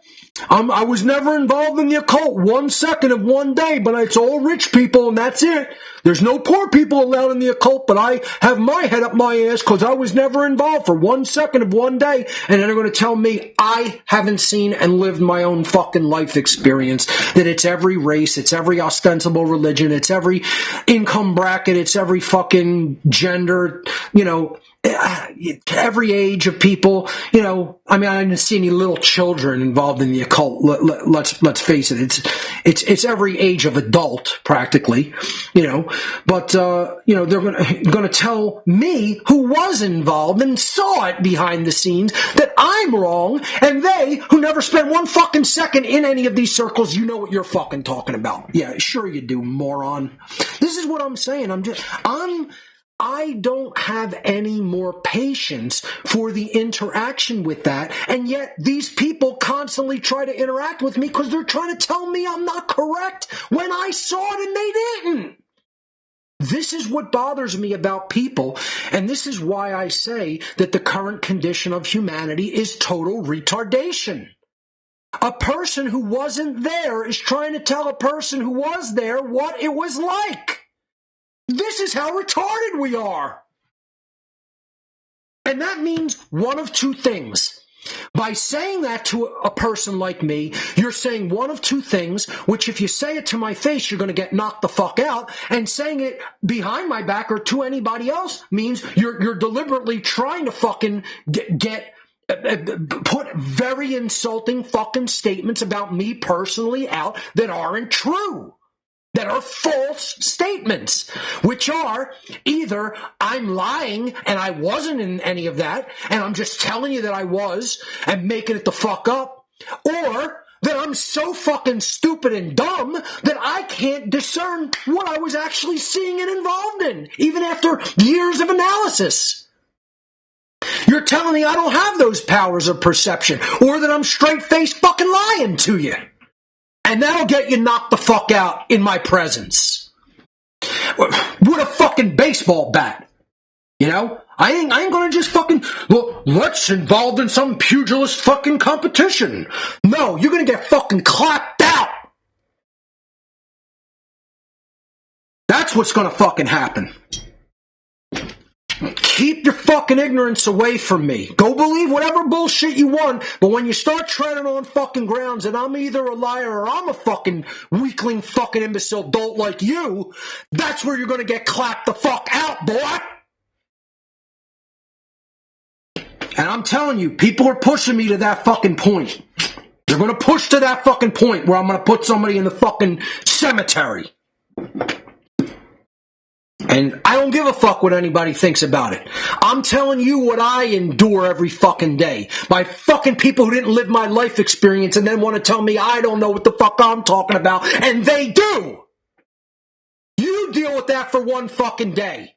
I was never involved in the occult 1 second of one day, but it's all rich people and that's it. There's no poor people allowed in the occult, but I have my head up my ass because I was never involved for 1 second of one day. And then they're going to tell me I haven't seen and lived my own fucking life experience, that it's every race, it's every ostensible religion, it's every income bracket, it's every fucking gender, every age of people. I didn't see any little children involved in the occult. Let's face it. It's every age of adult practically, but they're going to tell me, who was involved and saw it behind the scenes, that I'm wrong, and they, who never spent 1 fucking second in any of these circles, you know what you're fucking talking about. Yeah, sure you do, moron. This is what I'm saying. I don't have any more patience for the interaction with that, and yet these people constantly try to interact with me because they're trying to tell me I'm not correct when I saw it and they didn't. This is what bothers me about people, and this is why I say that the current condition of humanity is total retardation. A person who wasn't there is trying to tell a person who was there what it was like. This is how retarded we are. And that means one of two things. By saying that to a person like me, you're saying one of two things, which if you say it to my face, you're going to get knocked the fuck out. And saying it behind my back or to anybody else means you're deliberately trying to fucking put very insulting fucking statements about me personally out that aren't true. that are false statements, which are either I'm lying and I wasn't in any of that, and I'm just telling you that I was and making it the fuck up, or that I'm so fucking stupid and dumb that I can't discern what I was actually seeing and involved in, even after years of analysis. You're telling me I don't have those powers of perception, or that I'm straight-faced fucking lying to you. And that'll get you knocked the fuck out in my presence. With a fucking baseball bat. You know? I ain't gonna just fucking, well, let's involved in some pugilist fucking competition. No, you're gonna get fucking clapped out. That's what's gonna fucking happen. Keep your fucking ignorance away from me. Go believe whatever bullshit you want, but when you start treading on fucking grounds and I'm either a liar or I'm a fucking weakling fucking imbecile dolt like you, that's where you're gonna get clapped the fuck out, boy! And I'm telling you, people are pushing me to that fucking point. They're gonna push to that fucking point where I'm gonna put somebody in the fucking cemetery. And I don't give a fuck what anybody thinks about it. I'm telling you what I endure every fucking day. By fucking people who didn't live my life experience and then want to tell me I don't know what the fuck I'm talking about. And they do! You deal with that for one fucking day.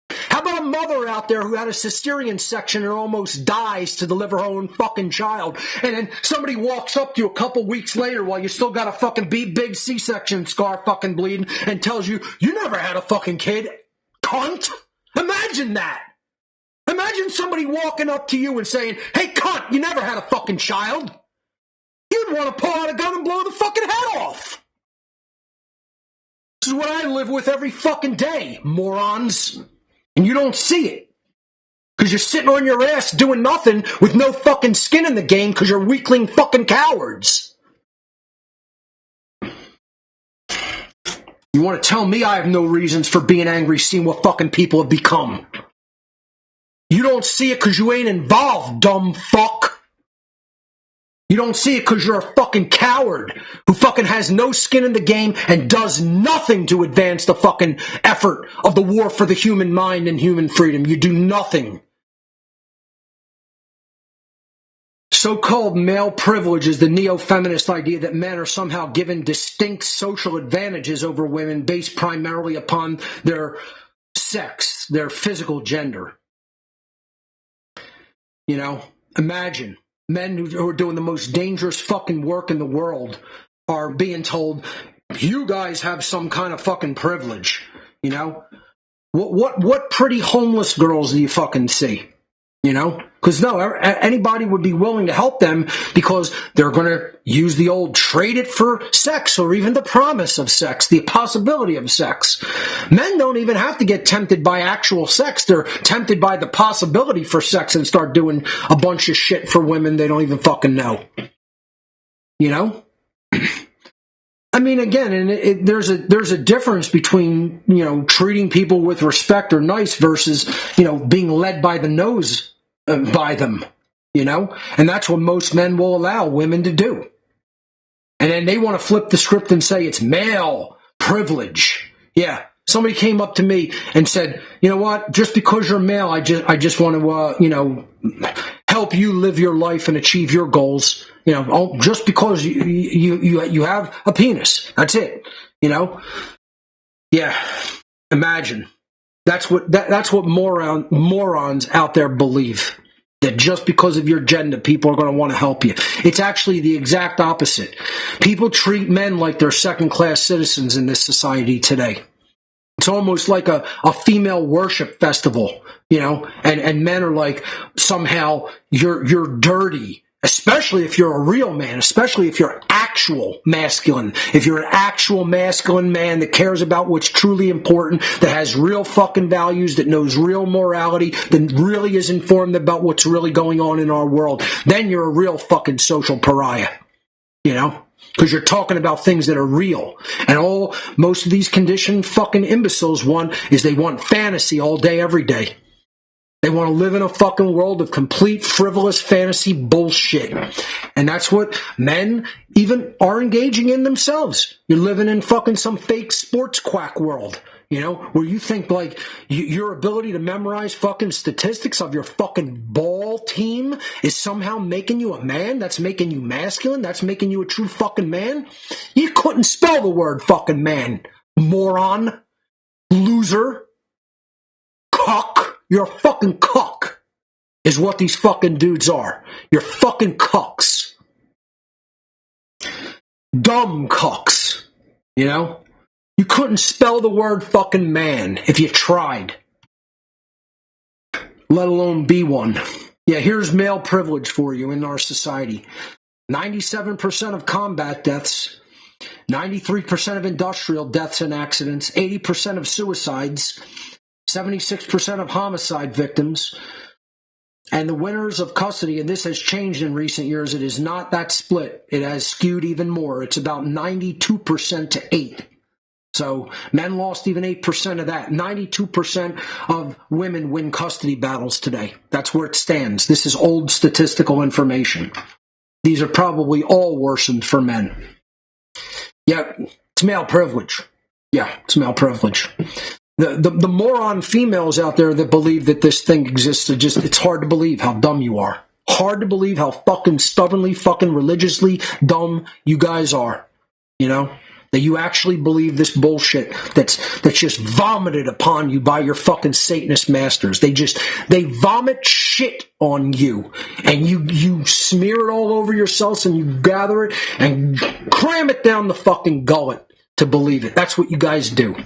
How about a mother out there who had a cesarean section and almost dies to deliver her own fucking child, and then somebody walks up to you a couple weeks later while you still got a fucking big C-section scar fucking bleeding and tells you, you never had a fucking kid, cunt? Imagine that. Imagine somebody walking up to you and saying, hey cunt, you never had a fucking child. You'd want to pull out a gun and blow the fucking head off. This is what I live with every fucking day, morons. And you don't see it. Because you're sitting on your ass doing nothing with no fucking skin in the game because you're weakling fucking cowards. You want to tell me I have no reasons for being angry seeing what fucking people have become. You don't see it because you ain't involved, dumb fuck. You don't see it because you're a fucking coward who fucking has no skin in the game and does nothing to advance the fucking effort of the war for the human mind and human freedom. You do nothing. So-called male privilege is the neo-feminist idea that men are somehow given distinct social advantages over women based primarily upon their sex, their physical gender. You know, imagine. Men who are doing the most dangerous fucking work in the world are being told, you guys have some kind of fucking privilege, you know? What pretty homeless girls do you fucking see, you know? Because no, anybody would be willing to help them because they're going to use the old trade it for sex or even the promise of sex, the possibility of sex. Men don't even have to get tempted by actual sex. They're tempted by the possibility for sex and start doing a bunch of shit for women they don't even fucking know. You know? I mean, again, and there's a difference between, you know, treating people with respect or nice versus, you know, being led by the nose by them, you know? And that's what most men will allow women to do. And then they want to flip the script and say it's male privilege. Yeah. Somebody came up to me and said, you know what, just because you're male, I just want to, you know, help you live your life and achieve your goals. You know, just because you have a penis. That's it. You know? Yeah. Imagine. That's what morons out there believe. That just because of your gender, people are going to want to help you. It's actually the exact opposite. People treat men like they're second-class citizens in this society today. It's almost like a female worship festival, you know, and men are like, somehow you're dirty, especially if you're a real man, especially if you're actual masculine. If you're an actual masculine man that cares about what's truly important, that has real fucking values, that knows real morality, that really is informed about what's really going on in our world, then you're a real fucking social pariah, you know? Because you're talking about things that are real. And most of these conditioned fucking imbeciles want is they want fantasy all day, every day. They want to live in a fucking world of complete frivolous fantasy bullshit. And that's what men even are engaging in themselves. You're living in fucking some fake sports quack world, you know, where you think like your ability to memorize fucking statistics of your fucking ball team is somehow making you a man. That's making you masculine. That's making you a true fucking man. You couldn't spell the word fucking man. Moron. Loser. Cuck. You're a fucking cuck, is what these fucking dudes are. You're fucking cucks. Dumb cucks, you know? You couldn't spell the word fucking man if you tried, let alone be one. Yeah, here's male privilege for you in our society. 97% of combat deaths, 93% of industrial deaths and accidents, 80% of suicides, 76% of homicide victims, and the winners of custody, and this has changed in recent years, it is not that split. It has skewed even more. It's about 92% to 8. So men lost even 8% of that. 92% of women win custody battles today. That's where it stands. This is old statistical information. These are probably all worsened for men. Yeah, it's male privilege. Yeah, it's male privilege. The moron females out there that believe that this thing exists, it's hard to believe how dumb you are. Hard to believe how fucking stubbornly, fucking religiously dumb you guys are. You know? That you actually believe this bullshit that's just vomited upon you by your fucking Satanist masters. They vomit shit on you, and you smear it all over yourselves, and you gather it and cram it down the fucking gullet to believe it. That's what you guys do.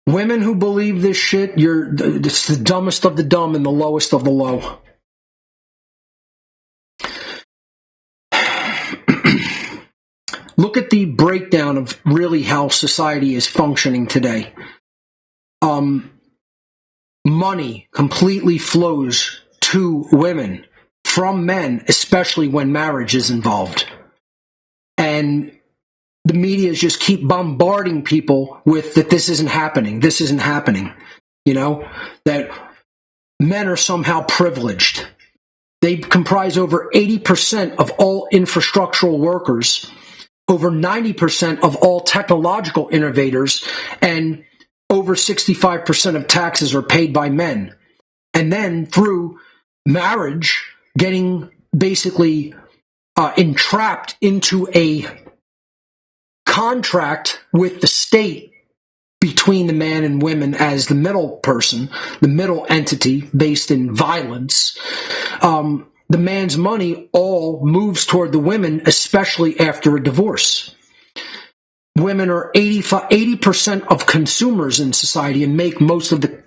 Women who believe this shit, it's the dumbest of the dumb and the lowest of the low. Look at the breakdown of really how society is functioning today. Money completely flows to women from men, especially when marriage is involved. And the media just keep bombarding people with that this isn't happening. This isn't happening. You know, that men are somehow privileged. They comprise over 80% of all infrastructural workers, over 90% of all technological innovators, and over 65% of taxes are paid by men. And then through marriage, getting basically entrapped into a contract with the state between the man and women as the middle person, the middle entity based in violence. The man's money all moves toward the women, especially after a divorce. Women are 80% of consumers in society and make most of the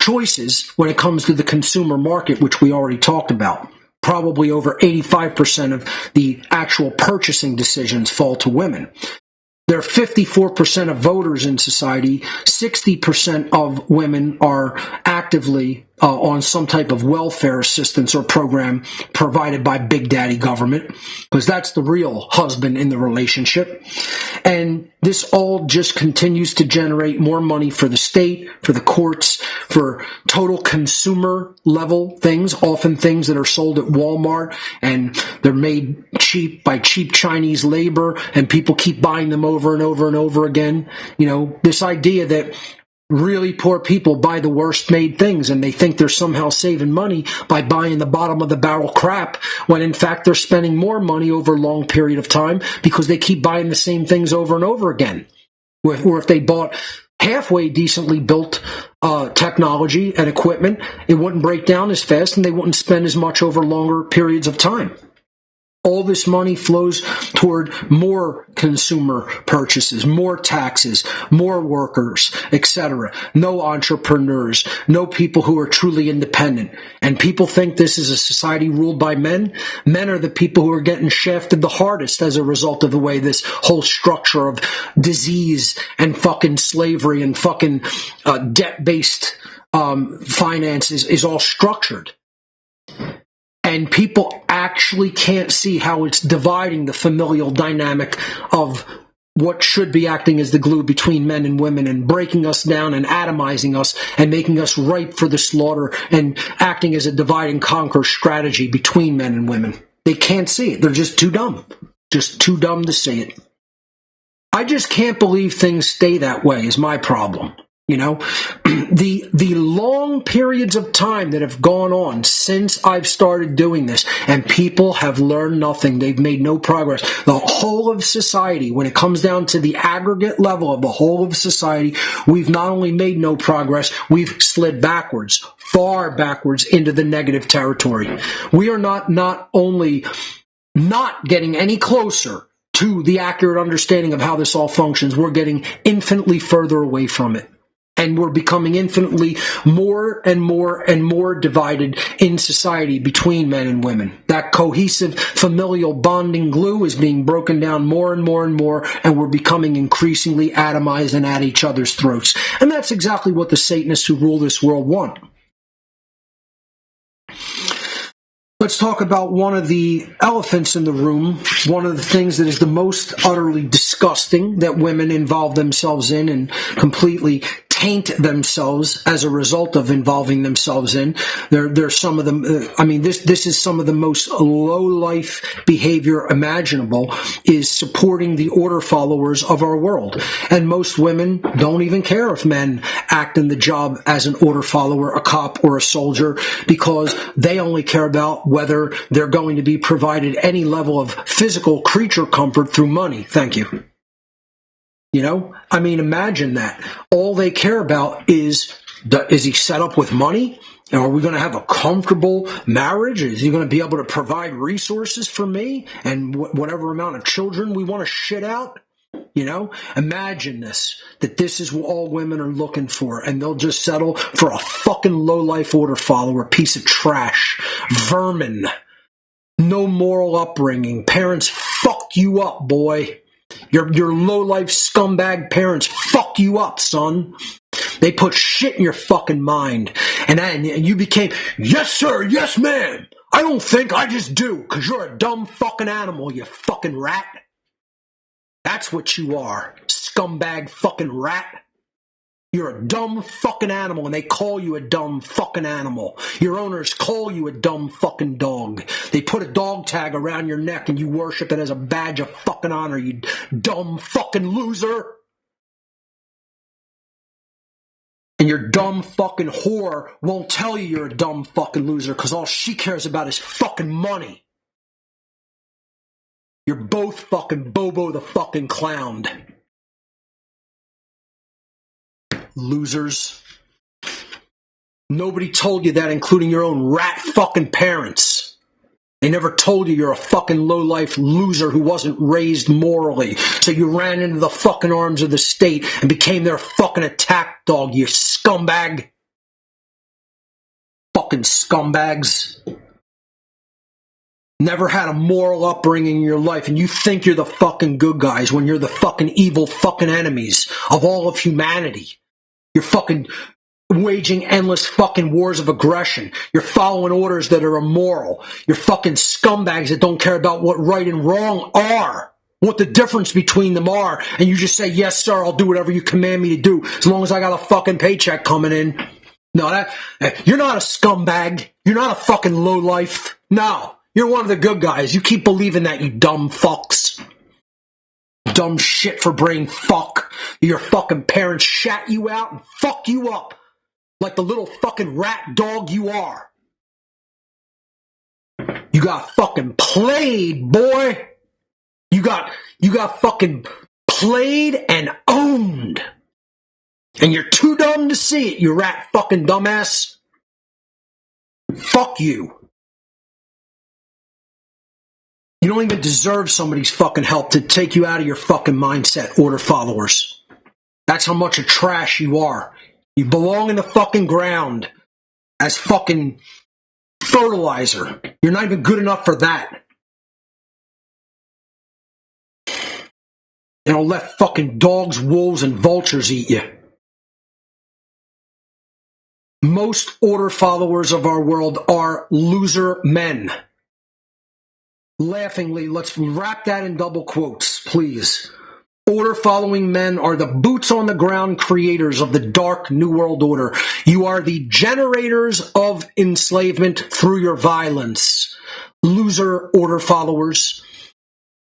choices when it comes to the consumer market, which we already talked about. Probably over 85% of the actual purchasing decisions fall to women. There are 54% of voters in society. 60% of women are actively on some type of welfare assistance or program provided by Big Daddy government, because that's the real husband in the relationship. And this all just continues to generate more money for the state, for the courts, for total consumer level things, often things that are sold at Walmart, and they're made cheap by cheap Chinese labor, and people keep buying them over and over and over again. You know, this idea that really poor people buy the worst made things and they think they're somehow saving money by buying the bottom of the barrel crap, when in fact they're spending more money over a long period of time because they keep buying the same things over and over again. Or if they bought halfway decently built technology and equipment, it wouldn't break down as fast and they wouldn't spend as much over longer periods of time. All this money flows toward more consumer purchases, more taxes, more workers, etc. No entrepreneurs, no people who are truly independent. And people think this is a society ruled by men. Men are the people who are getting shafted the hardest as a result of the way this whole structure of disease and fucking slavery and fucking debt-based finance is all structured. And people actually can't see how it's dividing the familial dynamic of what should be acting as the glue between men and women and breaking us down and atomizing us and making us ripe for the slaughter and acting as a divide and conquer strategy between men and women. They can't see it. They're just too dumb. Just too dumb to see it. I just can't believe things stay that way is my problem. You know, the long periods of time that have gone on since I've started doing this, and people have learned nothing. They've made no progress. The whole of society, when it comes down to the aggregate level of the whole of society, we've not only made no progress, we've slid backwards, far backwards into the negative territory. We are not only not getting any closer to the accurate understanding of how this all functions, we're getting infinitely further away from it. And we're becoming infinitely more and more and more divided in society between men and women. That cohesive familial bonding glue is being broken down more and more and more, and we're becoming increasingly atomized and at each other's throats. And that's exactly what the Satanists who rule this world want. Let's talk about one of the elephants in the room, one of the things that is the most utterly disgusting that women involve themselves in and completely taint themselves as a result of involving themselves in. There's some of them, this is some of the most low-life behavior imaginable, is supporting the order followers of our world. And most women don't even care if men act in the job as an order follower, a cop, or a soldier, because they only care about whether they're going to be provided any level of physical creature comfort through money. Thank you. You know, I mean, imagine that. All they care about is he set up with money? Are we going to have a comfortable marriage? Is he going to be able to provide resources for me and whatever amount of children we want to shit out? You know, imagine this, that this is what all women are looking for, and they'll just settle for a fucking low-life order follower, piece of trash, vermin, no moral upbringing. Parents fuck you up, boy. Your low-life scumbag parents fuck you up, son. They put shit in your fucking mind. And you became, yes, sir, yes, ma'am. I don't think, I just do, because you're a dumb fucking animal, you fucking rat. That's what you are, scumbag fucking rat. You're a dumb fucking animal, and they call you a dumb fucking animal. Your owners call you a dumb fucking dog. They put a dog tag around your neck, and you worship it as a badge of fucking honor, you dumb fucking loser. And your dumb fucking whore won't tell you you're a dumb fucking loser, because all she cares about is fucking money. You're both fucking Bobo the fucking clown. Losers. Nobody told you that, including your own rat fucking parents. They never told you you're a fucking low-life loser who wasn't raised morally. So you ran into the fucking arms of the state and became their fucking attack dog, you scumbag. Fucking scumbags. Never had a moral upbringing in your life, and you think you're the fucking good guys when you're the fucking evil fucking enemies of all of humanity. You're fucking waging endless fucking wars of aggression. You're following orders that are immoral. You're fucking scumbags that don't care about what right and wrong are, what the difference between them are, and you just say, yes, sir, I'll do whatever you command me to do, as long as I got a fucking paycheck coming in. No, you're not a scumbag. You're not a fucking lowlife. No, you're one of the good guys. You keep believing that, you dumb fucks. Dumb shit for brain fuck. Your fucking parents shat you out and fuck you up like the little fucking rat dog you are. You got fucking played, boy. You got fucking played and owned. And you're too dumb to see it, you rat fucking dumbass. Fuck you. You don't even deserve somebody's fucking help to take you out of your fucking mindset, order followers. That's how much of trash you are. You belong in the fucking ground as fucking fertilizer. You're not even good enough for that. And I'll let fucking dogs, wolves, and vultures eat you. Most order followers of our world are loser men. Laughingly, let's wrap that in double quotes, please. Order following men are the boots on the ground creators of the dark New World Order. You are the generators of enslavement through your violence. Loser order followers.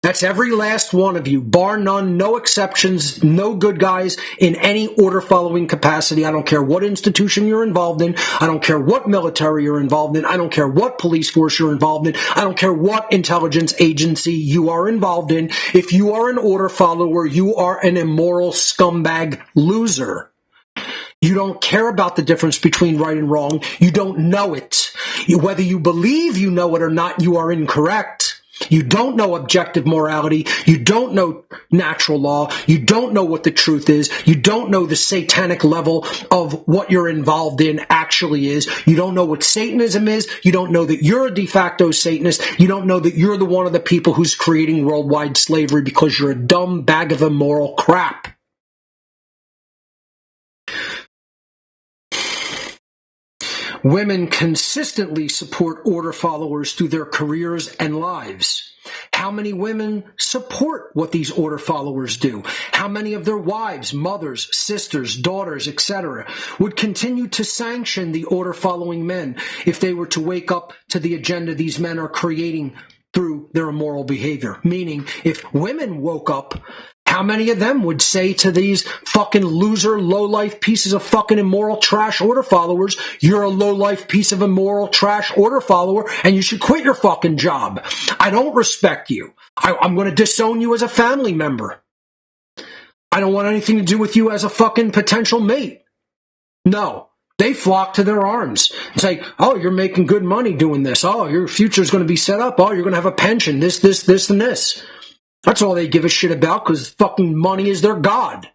That's every last one of you, bar none, no exceptions, no good guys in any order following capacity. I don't care what institution you're involved in. I don't care what military you're involved in. I don't care what police force you're involved in. I don't care what intelligence agency you are involved in. If you are an order follower, you are an immoral scumbag loser. You don't care about the difference between right and wrong. You don't know it. Whether you believe you know it or not, you are incorrect. You don't know objective morality. You don't know natural law. You don't know what the truth is. You don't know the satanic level of what you're involved in actually is. You don't know what Satanism is. You don't know that you're a de facto Satanist. You don't know that you're the one of the people who's creating worldwide slavery because you're a dumb bag of immoral crap. Women consistently support order followers through their careers and lives. How many women support what these order followers do? How many of their wives, mothers, sisters, daughters, etc. would continue to sanction the order following men if they were to wake up to the agenda these men are creating through their immoral behavior? Meaning, if women woke up, how many of them would say to these fucking loser, low-life pieces of fucking immoral trash order followers, you're a low-life piece of immoral trash order follower and you should quit your fucking job. I don't respect you. I'm going to disown you as a family member. I don't want anything to do with you as a fucking potential mate. No. They flock to their arms. It's like, oh, you're making good money doing this. Oh, your future's going to be set up. Oh, you're going to have a pension. This, and this. That's all they give a shit about because fucking money is their god.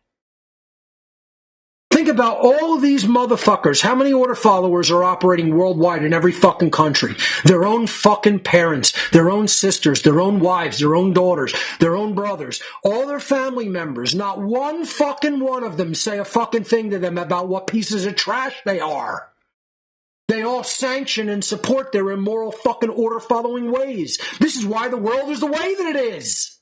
Think about all of these motherfuckers. How many order followers are operating worldwide in every fucking country? Their own fucking parents, their own sisters, their own wives, their own daughters, their own brothers, all their family members. Not one fucking one of them say a fucking thing to them about what pieces of trash they are. They all sanction and support their immoral fucking order following ways. This is why the world is the way that it is.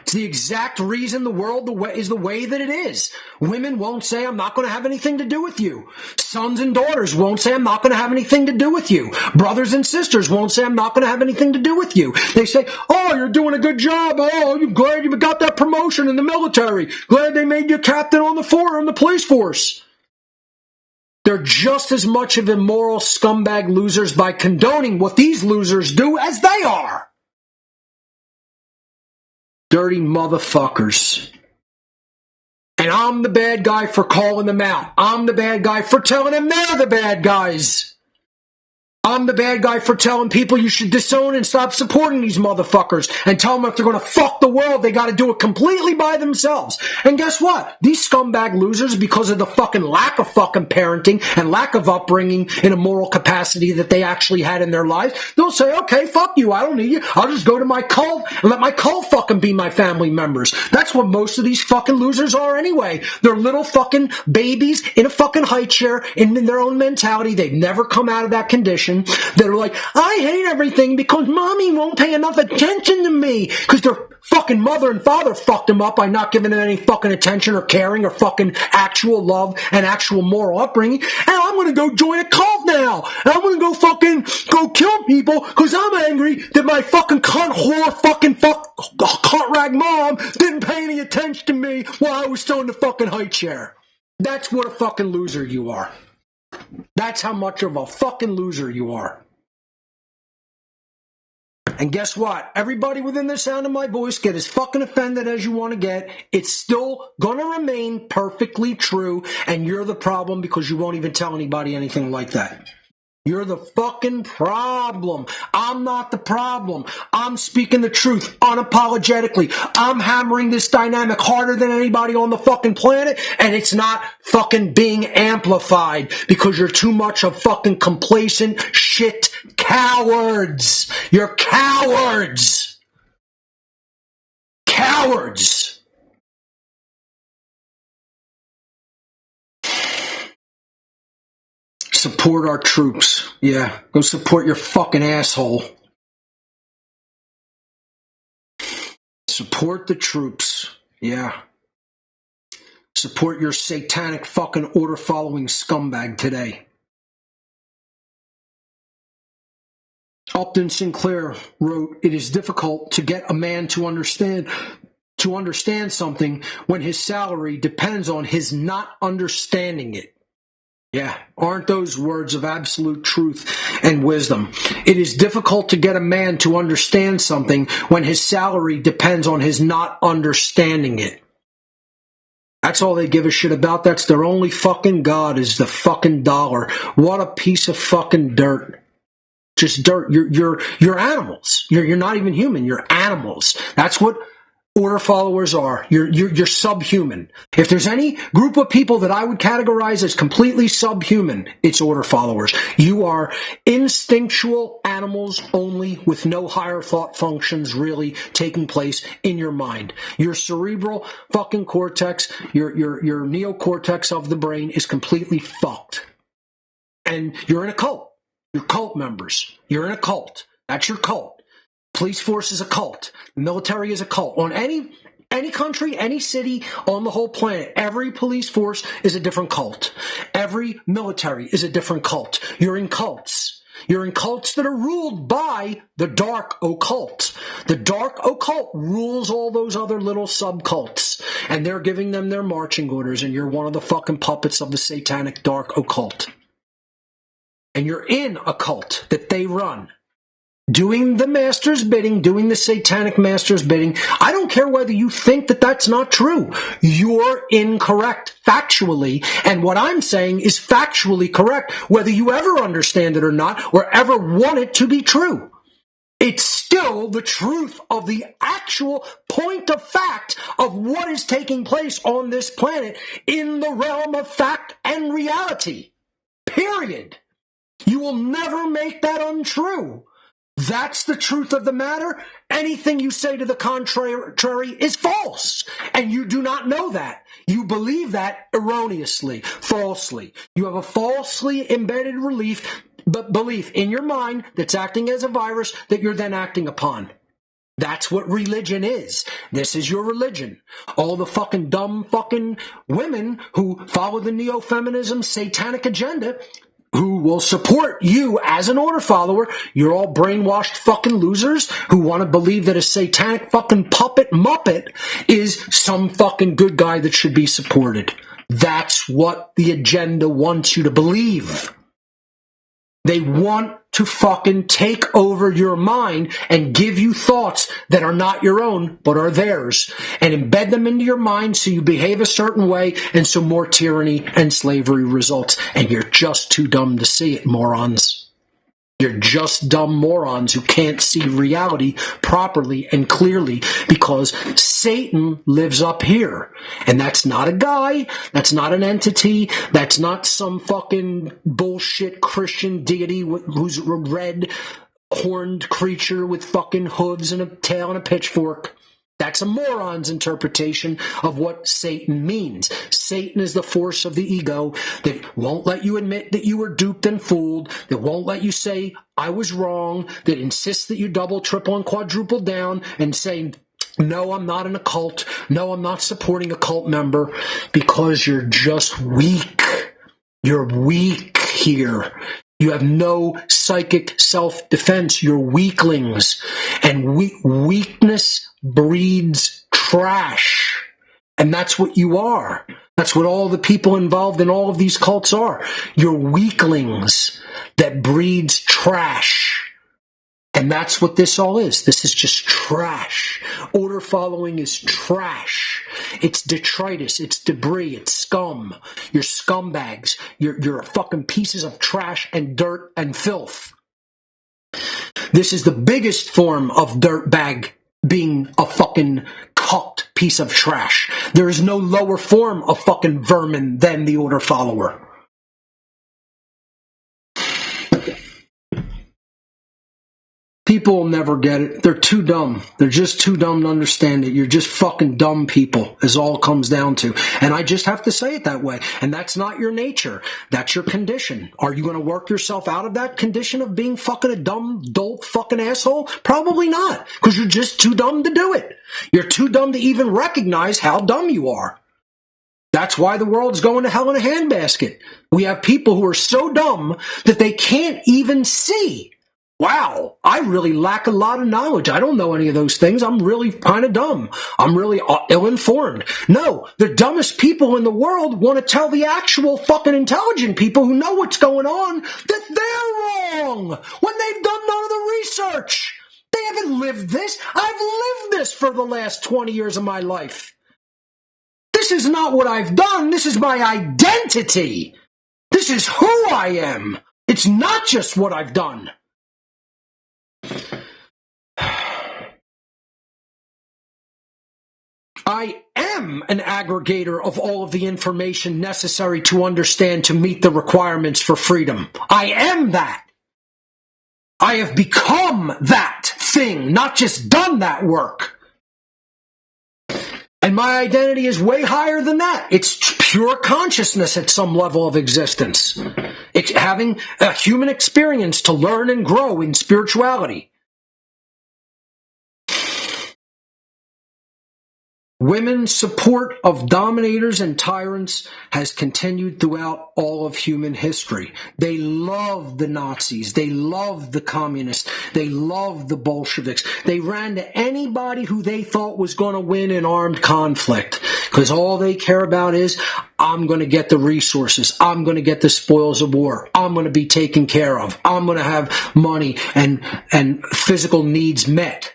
It's the exact reason the world is the way that it is. Women won't say, I'm not going to have anything to do with you. Sons and daughters won't say, I'm not going to have anything to do with you. Brothers and sisters won't say, I'm not going to have anything to do with you. They say, oh, you're doing a good job. Oh, you're glad you got that promotion in the military. Glad they made you captain on the police force. They're just as much of immoral scumbag losers by condoning what these losers do as they are. Dirty motherfuckers. And I'm the bad guy for calling them out. I'm the bad guy for telling them they're the bad guys. I'm the bad guy for telling people you should disown and stop supporting these motherfuckers and tell them if they're going to fuck the world, they got to do it completely by themselves. And guess what? These scumbag losers, because of the fucking lack of fucking parenting and lack of upbringing in a moral capacity that they actually had in their lives, they'll say, okay, fuck you, I don't need you. I'll just go to my cult and let my cult fucking be my family members. That's what most of these fucking losers are anyway. They're little fucking babies in a fucking high chair in their own mentality. They've never come out of that condition. They're like, I hate everything because mommy won't pay enough attention to me because their fucking mother and father fucked them up by not giving them any fucking attention or caring or fucking actual love and actual moral upbringing. And I'm going to go join a cult now. And I'm going to go fucking go kill people because I'm angry that my fucking cunt whore fucking cunt rag mom didn't pay any attention to me while I was still in the fucking high chair. That's what a fucking loser you are. That's how much of a fucking loser you are. And guess what? Everybody within the sound of my voice, get as fucking offended as you want to get. It's still going to remain perfectly true, and you're the problem because you won't even tell anybody anything like that. You're the fucking problem. I'm not the problem. I'm speaking the truth unapologetically. I'm hammering this dynamic harder than anybody on the fucking planet, and it's not fucking being amplified because you're too much of fucking complacent shit cowards. You're cowards. Cowards. Support our troops. Yeah, go support your fucking asshole. Support the troops. Yeah. Support your satanic fucking order-following scumbag today. Upton Sinclair wrote, "It is difficult to get a man to understand something when his salary depends on his not understanding it." Yeah, aren't those words of absolute truth and wisdom? It is difficult to get a man to understand something when his salary depends on his not understanding it. That's all they give a shit about. That's their only fucking god, is the fucking dollar. What a piece of fucking dirt. Just dirt. You're animals. You're not even human. You're animals. That's what order followers are. You're subhuman. If there's any group of people that I would categorize as completely subhuman, it's order followers. You are instinctual animals only, with no higher thought functions really taking place in your mind. Your cerebral fucking cortex, your neocortex of the brain is completely fucked. And you're in a cult. You're cult members. You're in a cult. That's your cult. Police force is a cult. Military is a cult. On any country, any city on the whole planet, every police force is a different cult. Every military is a different cult. You're in cults. You're in cults that are ruled by the dark occult. The dark occult rules all those other little subcults, and they're giving them their marching orders, and you're one of the fucking puppets of the satanic dark occult. And you're in a cult that they run, doing the master's bidding, doing the satanic master's bidding. I don't care whether you think that that's not true. You're incorrect factually, and what I'm saying is factually correct, whether you ever understand it or not, or ever want it to be true. It's still the truth of the actual point of fact of what is taking place on this planet in the realm of fact and reality. Period. You will never make that untrue. That's the truth of the matter. Anything you say to the contrary is false, and you do not know that. You believe that erroneously, falsely. You have a falsely embedded belief in your mind that's acting as a virus that you're then acting upon. That's what religion is. This is your religion. All the fucking dumb fucking women who follow the Neo-Feminism satanic agenda, who will support you as an order follower, you're all brainwashed fucking losers who want to believe that a satanic fucking puppet muppet is some fucking good guy that should be supported. That's what the agenda wants you to believe. They want to fucking take over your mind and give you thoughts that are not your own, but are theirs, and embed them into your mind so you behave a certain way, and so more tyranny and slavery results. And you're just too dumb to see it, morons. You're just dumb morons who can't see reality properly and clearly, because Satan lives up here. And that's not a guy, that's not an entity, that's not some fucking bullshit Christian deity who's a red horned creature with fucking hooves and a tail and a pitchfork. That's a moron's interpretation of what Satan means. Satan is the force of the ego that won't let you admit that you were duped and fooled, that won't let you say, I was wrong, that insists that you double, triple, and quadruple down and say, no, I'm not in a cult. No, I'm not supporting a cult member, because you're just weak. You're weak here. You have no psychic self-defense. You're weaklings. And weakness breeds trash. And that's what you are. That's what all the people involved in all of these cults are. You're weaklings that breeds trash. And that's what this all is. This is just trash. Order following is trash. It's detritus. It's debris. It's scum. You're scumbags. You're fucking pieces of trash and dirt and filth. This is the biggest form of dirtbag, being a fucking cucked piece of trash. There is no lower form of fucking vermin than the order follower. People will never get it. They're too dumb. They're just too dumb to understand it. You're just fucking dumb people, is all it comes down to. And I just have to say it that way. And that's not your nature. That's your condition. Are you going to work yourself out of that condition of being fucking a dumb, dolt fucking asshole? Probably not. Because you're just too dumb to do it. You're too dumb to even recognize how dumb you are. That's why the world's going to hell in a handbasket. We have people who are so dumb that they can't even see. Wow, I really lack a lot of knowledge. I don't know any of those things. I'm really kind of dumb. I'm really ill-informed. No, the dumbest people in the world want to tell the actual fucking intelligent people who know what's going on that they're wrong when they've done none of the research. They haven't lived this. I've lived this for the last 20 years of my life. This is not what I've done. This is my identity. This is who I am. It's not just what I've done. I am an aggregator of all of the information necessary to understand to meet the requirements for freedom. I am that. I have become that thing, not just done that work. And my identity is way higher than that. It's pure consciousness at some level of existence. It's having a human experience to learn and grow in spirituality. Women's support of dominators and tyrants has continued throughout all of human history. They loved the Nazis. They loved the communists. They loved the Bolsheviks. They ran to anybody who they thought was going to win an armed conflict because all they care about is, I'm going to get the resources. I'm going to get the spoils of war. I'm going to be taken care of. I'm going to have money and physical needs met.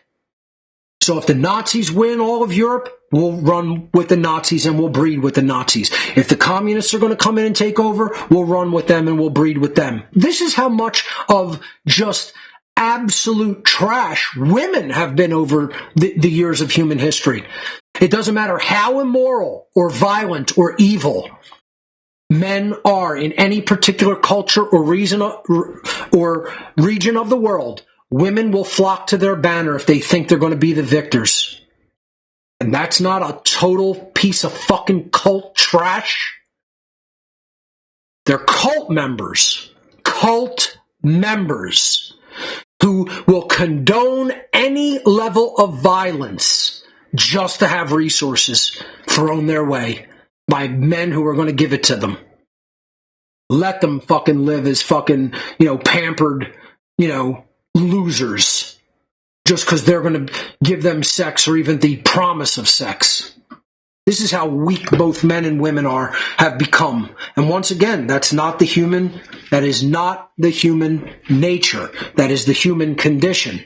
So if the Nazis win all of Europe, we'll run with the Nazis and we'll breed with the Nazis. If the communists are going to come in and take over, we'll run with them and we'll breed with them. This is how much of just absolute trash women have been over the years of human history. It doesn't matter how immoral or violent or evil men are in any particular culture or region of the world. Women will flock to their banner if they think they're going to be the victors. And that's not a total piece of fucking cult trash. They're cult members who will condone any level of violence just to have resources thrown their way by men who are going to give it to them. Let them fucking live as fucking, pampered, losers just because they're going to give them sex or even the promise of sex. This is how weak both men and women have become. And once again, that is not the human nature. That is the human condition.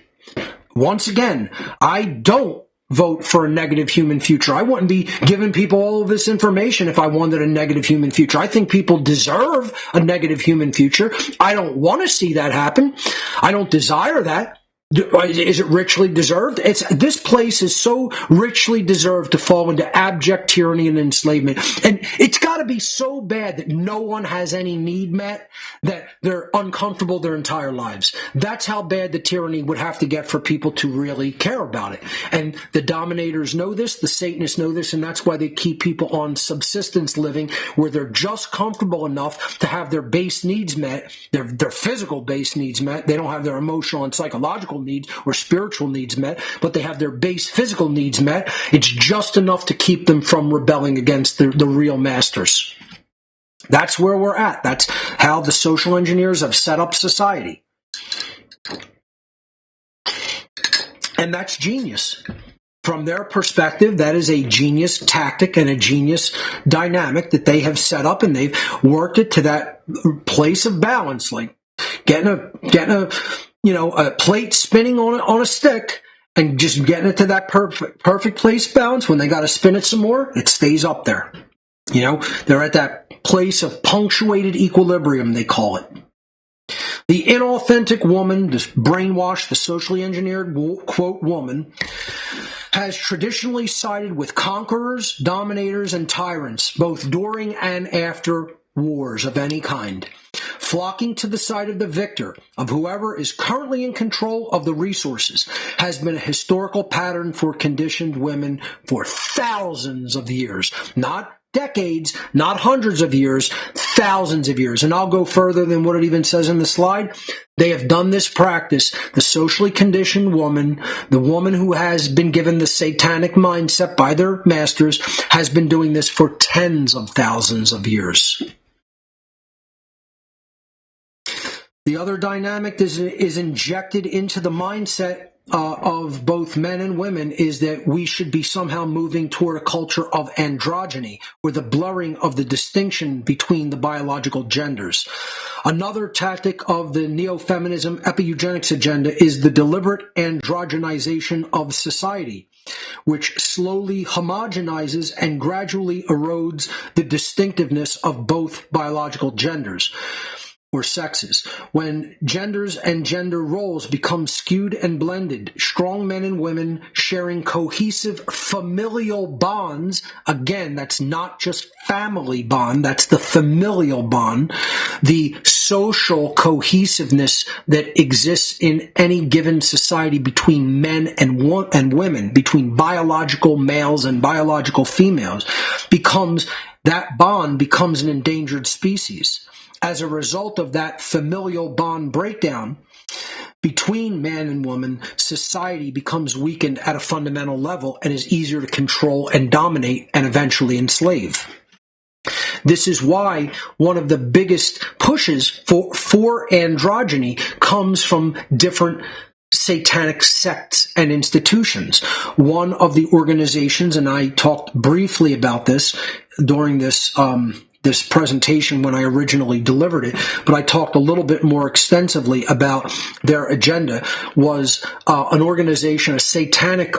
Once again, I don't vote for a negative human future. I wouldn't be giving people all of this information if I wanted a negative human future. I think people deserve a negative human future. I don't want to see that happen. I don't desire that. Is it richly deserved? This place is so richly deserved to fall into abject tyranny and enslavement. And it's got to be so bad that no one has any need met, that they're uncomfortable their entire lives. That's how bad the tyranny would have to get for people to really care about it. And the dominators know this, the Satanists know this, and that's why they keep people on subsistence living, where they're just comfortable enough to have their base needs met, their physical base needs met. They don't have their emotional and psychological needs or spiritual needs met, but they have their base physical needs met. It's just enough to keep them from rebelling against the real masters. That's where we're at. That's how the social engineers have set up society. And that's genius. From their perspective, that is a genius tactic and a genius dynamic that they have set up, and they've worked it to that place of balance, like getting a plate spinning on a stick and just getting it to that perfect place balance. When they got to spin it some more, it stays up there. They're at that place of punctuated equilibrium, they call it. The inauthentic woman, this brainwashed, the socially engineered, quote, woman, has traditionally sided with conquerors, dominators, and tyrants, both during and after wars of any kind. flocking to the side of the victor, of whoever is currently in control of the resources, has been a historical pattern for conditioned women for thousands of years. Not decades, not hundreds of years, thousands of years. And I'll go further than what it even says in the slide. They have done this practice. The socially conditioned woman, the woman who has been given the satanic mindset by their masters, has been doing this for tens of thousands of years. The other dynamic is injected into the mindset of both men and women is that we should be somehow moving toward a culture of androgyny, or the blurring of the distinction between the biological genders. Another tactic of the Neo-Feminism Epi-Eugenics agenda is the deliberate androgenization of society, which slowly homogenizes and gradually erodes the distinctiveness of both biological genders or sexes. When genders and gender roles become skewed and blended, strong men and women sharing cohesive familial bonds, again, that's not just family bond, that's the familial bond, the social cohesiveness that exists in any given society between men and women, between biological males and biological females, that bond becomes an endangered species. As a result of that familial bond breakdown between man and woman, society becomes weakened at a fundamental level and is easier to control and dominate and eventually enslave. This is why one of the biggest pushes for androgyny comes from different satanic sects and institutions. One of the organizations, and I talked briefly about this during this presentation when I originally delivered it, but I talked a little bit more extensively about their agenda, was an organization, a satanic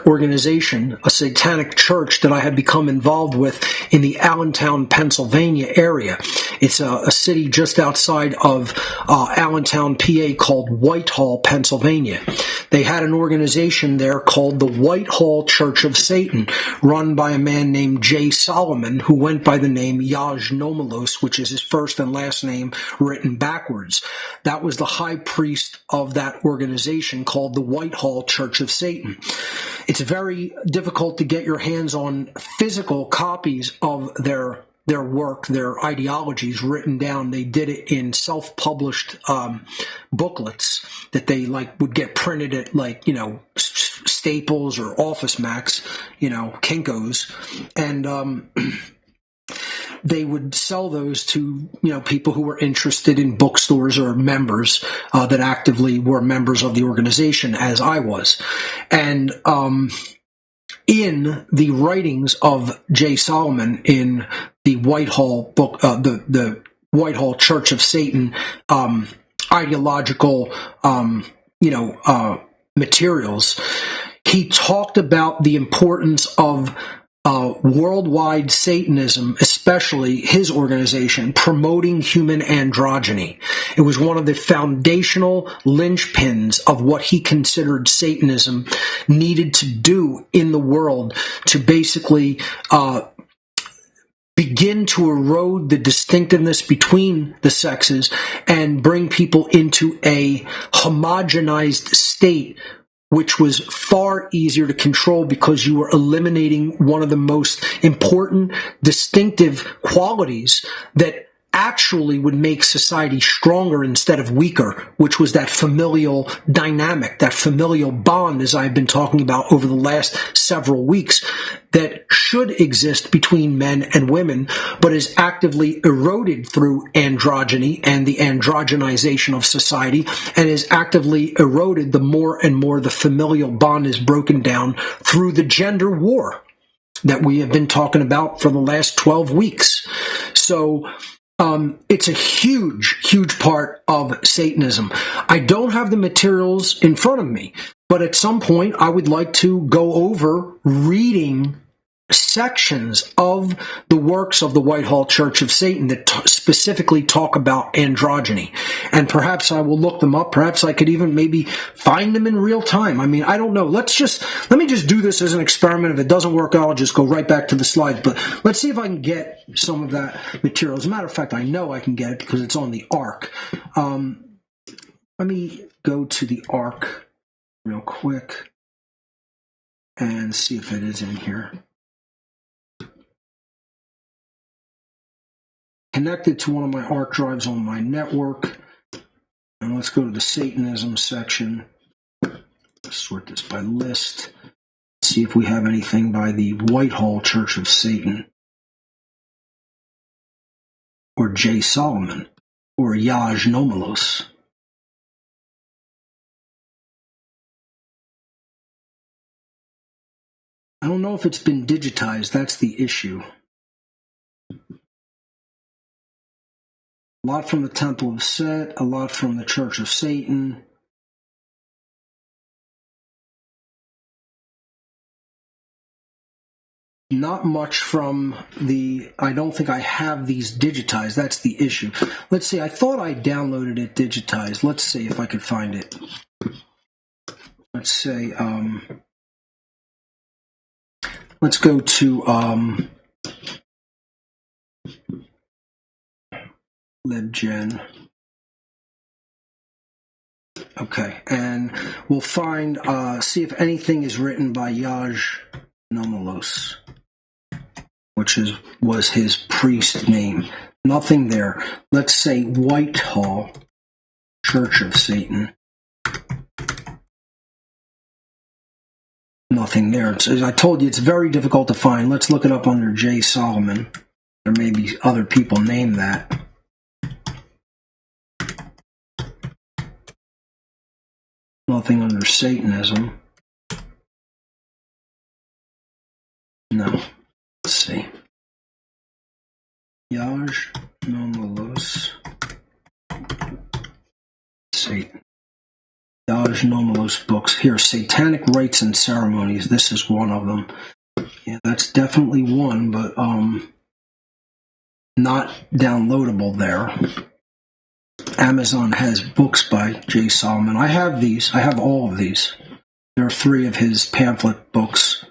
church that I had become involved with in the Allentown, Pennsylvania area. It's a city just outside of Allentown, PA, called Whitehall, Pennsylvania. They had an organization there called the Whitehall Church of Satan, run by a man named J. Solomon, who went by the name Youre, which is his first and last name written backwards. That was the high priest of that organization called the Whitehall Church of Satan. It's very difficult to get your hands on physical copies of their work, their ideologies written down. They did it in self-published booklets that they would get printed at Staples or Office Max, Kinko's, and they would sell those to people who were interested in bookstores or members that actively were members of the organization, as I was. And in the writings of J. Solomon in the Whitehall book, the Whitehall Church of Satan ideological materials, he talked about the importance of worldwide Satanism, especially his organization, promoting human androgyny. It was one of the foundational linchpins of what he considered Satanism needed to do in the world to basically begin to erode the distinctiveness between the sexes and bring people into a homogenized state, which was far easier to control because you were eliminating one of the most important distinctive qualities that actually would make society stronger instead of weaker, which was that familial dynamic, that familial bond, as I've been talking about over the last several weeks, that should exist between men and women, but is actively eroded through androgyny and the androgenization of society, and is actively eroded the more and more the familial bond is broken down through the gender war that we have been talking about for the last 12 weeks. So it's a huge, huge part of Satanism. I don't have the materials in front of me, but at some point I would like to go over reading sections of the works of the Whitehall Church of Satan that specifically talk about androgyny. And perhaps I will look them up. Perhaps I could even maybe find them in real time. I mean, I don't know. Let me just do this as an experiment. If it doesn't work out, I'll just go right back to the slides. But let's see if I can get some of that material. As a matter of fact, I know I can get it because it's on the Ark. Let me go to the Ark real quick and see if it is in here. Connected to one of my Ark drives on my network. And let's go to the Satanism section. Sort this by list. See if we have anything by the Whitehall Church of Satan. Or J. Solomon. Or Yaj Nomalos. I don't know if it's been digitized. That's the issue. A lot from the Temple of Set, a lot from the Church of Satan. Not much from the, I don't think I have these digitized. That's the issue. Let's see, I thought I downloaded it digitized. Let's see if I could find it. Let's say, let's go to, LibGen. Okay, and we'll find, see if anything is written by Yaj Nomalos, which was his priest name. Nothing there. Let's say Whitehall Church of Satan. Nothing there. As I told you, it's very difficult to find. Let's look it up under J. Solomon. There may be other people named that. Nothing under Satanism. No. Let's see. Yaj Nomalos. Satan. Yaj Nomalos books. Here, Satanic Rites and Ceremonies. This is one of them. Yeah, that's definitely one, but not downloadable there. Amazon has books by J. Solomon. I have these. I have all of these. There are 3 of his pamphlet books.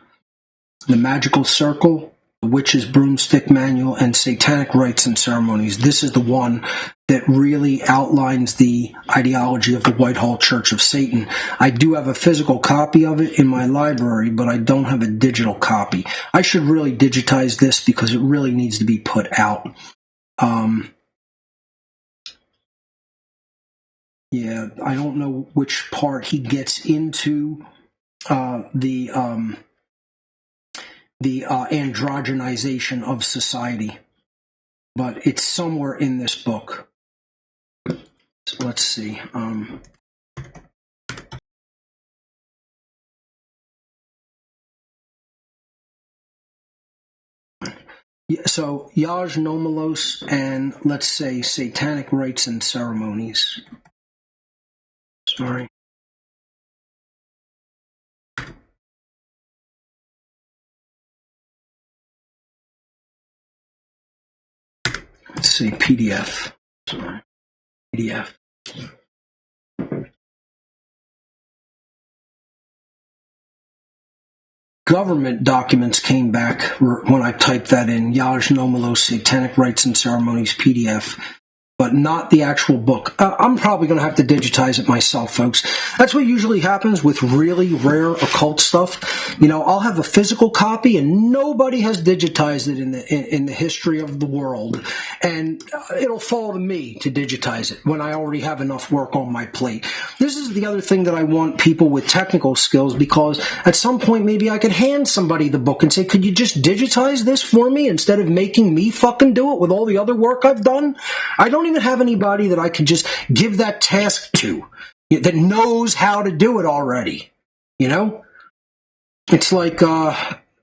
The Magical Circle, The Witch's Broomstick Manual, and Satanic Rites and Ceremonies. This is the one that really outlines the ideology of the Whitehall Church of Satan. I do have a physical copy of it in my library, but I don't have a digital copy. I should really digitize this because it really needs to be put out. Yeah, I don't know which part he gets into the androgenization of society, but it's somewhere in this book. So let's see. So Yaj Nomalos and let's say Satanic Rites and Ceremonies. Sorry. Let's see, PDF. Sorry. PDF. Government documents came back when I typed that in. Yaj Nomalos, Satanic Rites and Ceremonies, PDF. But not the actual book. I'm probably going to have to digitize it myself, folks. That's what usually happens with really rare occult stuff. You know, I'll have a physical copy, and nobody has digitized it in the history of the world, and it'll fall to me to digitize it when I already have enough work on my plate. This is the other thing that I want people with technical skills, because at some point maybe I could hand somebody the book and say, could you just digitize this for me instead of making me fucking do it with all the other work I've done? I don't even have anybody that I could just give that task to that knows how to do it already. You know? It's like,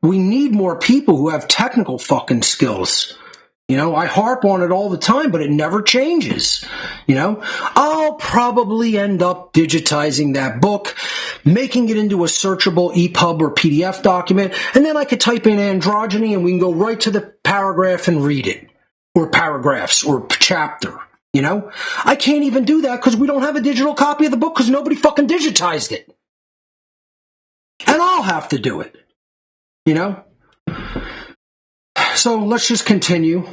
we need more people who have technical fucking skills. You know, I harp on it all the time, but it never changes. You know, I'll probably end up digitizing that book making it into a searchable EPUB or PDF document, and then I could type in androgyny and we can go right to the paragraph and read it, or paragraphs, or chapter, you know? I can't even do that because we don't have a digital copy of the book because nobody fucking digitized it. And I'll have to do it, you know? So let's just continue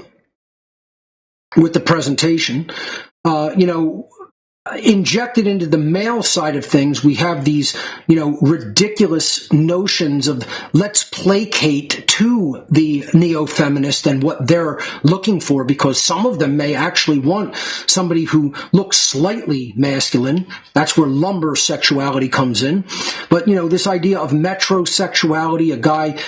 with the presentation. Injected into the male side of things, we have these, ridiculous notions of let's placate to the neo-feminist and what they're looking for, because some of them may actually want somebody who looks slightly masculine. That's where lumber sexuality comes in. But, this idea of metrosexuality, a guy,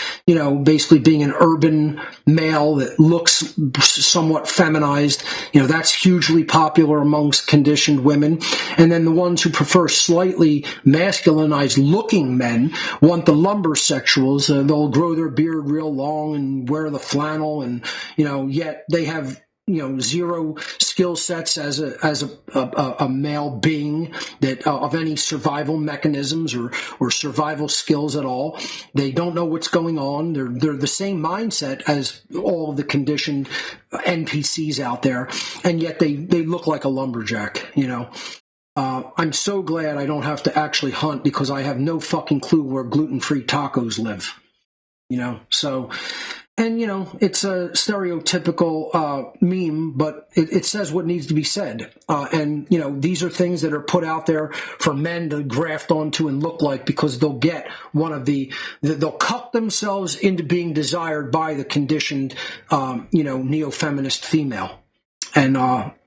basically being an urban male that looks somewhat feminized, that's hugely popular amongst conditioned women. And then the ones who prefer slightly masculinized looking men want the lumber sexuals. They'll grow their beard real long and wear the flannel, and yet they have zero skill sets as a male being that of any survival mechanisms or survival skills at all. They don't know what's going on. They're the same mindset as all of the conditioned NPCs out there, and yet they look like a lumberjack. I'm so glad I don't have to actually hunt, because I have no fucking clue where gluten-free tacos live. So. And, it's a stereotypical meme, but it says what needs to be said. And these are things that are put out there for men to graft onto and look like, because they'll get they'll cut themselves into being desired by the conditioned, neo-feminist female. And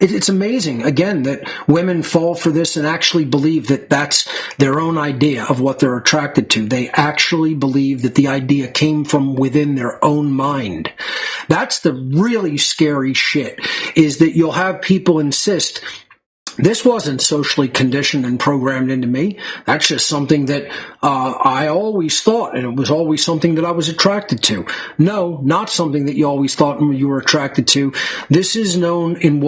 it's amazing, again, that women fall for this and actually believe that that's their own idea of what they're attracted to. They actually believe that the idea came from within their own mind. That's the really scary shit, is that you'll have people insist, this wasn't socially conditioned and programmed into me. That's just something that I always thought, and it was always something that I was attracted to. No, not something that you always thought you were attracted to. This is known in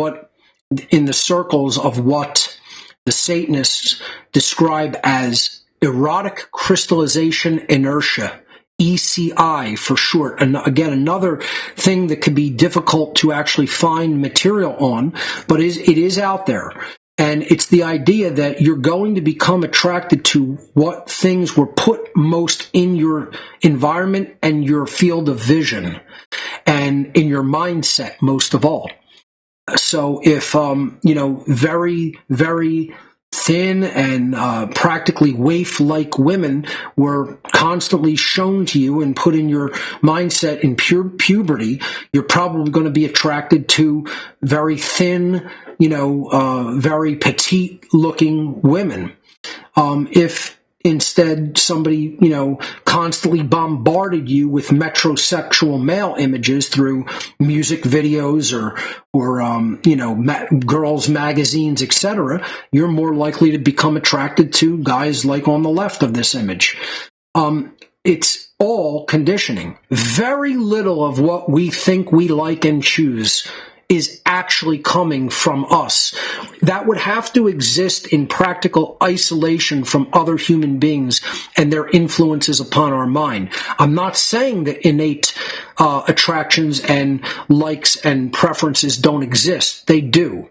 the circles of what the Satanists describe as erotic crystallization inertia. ECI for short. And again, another thing that could be difficult to actually find material on, but it is out there. And it's the idea that you're going to become attracted to what things were put most in your environment and your field of vision, and in your mindset most of all. So if, very, very thin and practically waif-like women were constantly shown to you and put in your mindset in puberty, you're probably going to be attracted to very thin, very petite-looking women. If instead somebody, constantly bombarded you with metrosexual male images through music videos or girls' magazines, etc., you're more likely to become attracted to guys like on the left of this image. It's all conditioning. Very little of what we think we like and choose is actually coming from us. That would have to exist in practical isolation from other human beings and their influences upon our mind. I'm not saying that innate attractions and likes and preferences don't exist. They do.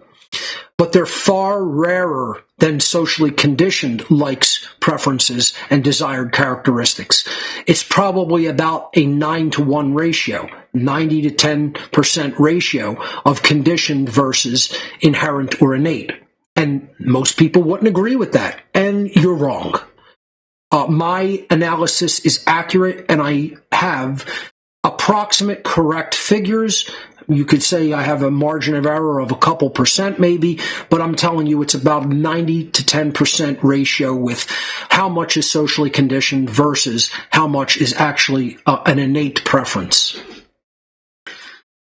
But they're far rarer than socially conditioned likes, preferences, and desired characteristics. It's probably about a 9-to-1 ratio, 90 to 10% ratio of conditioned versus inherent or innate. And most people wouldn't agree with that, and you're wrong. My analysis is accurate, and I have approximate correct figures. You could say I have a margin of error of a couple percent maybe, but I'm telling you it's about 90 to 10% ratio with how much is socially conditioned versus how much is actually an innate preference.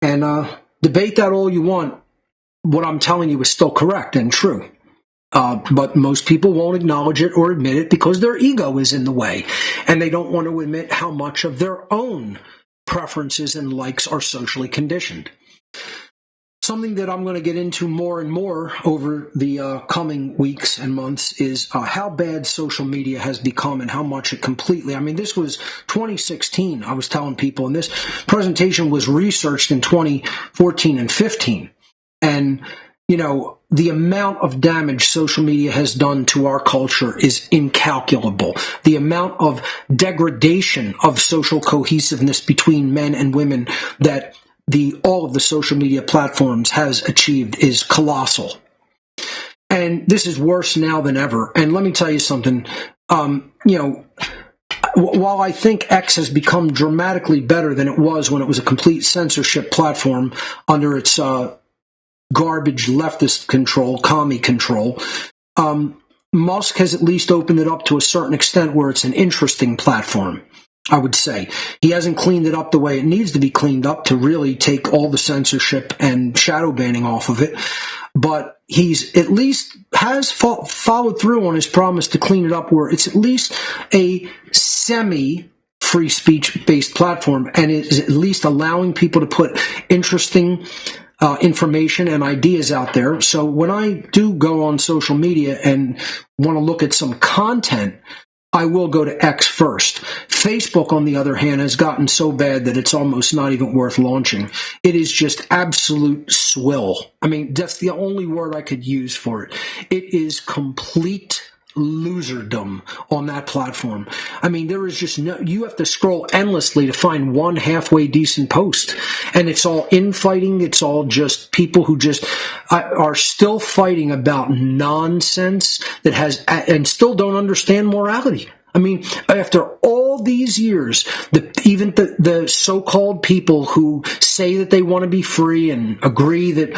And debate that all you want. What I'm telling you is still correct and true. But most people won't acknowledge it or admit it because their ego is in the way, and they don't want to admit how much of their own preferences and likes are socially conditioned. Something that I'm going to get into more and more over the coming weeks and months is how bad social media has become and how much it completely, I mean, this was 2016, I was telling people, and this presentation was researched in 2014 and 15. And, you know, the amount of damage social media has done to our culture is incalculable. The amount of degradation of social cohesiveness between men and women that all of the social media platforms has achieved is colossal. And this is worse now than ever. And let me tell you something, you know, while I think X has become dramatically better than it was when it was a complete censorship platform under its garbage leftist control, commie control, Musk has at least opened it up to a certain extent where it's an interesting platform, I would say. He hasn't cleaned it up the way it needs to be cleaned up to really take all the censorship and shadow banning off of it. But he's at least has followed through on his promise to clean it up where it's at least a semi-free speech-based platform and is at least allowing people to put interesting information and ideas out there. So when I do go on social media and want to look at some content, I will go to X first. Facebook, on the other hand, has gotten so bad that it's almost not even worth launching. It is just absolute swill. I mean, that's the only word I could use for it. It is complete loserdom on that platform. I mean, there is just no, you have to scroll endlessly to find one halfway decent post. And it's all infighting. It's all just people who just are still fighting about nonsense that has, and still don't understand morality. I mean, after all these years, even the so-called people who say that they want to be free and agree that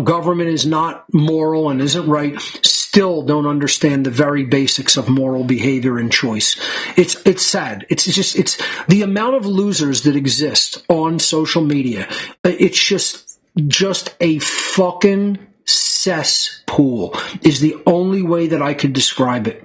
government is not moral and isn't right, still don't understand the very basics of moral behavior and choice. It's sad. It's the amount of losers that exist on social media. It's just a fucking cesspool is the only way that I could describe it.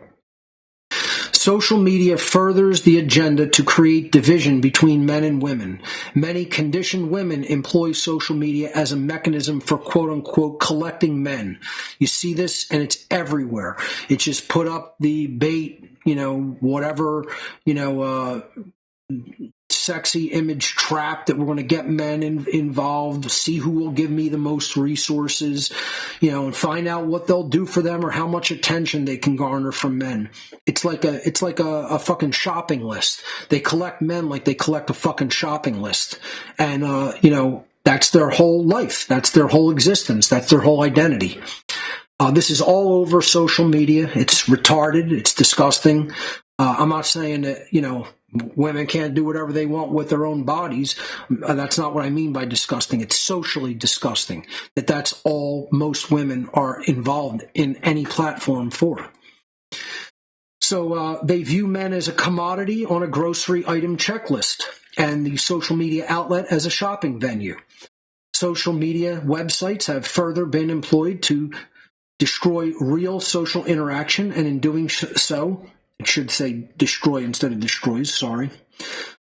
Social media furthers the agenda to create division between men and women. Many conditioned women employ social media as a mechanism for quote-unquote collecting men. You see this, and it's everywhere. It's just put up the bait, whatever, sexy image trap that we're going to get men involved, see who will give me the most resources, and find out what they'll do for them or how much attention they can garner from men. It's like a fucking shopping list. They collect men like they collect a fucking shopping list. And, that's their whole life. That's their whole existence. That's their whole identity. This is all over social media. It's retarded. It's disgusting. I'm not saying that, women can't do whatever they want with their own bodies. That's not what I mean by disgusting. It's socially disgusting that that's all most women are involved in any platform for. So they view men as a commodity on a grocery item checklist and the social media outlet as a shopping venue. Social media websites have further been employed to destroy real social interaction, and in doing so, it should say destroy instead of destroys, sorry.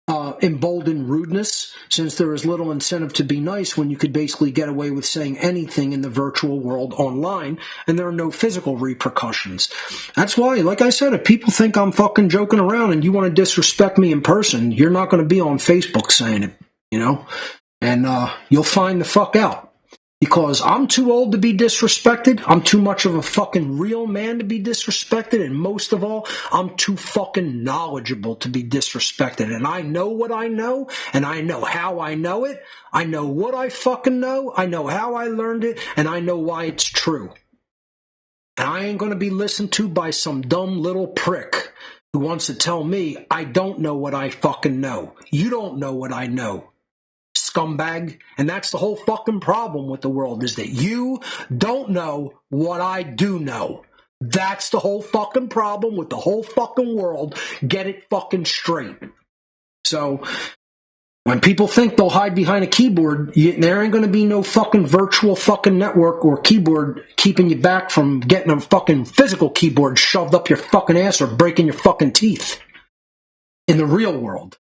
Embolden rudeness, since there is little incentive to be nice when you could basically get away with saying anything in the virtual world online, and there are no physical repercussions. That's why, like I said, if people think I'm fucking joking around and you want to disrespect me in person, you're not going to be on Facebook saying it, and you'll find the fuck out. Because I'm too old to be disrespected. I'm too much of a fucking real man to be disrespected. And most of all, I'm too fucking knowledgeable to be disrespected. And I know what I know, and I know how I know it. I know what I fucking know. I know how I learned it, and I know why it's true. And I ain't going to be listened to by some dumb little prick who wants to tell me I don't know what I fucking know. You don't know what I know, scumbag. And that's the whole fucking problem with the world, is that you don't know what I do know. That's the whole fucking problem with the whole fucking world. Get it fucking straight. So when people think they'll hide behind a keyboard, there ain't going to be no fucking virtual fucking network or keyboard keeping you back from getting a fucking physical keyboard shoved up your fucking ass or breaking your fucking teeth in the real world.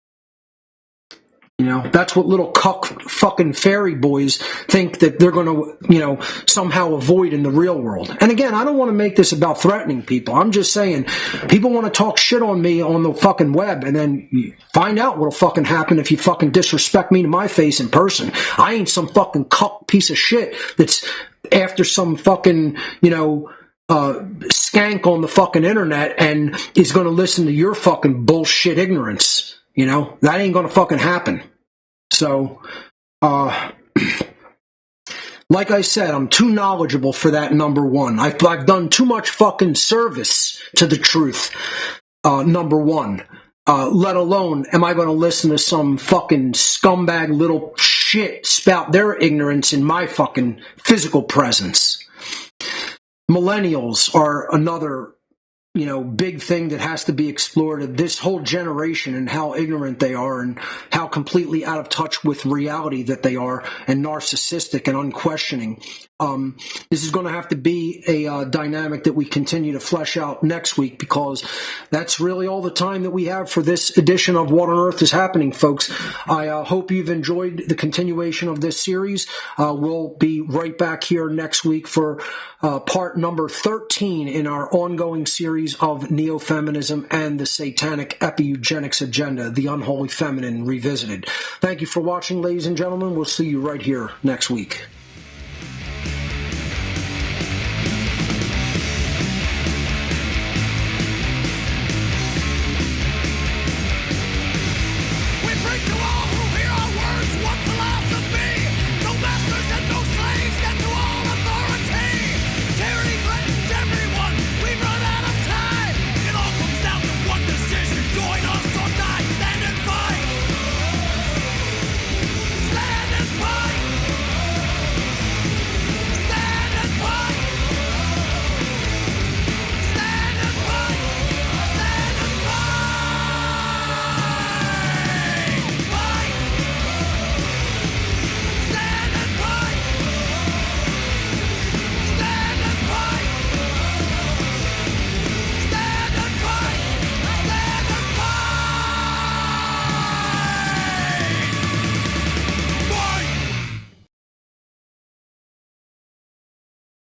You know, that's what little cuck fucking fairy boys think that they're going to, you know, somehow avoid in the real world. And again, I don't want to make this about threatening people. I'm just saying, people want to talk shit on me on the fucking web, and then you find out what'll fucking happen if you fucking disrespect me to my face in person. I ain't some fucking cuck piece of shit that's after some fucking, you know, skank on the fucking internet and is going to listen to your fucking bullshit ignorance. You know, that ain't going to fucking happen. So, like I said, I'm too knowledgeable for that, number one. I've done too much fucking service to the truth, number one. Let alone, am I going to listen to some fucking scumbag little shit spout their ignorance in my fucking physical presence? Millennials are another, you know, big thing that has to be explored of this whole generation and how ignorant they are and how completely out of touch with reality that they are and narcissistic and unquestioning. This is going to have to be a dynamic that we continue to flesh out next week, because that's really all the time that we have for this edition of What on Earth is Happening, folks. I hope you've enjoyed the continuation of this series. We'll be right back here next week for part number 13 in our ongoing series of Neo-Feminism and the Satanic Epi-Eugenics agenda, the Unholy Feminine Revisited. Thank you for watching, ladies and gentlemen. We'll see you right here next week.